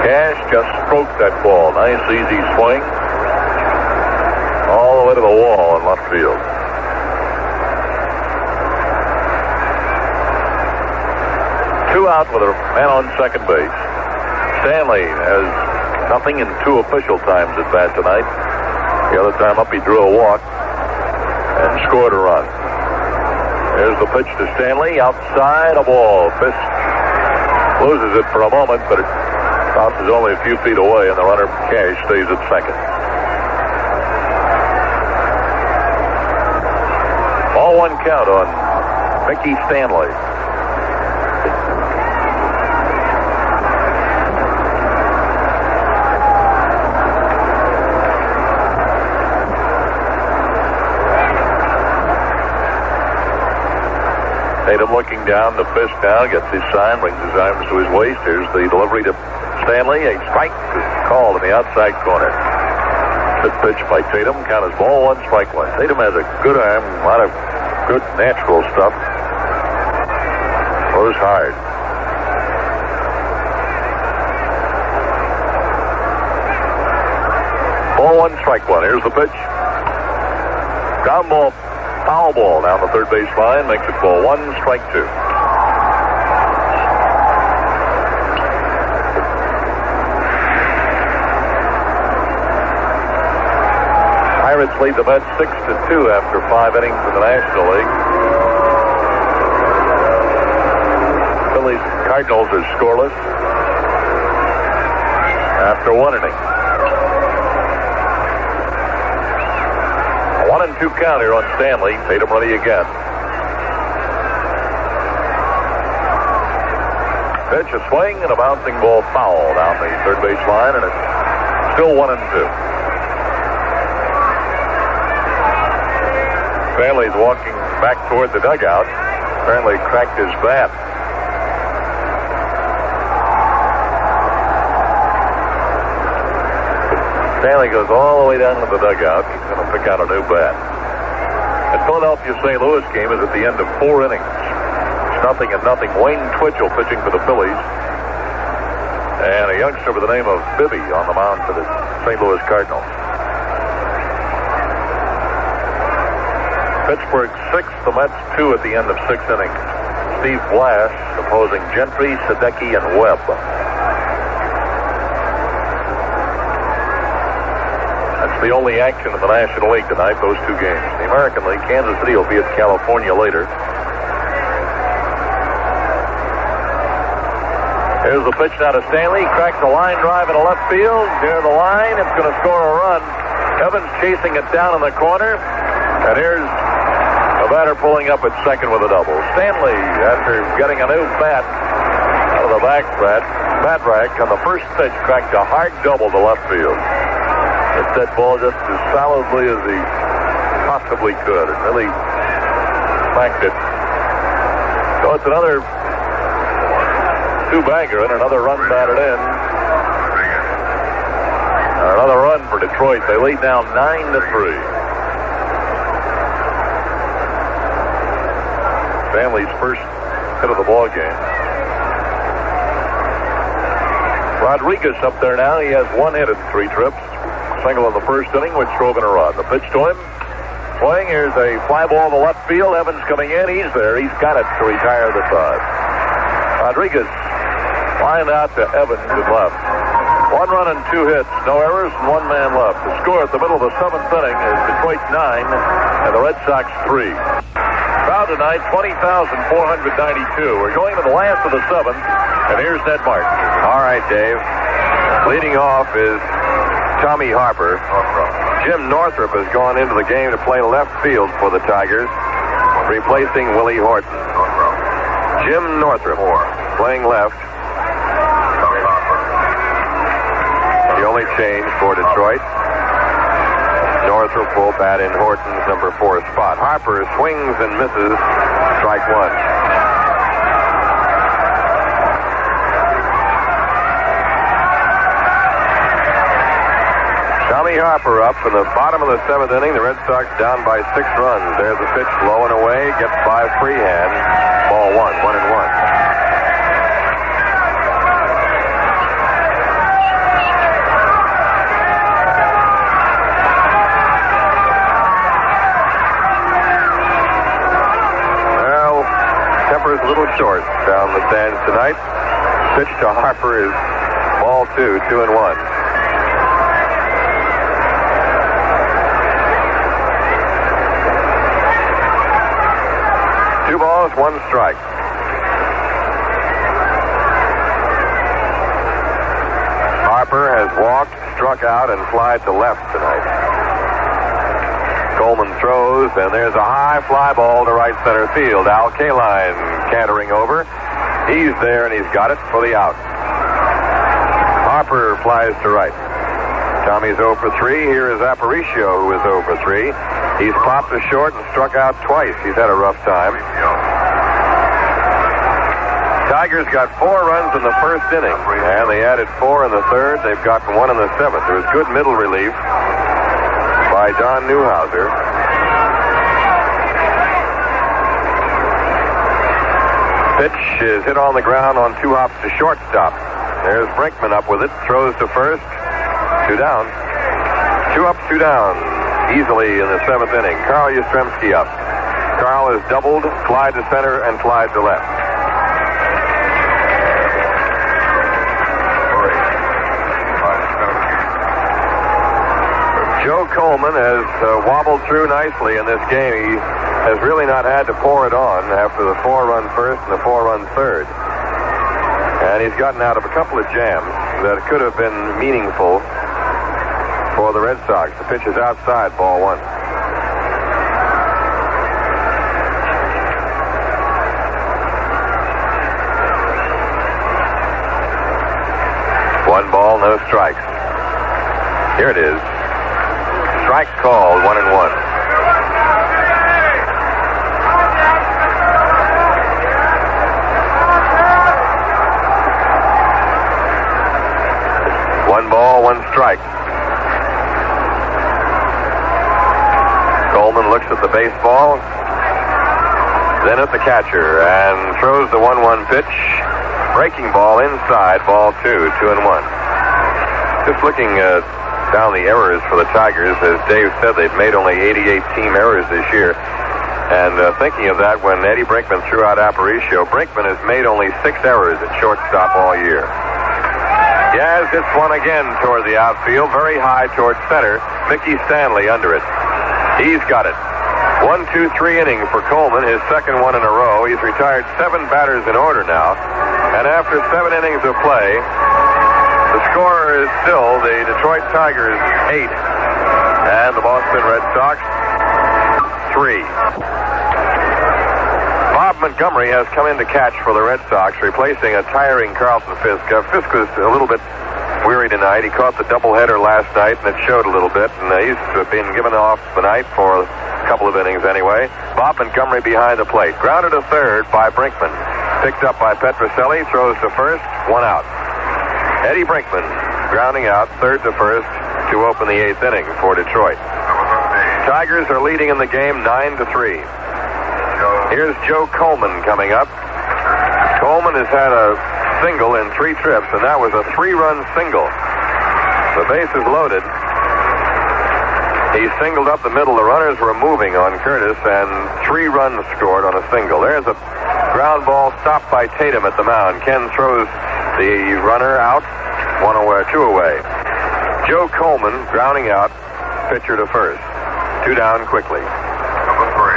Cash just stroked that ball. Nice, easy swing. All the way to the wall in left field. Two out with a man on second base. Stanley has nothing in 2 official times at bat tonight. The other time up, he drew a walk and scored a run. There's the pitch to Stanley. Outside a ball. Fisk loses it for a moment, but it bounces only a few feet away, and the runner, Cash, stays at second. Ball 1 count on Mickey Stanley. Tatum looking down the Fisk now, gets his sign, brings his arms to his waist. Here's the delivery to Stanley. A strike is called in the outside corner. Good pitch by Tatum. Count is ball 1, strike 1. Tatum has a good arm, a lot of good natural stuff. Throws hard. Ball 1, strike 1. Here's the pitch. Ground ball. Foul ball down the third base line, makes it ball 1, strike 2. Pirates lead the Mets 6-2 after 5 innings in the National League. Phillies and Cardinals are scoreless after 1 inning. 1-2 count here on Stanley. Tatum ready again. Pitch, a swing, and a bouncing ball foul down the third base line, and it's still 1-2. Stanley's walking back toward the dugout. Apparently cracked his bat. Stanley goes all the way down to the dugout. He's going to pick out a new bat. The Philadelphia-St. Louis game is at the end of 4 innings. It's 0-0. Wayne Twitchell pitching for the Phillies. and a youngster by the name of Bibby on the mound for the St. Louis Cardinals. Pittsburgh 6, the Mets 2 at the end of 6 innings. Steve Blass opposing Gentry, Sadecki, and Webb. That's the only action in the National League tonight, those 2 games. The American League, Kansas City will be at California later. Here's the pitch now to Stanley. Cracks a line drive in the left field. Near the line, it's going to score a run. Evans chasing it down in the corner. And here's a batter pulling up at second with a double. Stanley, after getting a new bat out of the bat rack on the first pitch, cracked a hard double to left field. Hit that ball just as solidly as he possibly could. It really smacked it. So it's another two-bagger and another run batted in. Another run for Detroit. They lead now 9-3. Stanley's first hit of the ball game. Rodriguez up there now. He has 1 hit at 3 trips. Single in the first inning, which drove in a run. The pitch to him. Swing. Here's a fly ball to left field. Evans coming in. He's there. He's got it to retire the side. Rodriguez flying out to Evans and left. 1 run and 2 hits. No errors and 1 man left. The score at the middle of the 7th inning is Detroit 9 and the Red Sox 3. Crowd tonight, 20,492. We're going to the last of the 7th, and here's Ned Martin. All right, Dave. Leading off is Tommy Harper. Jim Northrup has gone into the game to play left field for the Tigers, replacing Willie Horton. Jim Northrup playing left. The only change for Detroit. Northrup will bat in Horton's number 4 spot. Harper swings and misses. Strike 1. Tommy Harper up in the bottom of the 7th inning. The Red Sox down by 6 runs. There's the pitch low and away. Gets by freehand. Ball 1, 1-1. Temper's a little short down the stands tonight. Pitch to Harper is ball 2, 2-1. Two balls, 1 strike. Harper has walked, struck out, and flied to left tonight. Coleman throws, and there's a high fly ball to right center field. Al Kaline cantering over. He's there, and he's got it for the out. Harper flies to right. Tommy's 0 for 3. Here is Aparicio, who is 0 for 3. He's popped to short and struck out twice. He's had a rough time. Tigers got 4 runs in the first inning, and they added 4 in the third. They've gotten 1 in the 7th. There was good middle relief by John Newhouser. Pitch is hit on the ground on 2 hops to shortstop. There's Brinkman up with it. Throws to first. 2 down. 2 up, 2 down. Easily in the 7th inning. Carl Yastrzemski up. Carl is doubled, fly to center, and fly to left. Joe Coleman has wobbled through nicely in this game. He has really not had to pour it on after the 4-run first and the 4-run third. And he's gotten out of a couple of jams that could have been meaningful for the Red Sox. The pitch is outside, ball 1. One ball, no strikes. Here it is. Strike called, 1-1. One ball, 1 strike. Coleman looks at the baseball, then at the catcher, and throws the 1-1 pitch. Breaking ball inside, ball 2, 2-1. Just looking down the errors for the Tigers, as Dave said, they've made only 88 team errors this year. And thinking of that, when Eddie Brinkman threw out Aparicio, Brinkman has made only 6 errors at shortstop all year. Yaz hits one again toward the outfield, very high toward center. Mickey Stanley under it. He's got it. 1, 2, 3 inning for Coleman, his second one in a row. He's retired 7 batters in order now. And after 7 innings of play, the score is still the Detroit Tigers 8 and the Boston Red Sox 3. Bob Montgomery has come in to catch for the Red Sox, replacing a tiring Carlton Fisk. Fisk was a little bit weary tonight. He caught the doubleheader last night, and it showed a little bit. And he's been given off tonight for a couple of innings anyway. Bob Montgomery behind the plate. Grounded to third by Brinkman. Picked up by Petroselli. Throws to first. 1 out. Eddie Brinkman grounding out third to first to open the 8th inning for Detroit. Tigers are leading in the game 9-3. Here's Joe Coleman coming up. Coleman has had a single in 3 trips, and that was a 3-run single. The base is loaded. He singled up the middle. The runners were moving on Curtis, and 3 runs scored on a single. There's a ground ball stopped by Tatum at the mound. Ken throws the runner out, 1 away, 2 away. Joe Coleman grounding out, pitcher to first. 2 down quickly. Number 3.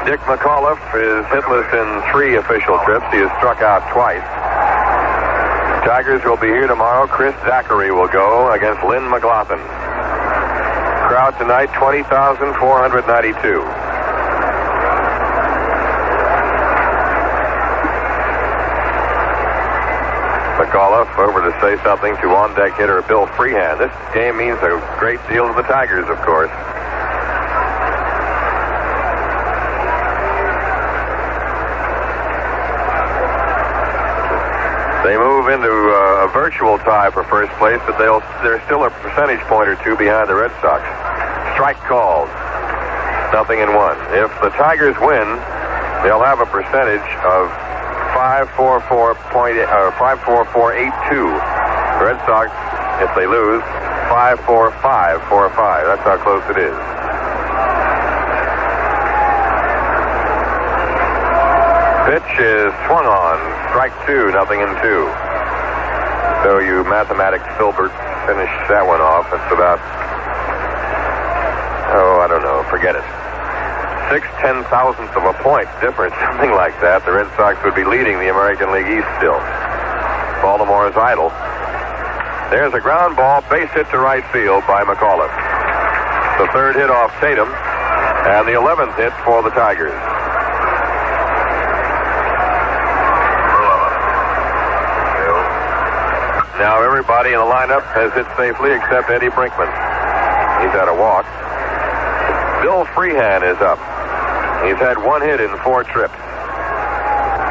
Dick McAuliffe is hitless in 3 official trips. He has struck out twice. Tigers will be here tomorrow. Chris Zachary will go against Lynn McLaughlin. Crowd tonight, 20,492. McAuliffe over to say something to on-deck hitter Bill Freehan. This game means a great deal to the Tigers, of course. They move into a virtual tie for first place, but they're still a percentage point or 2 behind the Red Sox. Strike called. 0-1. If the Tigers win, they'll have a percentage of 5.4482. Red Sox, if they lose, 5.4545. That's how close it is. Pitch is swung on. Strike 2, 0-2. So you mathematics Filbert finish that one off. It's about, I don't know, forget it. 6/10,000th of a point difference, something like that. The Red Sox would be leading the American League East still. Baltimore is idle. There's a ground ball, base hit to right field by McAuliffe. The 3rd hit off Tatum, and the 11th hit for the Tigers. Now everybody in the lineup has hit safely except Eddie Brinkman. He's had a walk. Bill Freehan is up. He's had 1 hit in 4 trips.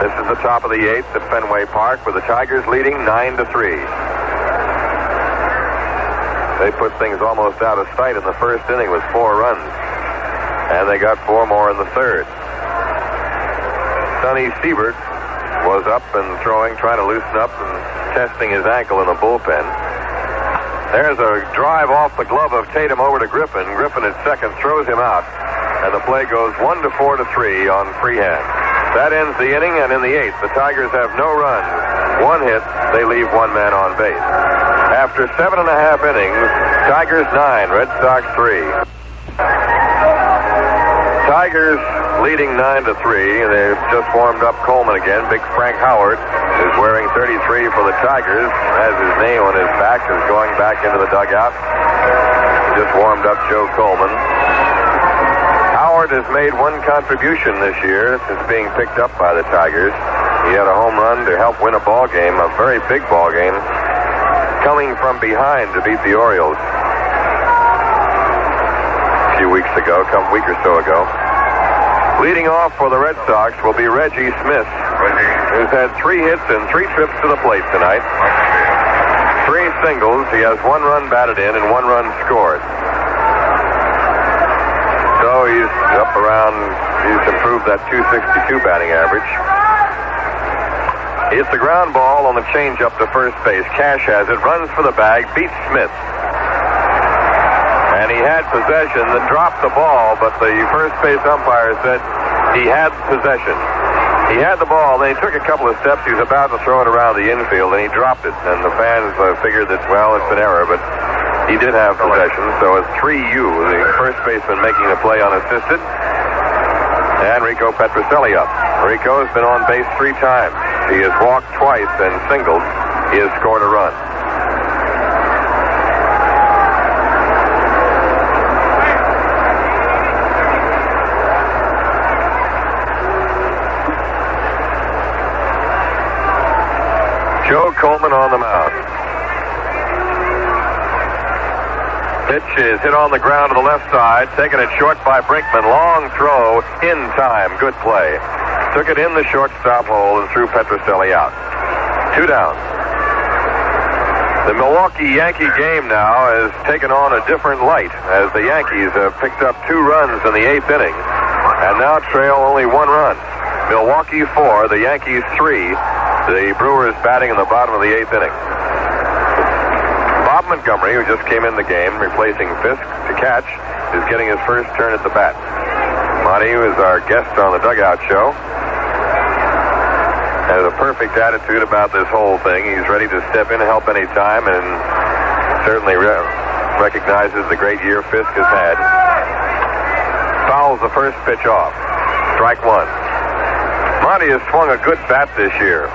This is the top of the 8th at Fenway Park with the Tigers leading 9-3. They put things almost out of sight in the first inning with 4 runs. And they got 4 more in the 3rd. Sonny Siebert was up and throwing, trying to loosen up and testing his ankle in the bullpen. There's a drive off the glove of Tatum over to Griffin. Griffin at second throws him out. And the play goes 1-4-3 on Freehan. That ends the inning, and in the 8th, the Tigers have no runs. 1 hit, they leave 1 man on base. After 7.5 innings, Tigers 9, Red Sox 3. Tigers leading 9-3. They've just warmed up Coleman again. Big Frank Howard is wearing 33 for the Tigers. Has his name on his back, is going back into the dugout. He just warmed up Joe Coleman. Howard has made 1 contribution this year since being picked up by the Tigers. He had a home run to help win a ball game, a very big ball game, coming from behind to beat the Orioles a few weeks ago, a week or so ago. Leading off for the Red Sox will be Reggie Smith, who's had 3 hits and 3 trips to the plate tonight. 3 singles. He has 1 run batted in and 1 run scored. So he's He's improved that 262 batting average. He hits the ground ball on the changeup to first base. Cash has it, runs for the bag, beats Smith. And he had possession, then dropped the ball, but the first base umpire said he had possession. He had the ball, then he took a couple of steps. He was about to throw it around the infield, and he dropped it. And the fans figured that, well, it's an error, but he did have possession. So it's 3-U, the first baseman making the play unassisted. And Rico Petrocelli up. Rico has been on base 3 times. He has walked twice and singled. He has scored a run. Joe Coleman on the mound. Pitch is hit on the ground to the left side, taking it short by Brinkman. Long throw, in time, good play. Took it in the shortstop hole and threw Petrocelli out. 2 down. The Milwaukee Yankee game now has taken on a different light as the Yankees have picked up 2 runs in the 8th inning and now trail only 1 run. Milwaukee 4, the Yankees 3. The Brewers batting in the bottom of the 8th inning. Bob Montgomery, who just came in the game, replacing Fisk to catch, is getting his first turn at the bat. Monty, who is our guest on the Dugout Show, has a perfect attitude about this whole thing. He's ready to step in and help any time, and certainly recognizes the great year Fisk has had. Fouls the first pitch off. Strike 1. Monty has swung a good bat this year,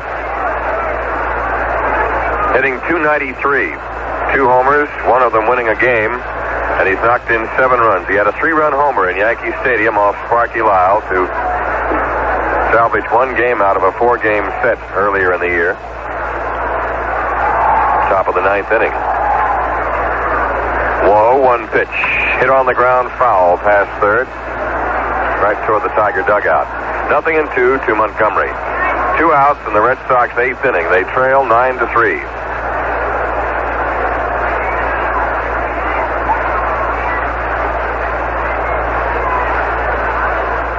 hitting .293. 2 homers, 1 of them winning a game, and he's knocked in 7 runs. He had a 3-run homer in Yankee Stadium off Sparky Lyle to salvage 1 game out of a 4-game set earlier in the year. Top of the 9th inning. Low, 1 pitch. Hit on the ground, foul, past third. Right toward the Tiger dugout. 0-2 to Montgomery. 2 outs in the Red Sox 8th inning. They trail 9-3.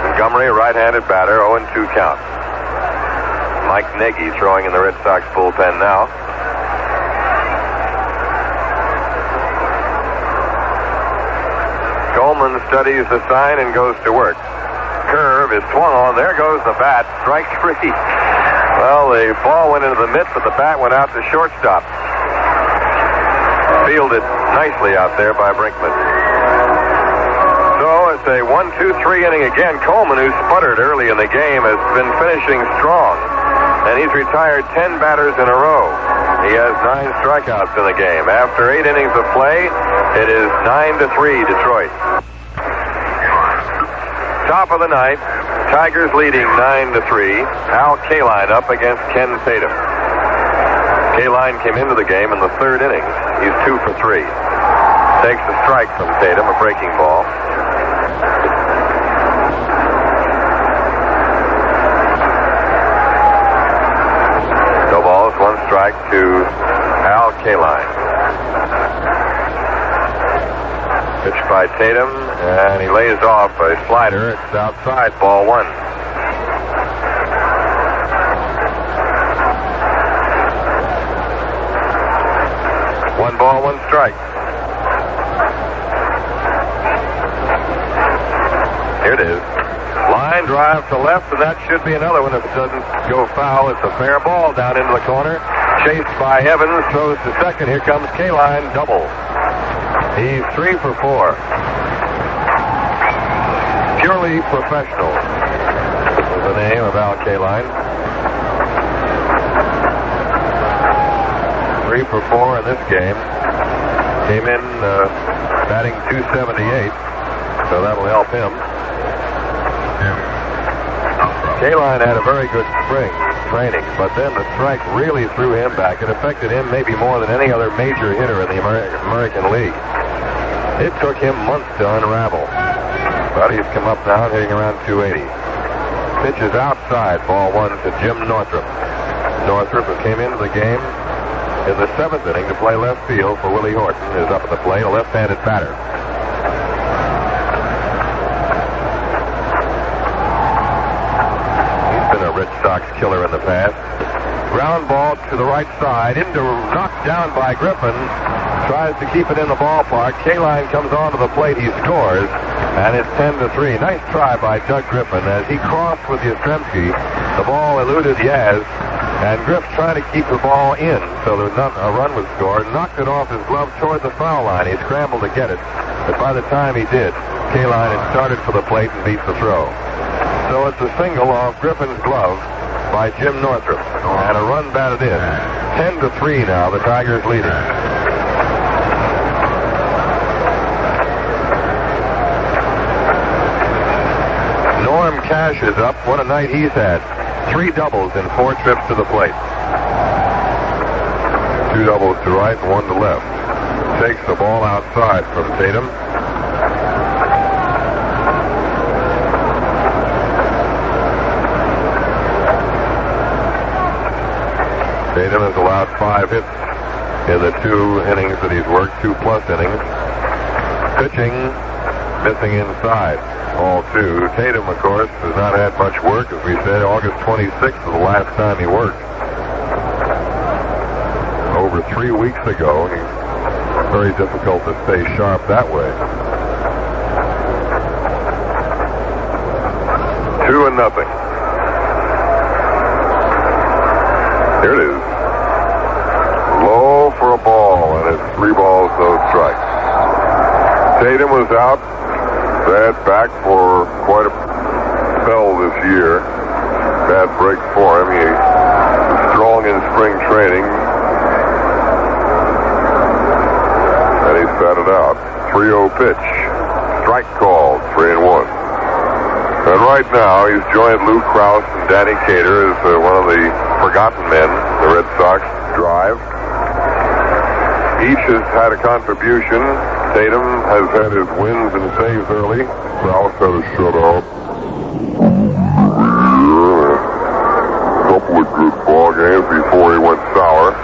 Montgomery, right-handed batter, 0-2 count. Mike Nagy throwing in the Red Sox bullpen now. Coleman studies the sign and goes to work. Curve is swung on. There goes the bat. Strike 3. Well, the ball went into the mitt, but the bat went out to shortstop. Fielded nicely out there by Brinkman. So it's a 1-2-3 inning again. Coleman, who sputtered early in the game, has been finishing strong, and he's retired 10 batters in a row. He has 9 strikeouts in the game. After 8 innings of play, it is 9-3 Detroit. Top of the 9th, Tigers leading 9-3. Al Kaline up against Ken Tatum. Kaline came into the game in the 3rd inning. He's 2 for 3. Takes a strike from Tatum, a breaking ball. No balls, 1 strike to Al Kaline. Pitch by Tatum, and he lays off a slider. It's outside, ball 1. One ball, 1 strike. Here it is. Line drive to left, and that should be another one if it doesn't go foul. It's a fair ball down into the corner. Chased by Evans, throws to second. Here comes Kaline, double. He's 3 for 4. Purely professional is the name of Al Kaline. 3 for 4 in this game. Came in batting .278, so that'll help him. Kaline had a very good spring training, but then the strike really threw him back. It affected him maybe more than any other major hitter in the American League. It took him months to unravel, but he's come up now hitting around .280. Pitch is outside, ball 1 to Jim Northrup. Northrup, who came into the game in the 7th inning to play left field for Willie Horton, is up at the plate, a left-handed batter. Red Sox killer in the past. Ground ball to the right side, knocked down by Griffin. Tries to keep it in the ballpark. Kaline comes onto the plate. He scores, and it's 10-3. Nice try by Doug Griffin as he crossed with Yastrzemski. The ball eluded Yaz, and Griff trying to keep the ball in so a run was scored. Knocked it off his glove toward the foul line. He scrambled to get it, but by the time he did, Kaline had started for the plate and beat the throw. So it's a single off Griffin's glove by Jim Northrup, and a run batted in. 10-3 now, the Tigers leading. Norm Cash is up. What a night he's had. 3 doubles in 4 trips to the plate. 2 doubles to right and 1 to left. Takes the ball outside from Tatum. Tatum has allowed 5 hits in the 2 innings that he's worked, 2+ innings. Pitching, missing inside, all 2. Tatum, of course, has not had much work. As we said, August 26th was the last time he worked. Over 3 weeks ago. Very difficult to stay sharp that way. 2-0. Here it is. Low for a ball, and it's 3 balls, no strikes. Tatum was out. Bad back for quite a spell this year. Bad break for him. He was strong in spring training. And he sat it out. 3-0 pitch. Strike called. 3-1. And right now, he's joined Lou Krause and Danny Cater as one of the forgotten men the Red Sox drive. Each has had a contribution. Tatum has had his wins and saves early. Krause had a shutout. A couple of good ball games before he went sour.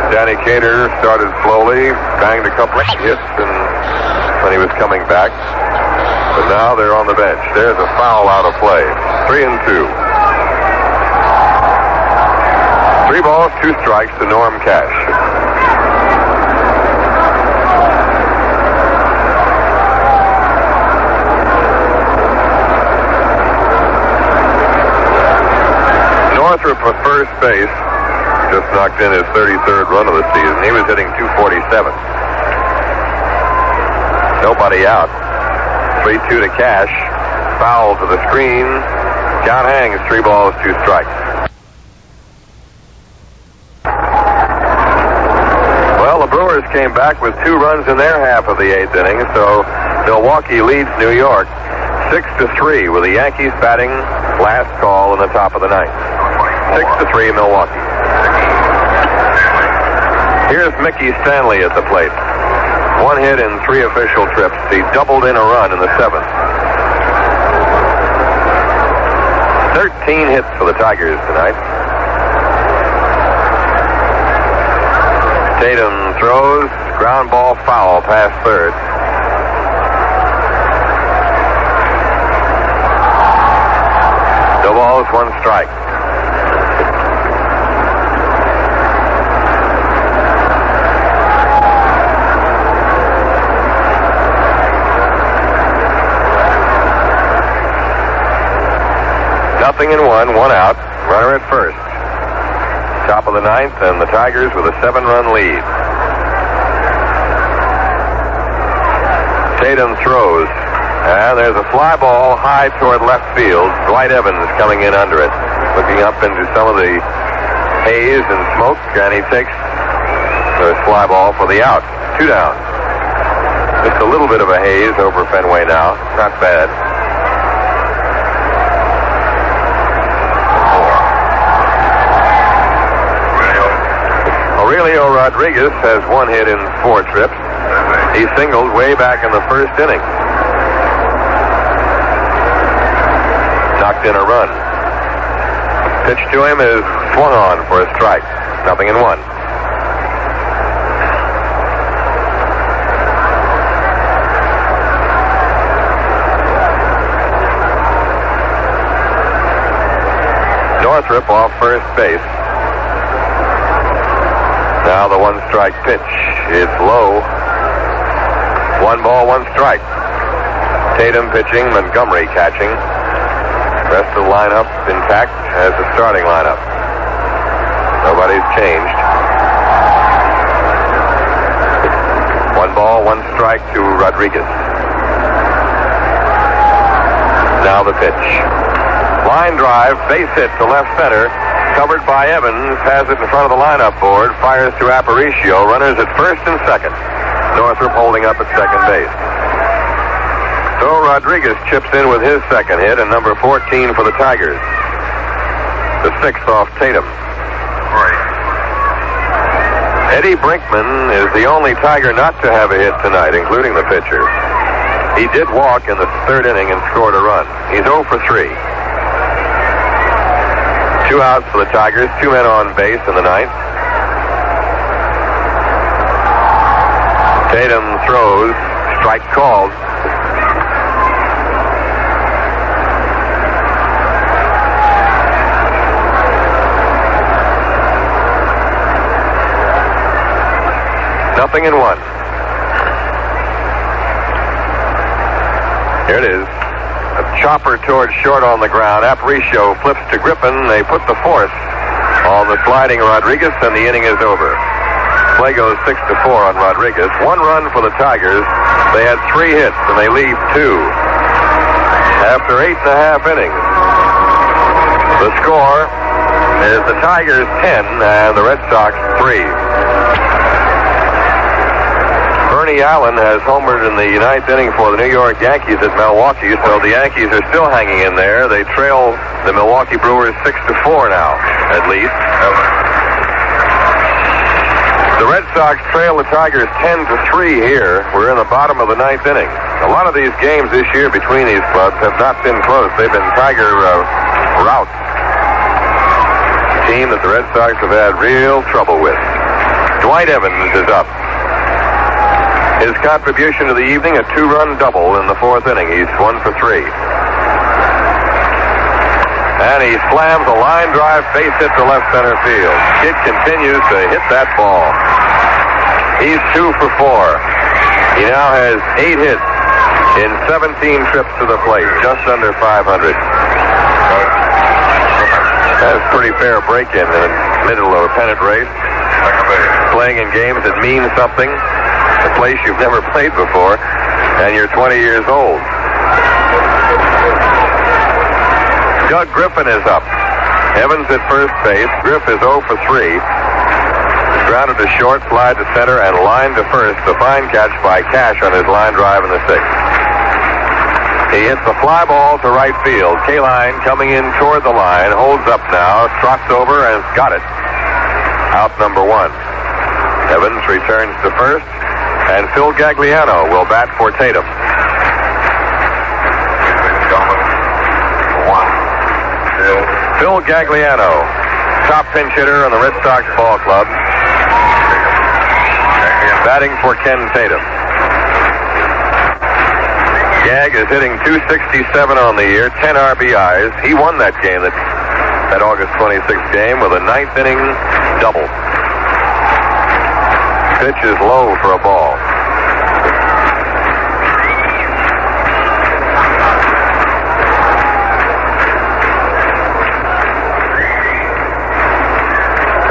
Danny Cater started slowly, banged a couple of hits when he was coming back. But now they're on the bench. There's a foul out of play. 3-2. 3 balls, 2 strikes to Norm Cash. Northrup at first base just knocked in his 33rd run of the season. He was hitting .247. Nobody out. 3-2 to Cash. Foul to the screen. Count hangs. 3 balls, 2 strikes. Well, the Brewers came back with 2 runs in their half of the 8th inning, so Milwaukee leads New York 6-3 with the Yankees batting last call in the top of the 9th. 6-3 Milwaukee. Here's Mickey Stanley at the plate. 1 hit in 3 official trips. He doubled in a run in the 7th. 13 hits for the Tigers tonight. Tatum throws. Ground ball foul past third. No balls, 1 strike. Nothing in 1 out. Runner at first. Top of the 9th, and the Tigers with a 7-run lead. Tatum throws, and there's a fly ball high toward left field. Dwight Evans coming in under it, looking up into some of the haze and smoke, and he takes the fly ball for the out. 2 down. Just a little bit of a haze over Fenway now. Not bad. Aurelio Rodriguez has 1 hit in 4 trips. He singled way back in the 1st inning. Knocked in a run. Pitch to him is swung on for a strike. Nothing in 1. Northrup off first base. Now the one-strike pitch. It's low. 1 ball, 1 strike. Tatum pitching, Montgomery catching. Rest of the lineup intact as the starting lineup. Nobody's changed. 1 ball, 1 strike to Rodriguez. Now the pitch. Line drive, base hit to left center. Covered by Evans, has it in front of the lineup board, fires to Aparicio, runners at first and second. Northrup holding up at second base. So Rodriguez chips in with his second hit and number 14 for the Tigers. The 6th off Tatum. Eddie Brinkman is the only Tiger not to have a hit tonight, including the pitcher. He did walk in the 3rd inning and scored a run. He's 0 for 3. 2 outs for the Tigers, 2 men on base in the 9th. Tatum throws, strike called. Nothing in 1. Here it is. A chopper towards short on the ground. Aparicio flips to Griffin. They put the force on the sliding Rodriguez, and the inning is over. Play goes 6-4 on Rodriguez. 1 run for the Tigers. They had 3 hits, and they leave 2. After 8.5 innings, the score is the Tigers 10 and the Red Sox 3. Bernie Allen has homered in the 9th inning for the New York Yankees at Milwaukee, so the Yankees are still hanging in there. They trail the Milwaukee Brewers 6-4 now, at least. The Red Sox trail the Tigers 10-3 here. We're in the bottom of the 9th inning. A lot of these games this year between these clubs have not been close. They've been Tiger routs. A team that the Red Sox have had real trouble with. Dwight Evans is up. His contribution to the evening, a 2-run double in the 4th inning. He's 1 for 3. And he slams a line drive base hit to left center field. Kid continues to hit that ball. He's 2 for 4. He now has 8 hits in 17 trips to the plate, just under 500. That's a pretty fair break-in in the middle of a pennant race. Playing in games that mean something. A place you've never played before, and you're 20 years old. Doug Griffin is up. Evans at first base. Griff is 0 for 3. Grounded to short, fly to center, and line to first. The fine catch by Cash on his line drive in the 6th. He hits the fly ball to right field. Kaline coming in toward the line, holds up now, trots over, and got it. Out number 1. Evans returns to first. And Phil Gagliano will bat for Tatum. Phil Gagliano, top pinch hitter on the Red Sox ball club, batting for Ken Tatum. Gag is hitting .267 on the year, 10 RBIs. He won that game, that August 26th game, with a 9th inning double. Pitch is low for a ball.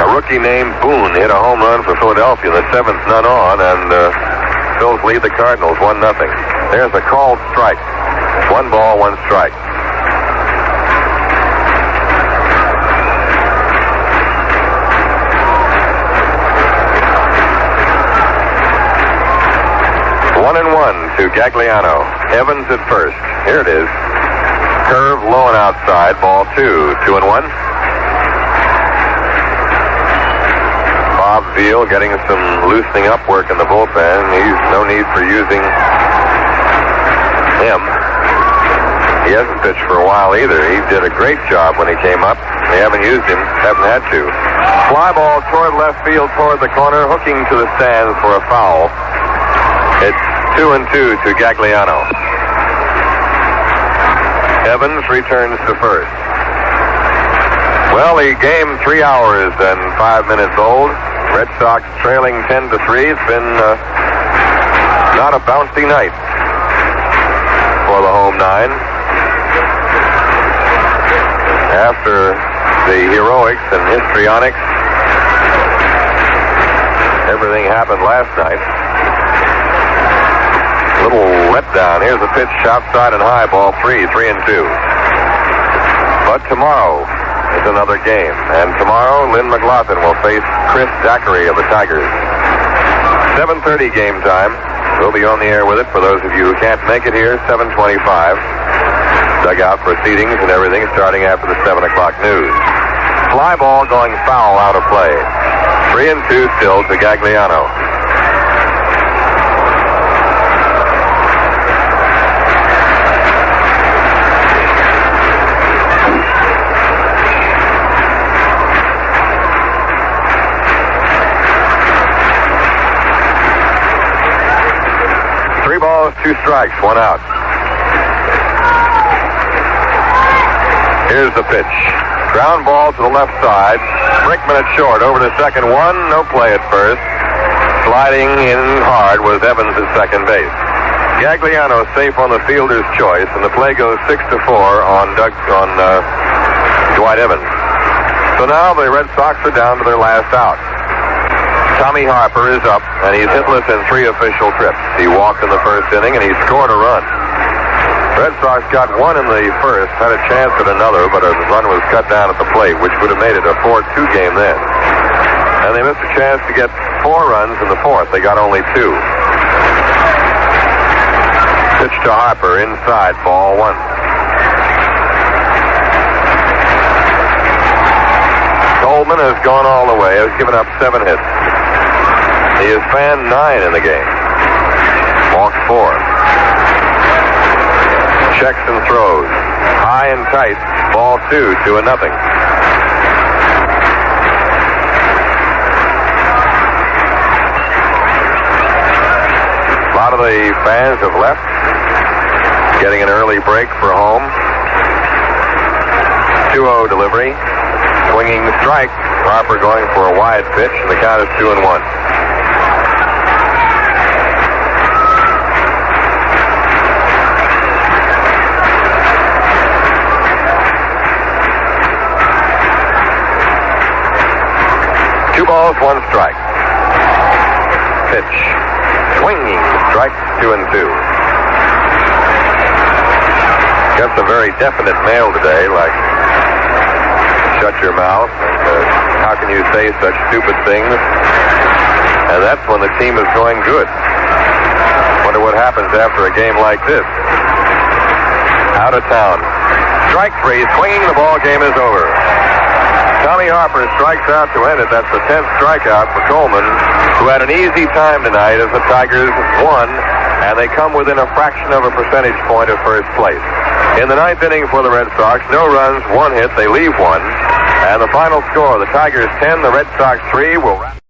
A rookie named Boone hit a home run for Philadelphia in the 7th, none on, and Phils lead the Cardinals 1-0. There's a called strike. 1 ball, 1 strike. To Gagliano. Evans at first. Here it is. Curve low and outside. Ball 2. 2-1. Bob Veal getting some loosening up work in the bullpen. He's no need for using him. He hasn't pitched for a while either. He did a great job when he came up. They haven't used him. Haven't had to. Fly ball toward left field, toward the corner, hooking to the stands for a foul. It's 2-2 to Gagliano. Evans returns to first. Well, the game 3 hours and 5 minutes old. Red Sox trailing 10-3. It's been not a bouncy night for the home nine. After the heroics and histrionics, everything happened last night. Little letdown. Here's a pitch outside and high, ball 3, 3-2. But tomorrow is another game, and tomorrow Lynn McLaughlin will face Chris Zachary of the Tigers. 7:30 game time. We'll be on the air with it for those of you who can't make it here. 7:25. Dugout proceedings and everything starting after the 7 o'clock news. Fly ball going foul out of play. 3-2 still to Gagliano. Balls, 2 strikes, 1 out. Here's the pitch. Ground ball to the left side. Brickman at short. Over to second. 1. No play at first. Sliding in hard was Evans at second base. Gagliano safe on the fielder's choice, and the play goes 6-4 on Dwight Evans. So now the Red Sox are down to their last out. Tommy Harper is up, and he's hitless in 3 official trips. He walked in the first inning, and he scored a run. Red Sox got 1 in the first, had a chance at another, but a run was cut down at the plate, which would have made it a 4-2 game then. And they missed a chance to get 4 runs in the fourth. They got only 2. Pitch to Harper, inside, ball 1. Coleman has gone all the way, has given up 7 hits. He has fanned 9 in the game. Walked 4. Checks and throws. High and tight. Ball 2, 2-0. A lot of the fans have left. Getting an early break for home. 2-0 delivery. Swinging strike. Harper going for a wide pitch, and the count is 2-1. Two balls, 1 strike. Pitch. Swinging strike, 2-2. Got some very definite mail today, like shut your mouth, and how can you say such stupid things? And that's when the team is going good. Wonder what happens after a game like this. Out of town. Strike 3, swinging, the ball game is over. Tommy Harper strikes out to end it. That's the 10th strikeout for Coleman, who had an easy time tonight as the Tigers won, and they come within a fraction of a percentage point of first place. In the 9th inning for the Red Sox, no runs, 1 hit, they leave 1. And the final score, the Tigers 10, the Red Sox 3 will wrap.